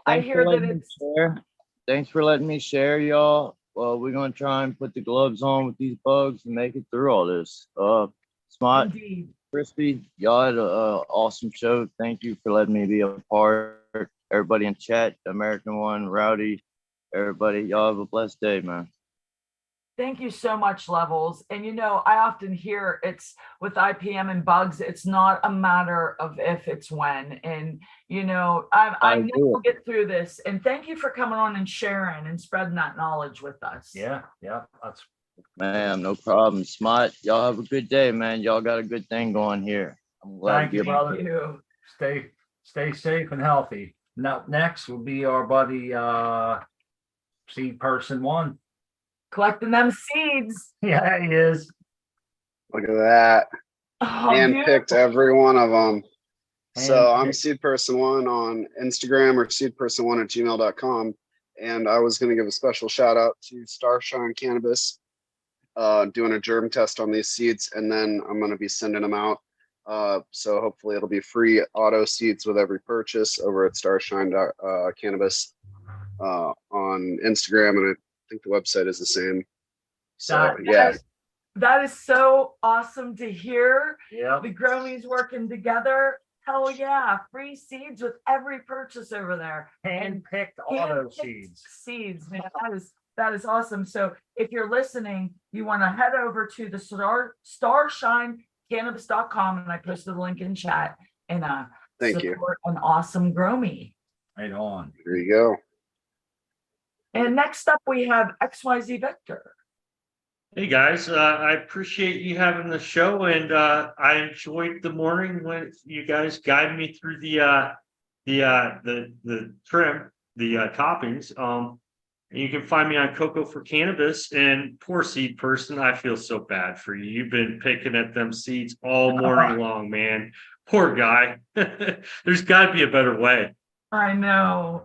thanks hear for that letting me it's share. Thanks for letting me share, y'all. Well, we're gonna try and put the gloves on with these bugs and make it through all this. Smart, indeed. Crispy, y'all had a awesome show. Thank you for letting me be a part. Everybody in chat, American One, Rowdy, everybody, y'all have a blessed day, man. Thank you so much, Levels. And I often hear it's with IPM and bugs, it's not a matter of if, it's when. And I know we'll get through this. And thank you for coming on and sharing and spreading that knowledge with us. Yeah, that's Man, no problem. Smart. Y'all have a good day, man. Y'all got a good thing going here. I'm glad Thank to you, be a brother. Thank you. Stay safe and healthy. Now, next will be our buddy Seed Person 1. Collecting them seeds. Yeah, he is. Look at that. Oh, Handpicked beautiful. every one of them. So I'm Handpicked. Seed Person 1 on Instagram or seedperson1@gmail.com. And I was going to give a special shout out to Starshine Cannabis, doing a germ test on these seeds, and then I'm going to be sending them out. So hopefully it'll be free auto seeds with every purchase over at Starshine Cannabis on Instagram, and I think the website is the same. So That is so awesome to hear. Yeah. The Gromies working together. Hell yeah. Free seeds with every purchase over there. Handpicked auto Handpicked seeds. Seeds, man. That is awesome. So if you're listening, you want to head over to the starshinecannabis.com, and I posted the link in chat, and Thank you. support an awesome Gromie. Right on. There you go. And next up we have XYZ Vector. Hey guys, I appreciate you having the show, and I enjoyed the morning when you guys guided me through the trim, the toppings. You can find me on Cocoa for Cannabis. And poor Seed Person, I feel so bad for you. You've been picking at them seeds all morning long, man. Poor guy. There's got to be a better way. I know.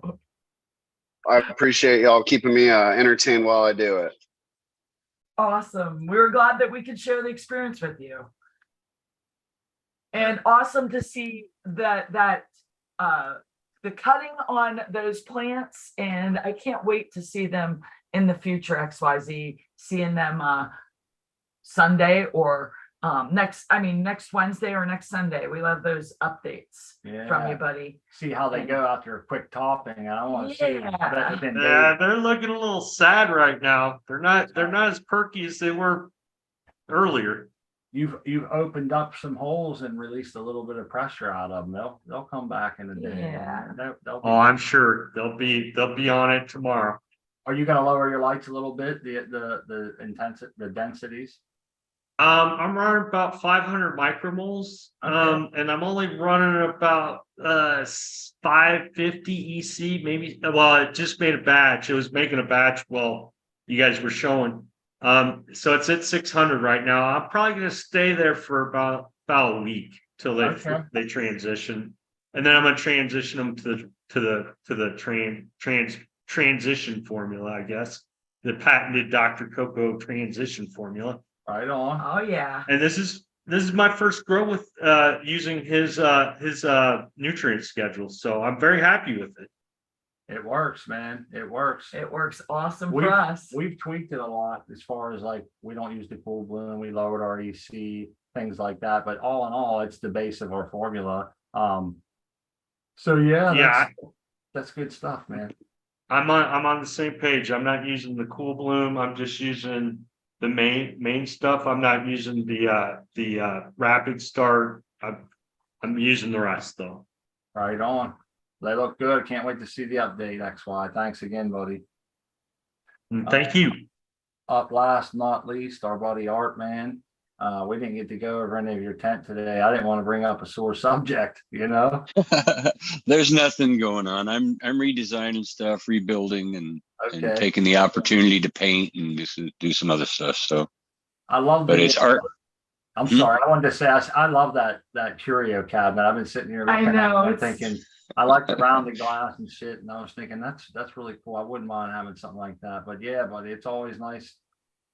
I appreciate y'all keeping me entertained while I do it. Awesome. We were glad that we could share the experience with you. And awesome to see that the cutting on those plants, and I can't wait to see them in the future, XYZ, seeing them Sunday or next Wednesday or next Sunday. We love those updates from you, buddy. See how they go after a quick topping. I want to see them. Yeah, they're looking a little sad right now. They're not as perky as they were earlier. You've opened up some holes and released a little bit of pressure out of them. They'll come back in a day. Yeah. They'll be, I'm sure they'll be on it tomorrow. Are you going to lower your lights a little bit? The densities. I'm running about 500 micromoles, and I'm only running about 550 EC, maybe. Well, it just made a batch. It was making a batch while you guys were showing. So it's at 600 right now. I'm probably going to stay there for about a week till they transition, and then I'm going to transition them to the transition formula, I guess, the patented Dr. Coco transition formula. Right on. Oh yeah. And this is my first grow with using his nutrient schedule. So I'm very happy with it. It works, man. It works. It works awesome for us. We've tweaked it a lot as far as like we don't use the cool bloom, we lowered our EC, things like that. But all in all, it's the base of our formula. So yeah, that's good stuff, man. I'm on the same page. I'm not using the cool bloom. I'm just using the main stuff. I'm not using the rapid start. I'm using the rest though. Right on. They look good. Can't wait to see the update, XY. Thanks again, buddy. Thank you. up last, not least, our buddy Art Man. We didn't get to go over any of your tent today. I didn't want to bring up a sore subject, you know? There's nothing going on. I'm redesigning stuff, rebuilding, and Okay. taking the opportunity to paint and do some other stuff. So, I love but it's art. I'm Hmm? sorry. I wanted to say, I love that curio cabinet. I've been sitting here I looking at it know, and it's- thinking, I like the rounded glass and shit. And I was thinking, that's really cool. I wouldn't mind having something like that. But yeah, buddy, it's always nice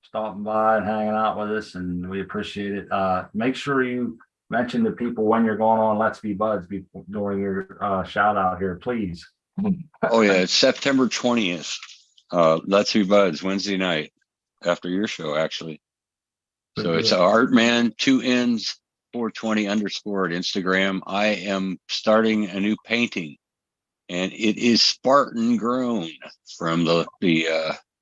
stopping by and hanging out with us, and we appreciate it. Make sure you mention to people when you're going on Let's Be Buds during your shout out here, please. Oh yeah, it's September 20th. Let's Be Buds, Wednesday night after your show, actually. So it's Artman 2Ns 420 _ at Instagram. I am starting a new painting, and it is Spartan grown from the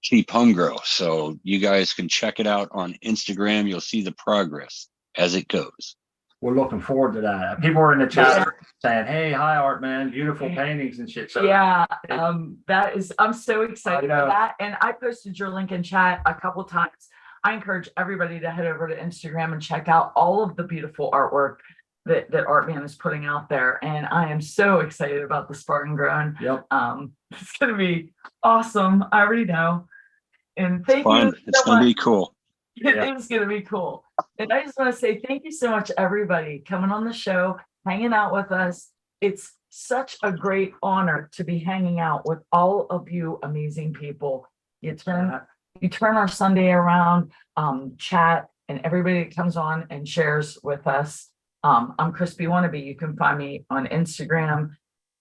cheap home grow. So you guys can check it out on Instagram. You'll see the progress as it goes. We're looking forward to that. People are in the chat saying, "Hey, hi, Art Man, beautiful paintings and shit." So Yeah, that is, I'm so excited I know. for that. And I posted your link in chat a couple times. I encourage everybody to head over to Instagram and check out all of the beautiful artwork that Artman is putting out there. And I am so excited about the Spartan grown. Yep. It's gonna be awesome. I already know. And thank Fun. you It's so gonna much. be cool. It is going to be cool. And I just want to say thank you so much, everybody, coming on the show, hanging out with us. It's such a great honor to be hanging out with all of you amazing people. You turn our Sunday around, chat, and everybody that comes on and shares with us. I'm Crispy Wannabe. You can find me on Instagram,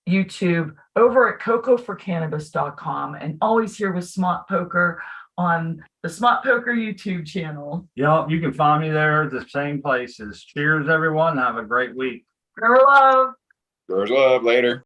YouTube, over at cocoforcannabis.com, and always here with Smart Poker on the Smart Poker YouTube channel. Yep, you can find me there, the same places. Cheers, everyone. Have a great week. Girl love. There's love later.